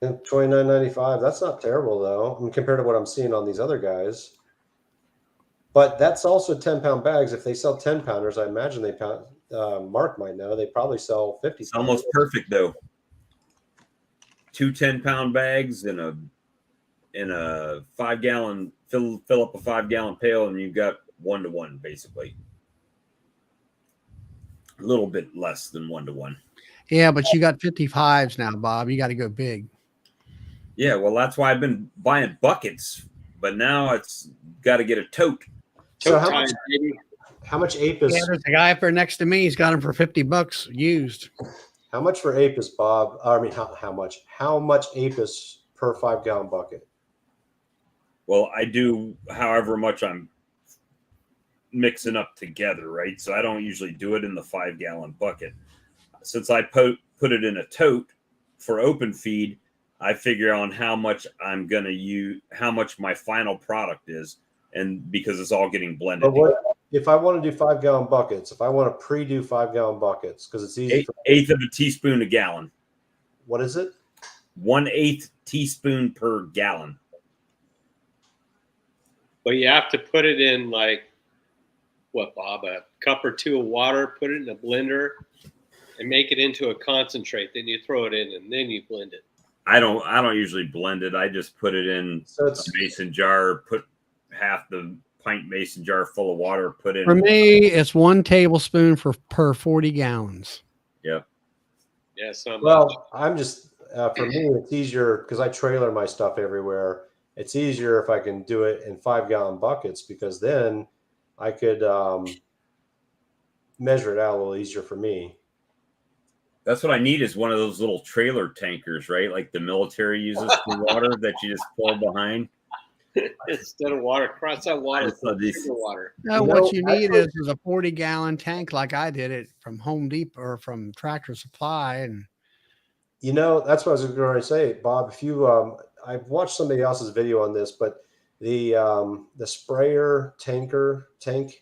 $29.95. That's not terrible though. I mean, compared to what I'm seeing on these other guys. But that's also 10-pound bags. If they sell 10-pounders, I imagine Mark might know, they probably sell 50. It's almost perfect though. 2 10-pound bags in a 5-gallon, fill up a 5-gallon pail, and you've got 1-to-1 basically. A little bit less than 1-to-1. Yeah, but you got 55s now, Bob. You got to go big. Yeah, well, that's why I've been buying buckets, but now it's got to get a tote. So Tote time, baby. how much Apis? Yeah, there's a guy up there next to me. He's got them for $50 used. How much for Apis, Bob? I mean, how much? How much Apis per 5-gallon bucket? Well, I do however much I'm mixing up together, right? So I don't usually do it in the 5-gallon bucket. Since I put it in a tote for open feed, I figure on how much I'm going to use, how much my final product is, and because it's all getting blended. But what if I want to do 5-gallon buckets? If I want to pre-do 5-gallon buckets, because it's easy. Eighth of a teaspoon a gallon. What is it? 1/8 teaspoon per gallon. But you have to put it in like, what, Bob? A cup or two of water, put it in a blender, and make it into a concentrate. Then you throw it in, and then you blend it. I don't usually blend it. I just put it in a mason jar, put half the pint mason jar full of water, put in. For me, it's 1 tablespoon per 40 gallons. Yeah. Yeah. So Well, I'm just for me, it's easier because I trailer my stuff everywhere. It's easier if I can do it in 5-gallon buckets, because then I could measure it out a little easier for me. That's what I need, is one of those little trailer tankers, right? Like the military uses for water that you just pull behind. instead of water, cross out water. Water. No, what you need is a 40-gallon tank, like I did it from Home Depot or from Tractor Supply. And that's what I was going to say, Bob. If you, I've watched somebody else's video on this, but the sprayer tank,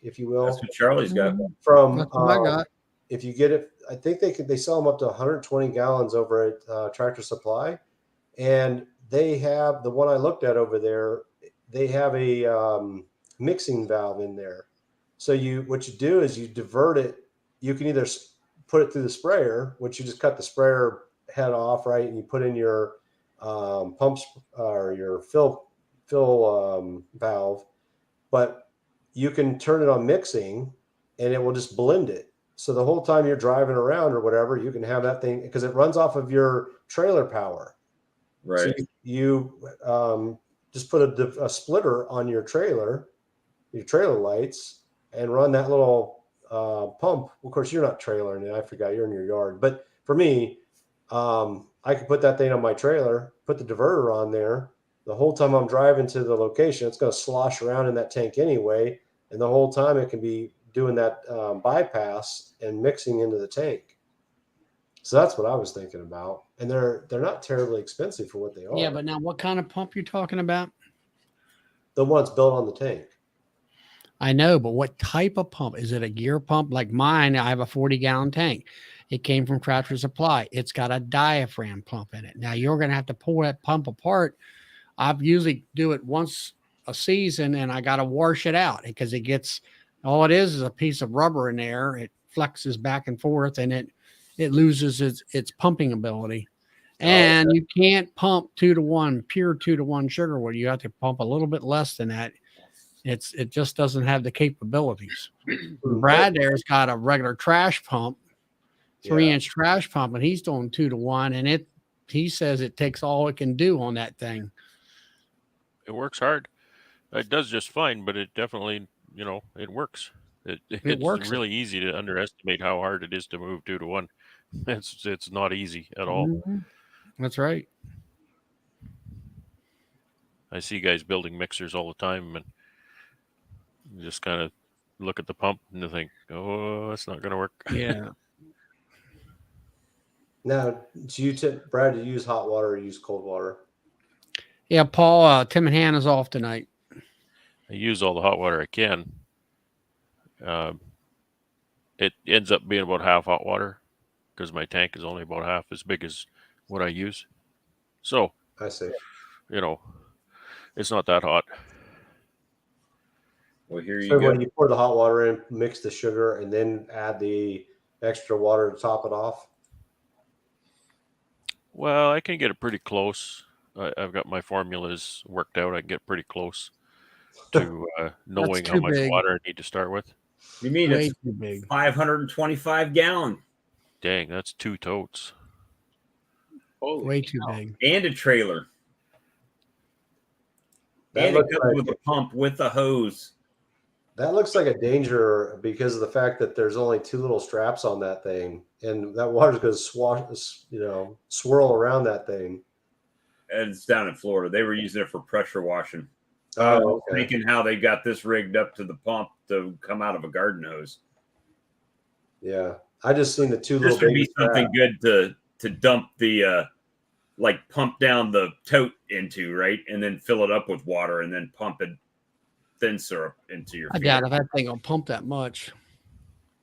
if you will. That's what Charlie's got. From that's what I got. If you get it, I think they sell them up to 120 gallons over at Tractor Supply, and they have the one I looked at over there. They have a mixing valve in there. So what you do is you divert it. You can either put it through the sprayer, which you just cut the sprayer head off, right, and you put in your pumps or your fill valve, but you can turn it on mixing, and it will just blend it. So the whole time you're driving around or whatever, you can have that thing, because it runs off of your trailer power. Right. So you just put a splitter on your trailer lights, and run that little pump. Of course, you're not trailering it. I forgot, you're in your yard. But for me, I could put that thing on my trailer, put the diverter on there. The whole time I'm driving to the location, it's going to slosh around in that tank anyway. And the whole time it can be doing that bypass and mixing into the tank. So that's what I was thinking about. And they're not terribly expensive for what they are. Yeah, but now what kind of pump you talking about? The one's built on the tank. I know, but what type of pump? Is it a gear pump? Like mine, I have a 40-gallon tank. It came from Tractor Supply. It's got a diaphragm pump in it. Now you're going to have to pull that pump apart. I usually do it once a season, and I got to wash it out, because it gets, all it is a piece of rubber in there. It flexes back and forth, and it loses its pumping ability. And you can't pump 2-to-1, pure 2-to-1 sugar wood. You have to pump a little bit less than that. It just doesn't have the capabilities. Brad there's got a regular trash pump, 3-inch trash pump, and he's doing 2-to-1, and he says it takes all it can do on that thing. It works hard. It does just fine, but it definitely, it works. It's works. really easy to underestimate how hard it is to move 2-to-1. It's not easy at all. Mm-hmm. That's right. I see guys building mixers all the time, and you just kind of look at the pump and you think, oh, it's not going to work. Yeah. Now, Brad, do you use hot water or use cold water? Yeah, Paul, Tim and Hannah's off tonight. I use all the hot water I can. It ends up being about half hot water because my tank is only about half as big as what I use. So, I see. It's not that hot. Well, here So you go. when you pour the hot water in, mix the sugar, and then add the extra water to top it off. Well, I can get it pretty close. I've got my formulas worked out. I can get pretty close to knowing how too much big. water I need to start with. You mean Way it's too big. 525 gallon Dang, that's 2 totes. Holy Way too cow. big. and a trailer. That And it looks comes like with a pump with a hose. that looks like a danger because of the fact that there's only 2 little straps on that thing, and that water's going to swirl around that thing. And it's down in Florida. They were using it for pressure washing. Oh, okay. Thinking how they got this rigged up to the pump to come out of a garden hose. Yeah, I just seen the 2 This little would baby be something straps. good to dump the like pump down the tote into, right? And then fill it up with water and then pump it thin syrup into your I field. doubt if that thing will pump that much.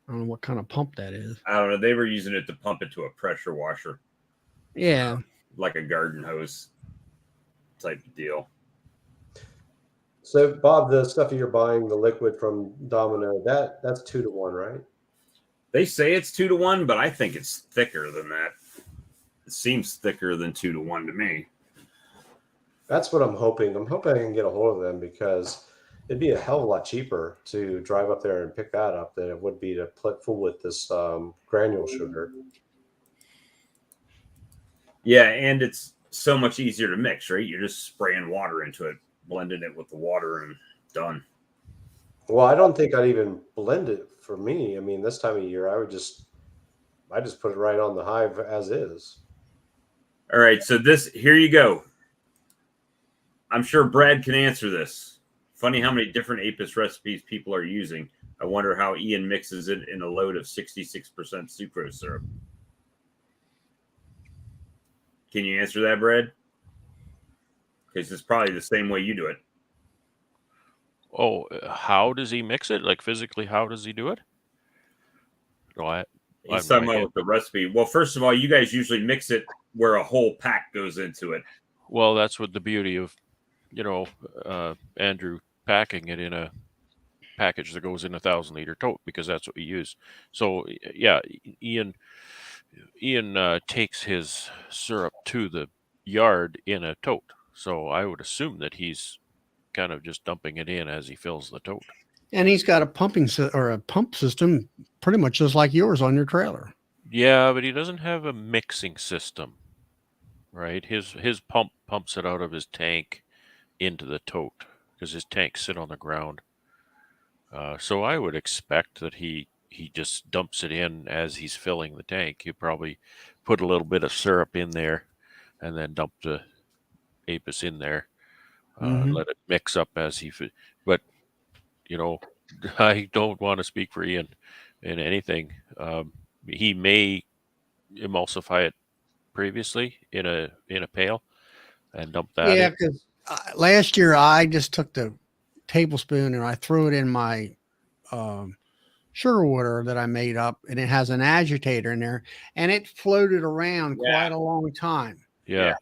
I don't know what kind of pump that is. I don't know. They were using it to pump it to a pressure washer, Yeah. like a garden hose type of deal. So, Bob, the stuff that you're buying, the liquid from Domino, that's 2 to 1, right? They say it's 2 to 1, but I think it's thicker than that. It seems thicker than 2 to 1 to me. That's what I'm hoping. I'm hoping I can get a hold of them because it'd be a hell of a lot cheaper to drive up there and pick that up than it would be to fool with this granule sugar. Yeah, and it's so much easier to mix, right? You're just spraying water into it, blending it with the water, and done. Well, I don't think I'd even blend it for me. I mean, this time of year, I just put it right on the hive as is. All right, so here you go. I'm sure Brad can answer this. Funny how many different Apis recipes people are using. I wonder how Ian mixes it in a load of 66% sucrose syrup. Can you answer that, Brad? Because it's probably the same way you do it. Oh, how does he mix it? Like physically, how does he do it? No, He's talking about with the recipe. Well, first of all, you guys usually mix it where a whole pack goes into it. Well, that's what the beauty of, Andrew packing it in a package that goes in a 1,000-liter tote, because that's what we use. So yeah, Ian takes his syrup to the yard in a tote. So I would assume that he's kind of just dumping it in as he fills the tote. And he's got a pump system pretty much just like yours on your trailer. Yeah, but he doesn't have a mixing system, right? His pump pumps it out of his tank into the tote because his tanks sit on the ground. So I would expect that he just dumps it in as he's filling the tank. He probably put a little bit of syrup in there and then dump the Apis in there. Let it mix up as but I don't want to speak for Ian in anything. He may emulsify it previously in a pail and dump that Yeah, in. because last year I just took the tablespoon and I threw it in my sugar water that I made up, and it has an agitator in there, and it floated around quite a long time. Yeah.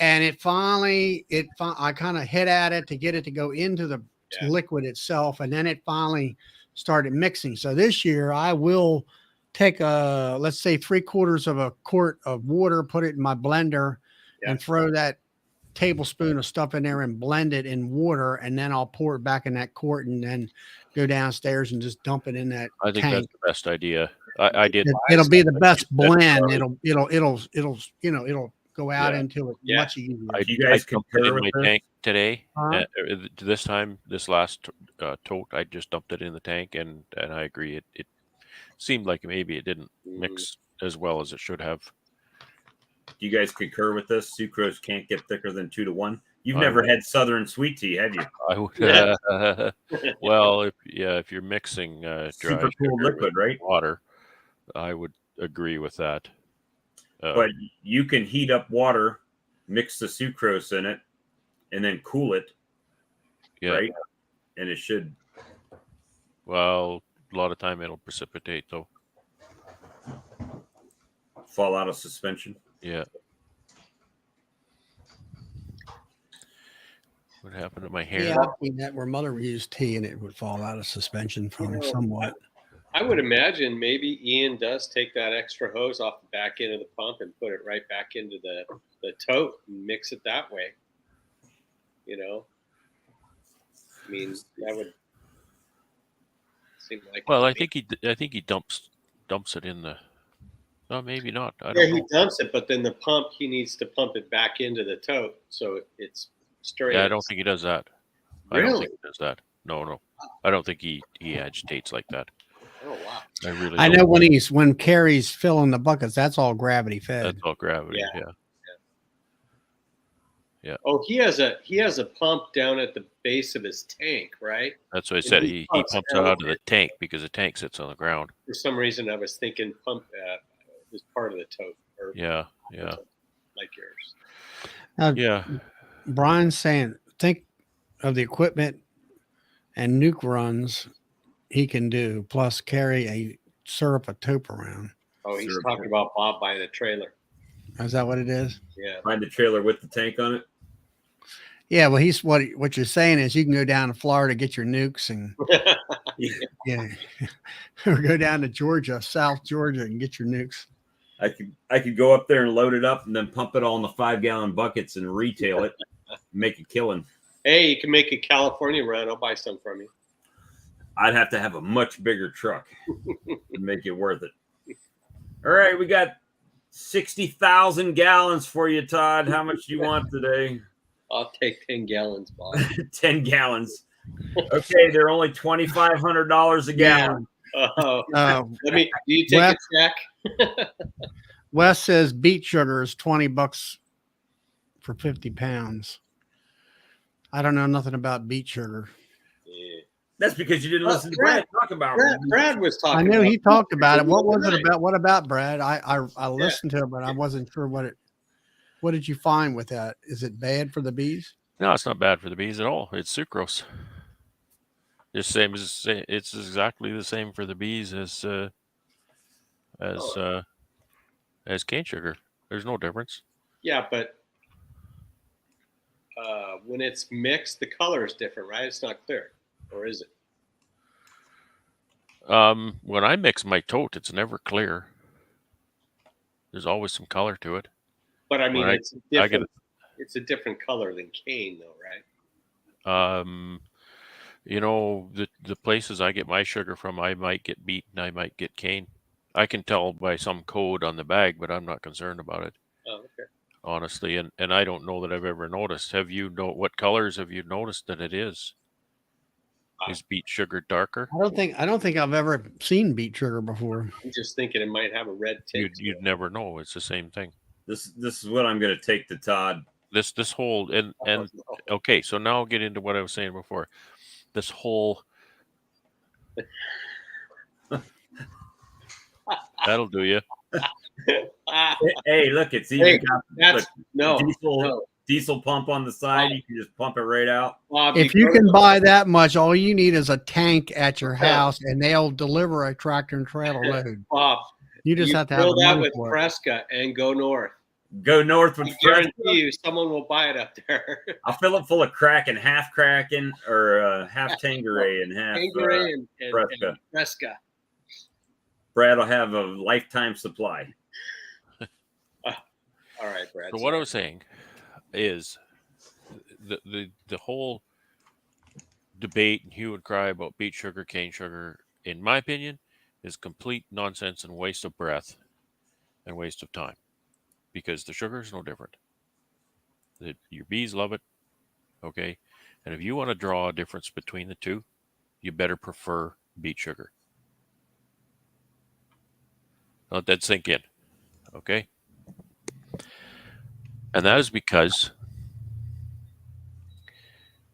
And it finally, I kind of hit at it to get it to go into the liquid itself, and then it finally started mixing. So this year I will take let's say 3/4 of a quart of water, put it in my blender, and throw that tablespoon of stuff in there and blend it in water, and then I'll pour it back in that quart and then go downstairs and just dump it in that I think tank. that's the best idea. I did. It'll be the best blend. It'll go out into it much easier. You guys I dumped it concur in with my this? tank today. Huh? This last tote, I just dumped it in the tank, and I agree. It seemed like maybe it didn't mix as well as it should have. Do you guys concur with this? Sucrose can't get thicker than 2 to 1. You've I never would. had Southern sweet tea, have you? I would. Well, if you're mixing dry Super cool sugar liquid, with right? water, I would agree with that. But you can heat up water, mix the sucrose in it, and then cool it, yeah. right? And it should. Well, a lot of time it'll precipitate though. Fall out of suspension. Yeah. What happened to my hair? Yeah, I've seen that where mother used tea and it would fall out of suspension from somewhat. I would imagine maybe Ian does take that extra hose off the back end of the pump and put it right back into the tote and mix it that way. You know, I mean, that would seem like. Well, I think he dumps it in the. No, maybe not. I Yeah, don't he know. dumps it, but then the pump, he needs to pump it back into the tote so it's straight. Yeah, I don't think he does that. I don't Really? think he does that. No. I don't think he agitates like that. Oh wow! I know when Carrie's filling the buckets, that's all gravity fed. That's all gravity. Yeah. Yeah. Oh, he has a pump down at the base of his tank, right? That's what I And said. he He pumps pumps down it out of there. the tank because the tank sits on the ground. For some reason, I was thinking pump was part of the tote, or Yeah. like yours. Now, Yeah. Brian's saying, think of the equipment and nuke runs he can do, plus carry a tote around. Oh, he's Sure. talking about Bob buying a trailer. Is that what it is? Yeah. Find the trailer with the tank on it. Yeah, well, he's what you're saying is you can go down to Florida, get your nukes, and yeah, or go down to Georgia, South Georgia, and get your nukes. I could go up there and load it up and then pump it all in the 5-gallon buckets and retail it, make a killing. Hey, you can make a California run. I'll buy some from you. I'd have to have a much bigger truck to make it worth it. All right, we got 60,000 gallons for you, Todd. How much do you want today? I'll take 10 gallons, Bob. 10 gallons. Okay, they're only $2,500 a gallon. Let me. Do you take a check? Wes says beet sugar is $20 for 50 pounds. I don't know nothing about beet sugar. Yeah. That's because you didn't listen to Brad talk about it. Brad was talking. I knew he talked about it. What was it Right. about? What about Brad? I listened to it, but I wasn't sure what it. What did you find with that? Is it bad for the bees? No, it's not bad for the bees at all. It's sucrose. It's it's exactly the same for the bees as cane sugar. There's no difference. Yeah, but when it's mixed, the color is different, right? It's not clear, or is it? When I mix my tote, it's never clear. There's always some color to it. But I mean, When it's different. It's a different color than cane, though, right? You know, the places I get my sugar from, I might get beet and I might get cane. I can tell by some code on the bag, but I'm not concerned about it. Oh, okay. Honestly, and I don't know that I've ever noticed. What colors have you noticed that it is? Is beet sugar darker? I don't think I've ever seen beet sugar before. I'm just thinking it might have a red tint. You'd never know. It's the same thing. This is what I'm going to take to Todd. This whole and okay, so now I'll get into what I was saying before. This whole that'll do you. Hey, look, it's even Hey, got that's diesel pump on the side. You can just pump it right out. Bob, If you can buy that much, all you need is a tank at your house, and they'll deliver a tractor and trailer load. Bob, You just have to have fill the that money with for it. Fresca and go north. Go north with I Fresca. guarantee you, someone will buy it up there. I'll fill it full of Kraken, half Kraken, or half Tanqueray and half Tanqueray and Fresca. Fresca. Brad will have a lifetime supply. All right, Brad. So what I was saying is the whole debate and hue and cry about beet sugar, cane sugar, in my opinion, is complete nonsense and waste of breath and waste of time, because the sugar is no different. Your bees love it, okay? And if you want to draw a difference between the two, you better prefer beet sugar. Let that sink in, okay? And that is because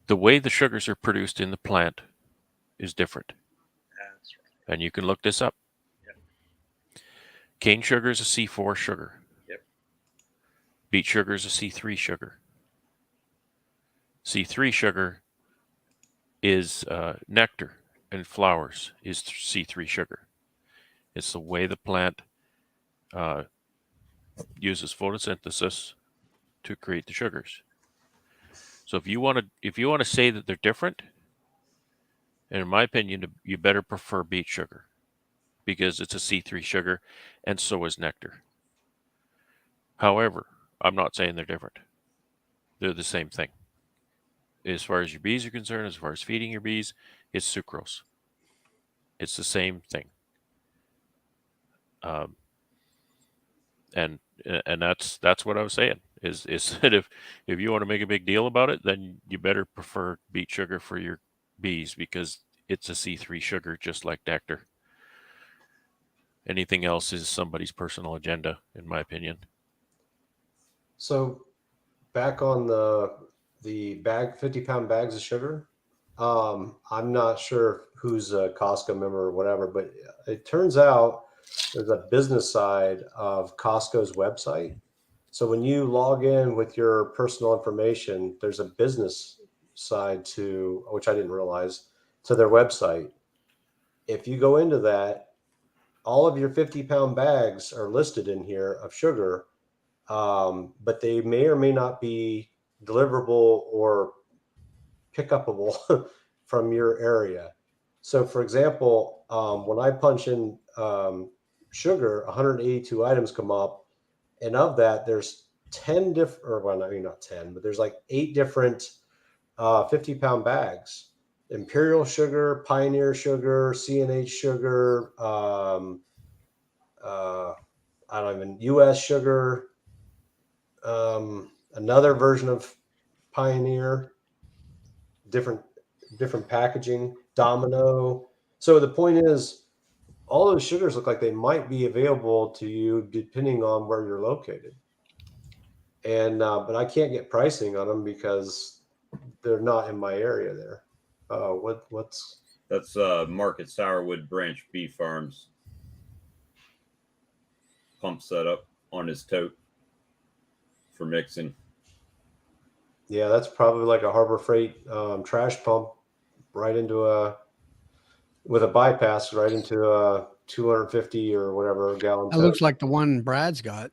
the way the sugars are produced in the plant is different. That's right. And you can look this up. Yep. Cane sugar is a C4 sugar. Yep. Beet sugar is a C3 sugar. C3 sugar is nectar. and flowers is C3 sugar. It's the way the plant uses photosynthesis to create the sugars. So if you want to say that they're different, and in my opinion, you better prefer beet sugar because it's a C3 sugar, and so is nectar. However, I'm not saying they're different. They're the same thing. As far as your bees are concerned, as far as feeding your bees, it's sucrose. It's the same thing. And that's what I was saying is that if you want to make a big deal about it, then you better prefer beet sugar for your bees because it's a C3 sugar just like nectar. Anything else is somebody's personal agenda, in my opinion. So back on the bag, 50-pound bags of sugar. I'm not sure who's a Costco member or whatever, but it turns out there's a business side of Costco's website. So when you log in with your personal information, there's a business side to, which I didn't realize, to their website. If you go into that, all of your 50-pound bags are listed in here of sugar, but they may or may not be deliverable or pick upable from your area. So for example, when I punch in sugar, 182 items come up, and of that there's 10 different, or well, I mean not 10, but there's like 8 different 50-pound bags: imperial sugar, pioneer sugar, CNH sugar, I don't even, US sugar, another version of pioneer, different packaging, Domino. So the point is, all those sugars look like they might be available to you depending on where you're located. And but I can't get pricing on them because they're not in my area there. What's That's Market Sourwood Branch Bee Farms pump setup on his tote for mixing. Yeah, that's probably like a Harbor Freight trash pump right into with a bypass right into a 250 or whatever gallon That tote. looks like the one Brad's got.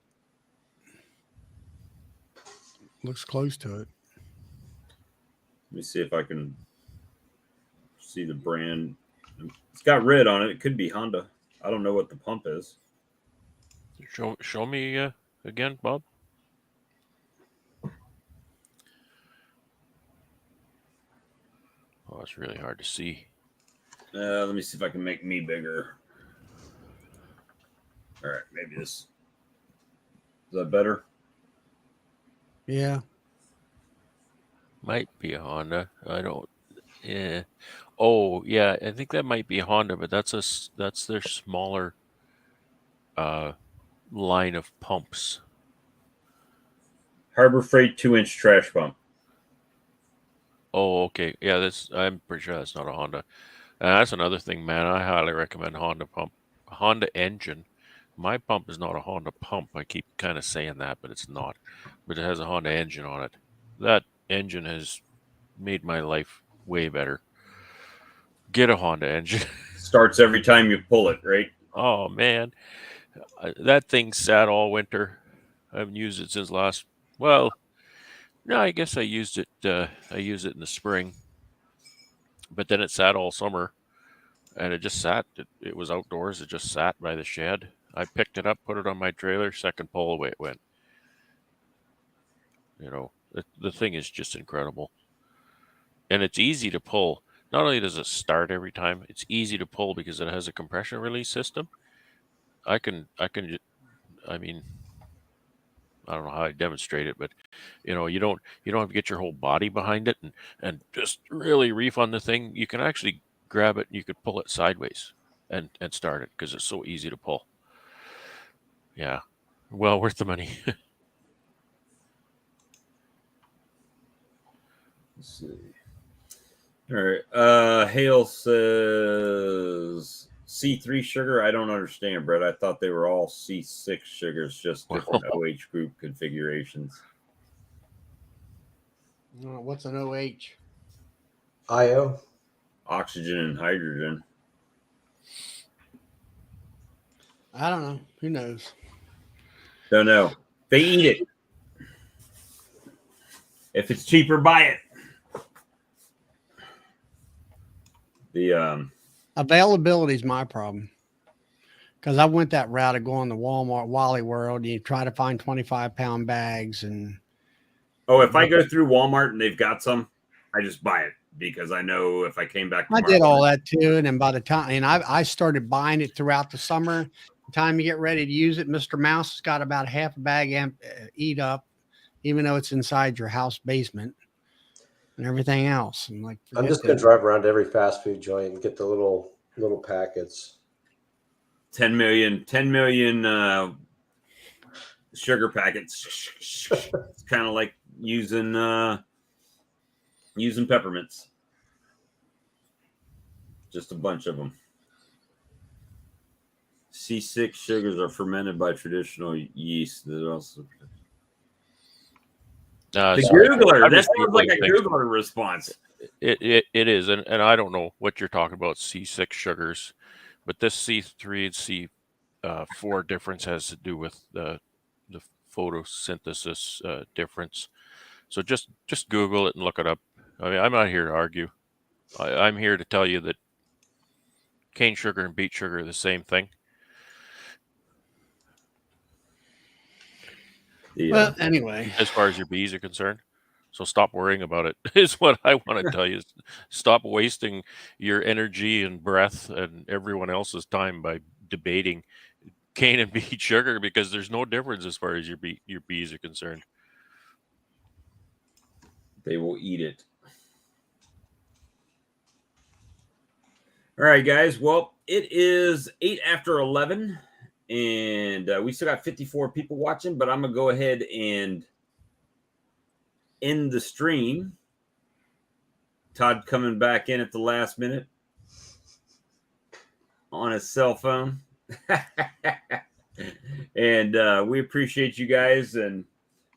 Looks close to it. Let me see if I can see the brand. It's got red on it. It could be Honda. I don't know what the pump is. Show me again, Bob. Oh, it's really hard to see. Let me see if I can make me bigger. All right, maybe this. Is that better? Yeah. Might be a Honda. I don't. Yeah. Oh, yeah. I think that might be a Honda, but that's their smaller line of pumps. Harbor Freight 2-inch trash pump. Oh, okay. Yeah, I'm pretty sure that's not a Honda. And that's another thing, man. I highly recommend Honda pump. Honda engine. My pump is not a Honda pump. I keep kind of saying that, but it's not. But it has a Honda engine on it. That engine has made my life way better. Get a Honda engine. Starts every time you pull it, right? Oh, man. That thing sat all winter. I haven't used it since last. Well, no, I guess I used it. I used it in the spring, but then it sat all summer, and it just sat. It was outdoors. It just sat by the shed. I picked it up, put it on my trailer. Second pull, away it went. You know, the thing is just incredible, and it's easy to pull. Not only does it start every time, it's easy to pull because it has a compression release system. I mean, I don't know how I demonstrate it, but you know, you don't have to get your whole body behind it and just really reef on the thing. You can actually grab it and you could pull it sideways and start it because it's so easy to pull. Yeah. Well worth the money. Let's see. All right. Hale says C3 sugar. I don't understand, Brett. I thought they were all C6 sugars, just different OH group configurations. What's an OH? IO. oxygen and hydrogen. I don't know. Who knows? Don't know. They eat it. If it's cheaper, buy it. The Availability is my problem. Because I went that route of going to Walmart, Wally World. You try to find 25-pound bags and. Oh, if I go through Walmart and they've got some, I just buy it because I know if I came back tomorrow, I did all that too, and then by the time, and I started buying it throughout the summer. The time you get ready to use it, Mr. Mouse has got about half a bag eat up, even though it's inside your house basement and everything else. I'm like, I'm just gonna drive around to every fast food joint and get the little packets. 10 million sugar packets. It's kind of like using peppermints. Just a bunch of them. C6 sugars are fermented by traditional yeast. That also the Googler. That sounds like a Googler response. It is, and I don't know what you're talking about, C6 sugars, but this C3 and C4 difference has to do with the photosynthesis difference. So just Google it and look it up. I mean, I'm not here to argue. I'm here to tell you that cane sugar and beet sugar are the same thing. Well, anyway, as far as your bees are concerned. So stop worrying about it is what I want to tell you. Stop wasting your energy and breath and everyone else's time by debating cane and beet sugar, because there's no difference as far as your bees are concerned. They will eat it. All right, guys. Well, it is 8 after 11, and we still got 54 people watching, but I'm going to go ahead and end the stream. Todd coming back in at the last minute on his cell phone. And we appreciate you guys. And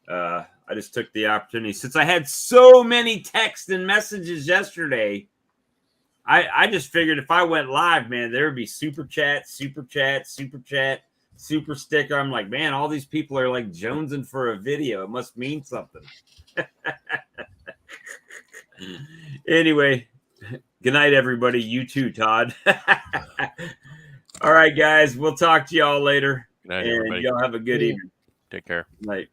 I just took the opportunity, since I had so many texts and messages yesterday, I just figured if I went live, man, there would be super chat, super sticker. I'm like, man, all these people are like jonesing for a video. It must mean something. Anyway, good night, everybody. You too, Todd. All right, guys. We'll talk to y'all later. Good night, and everybody. y'all have a good evening. Take care. Good night.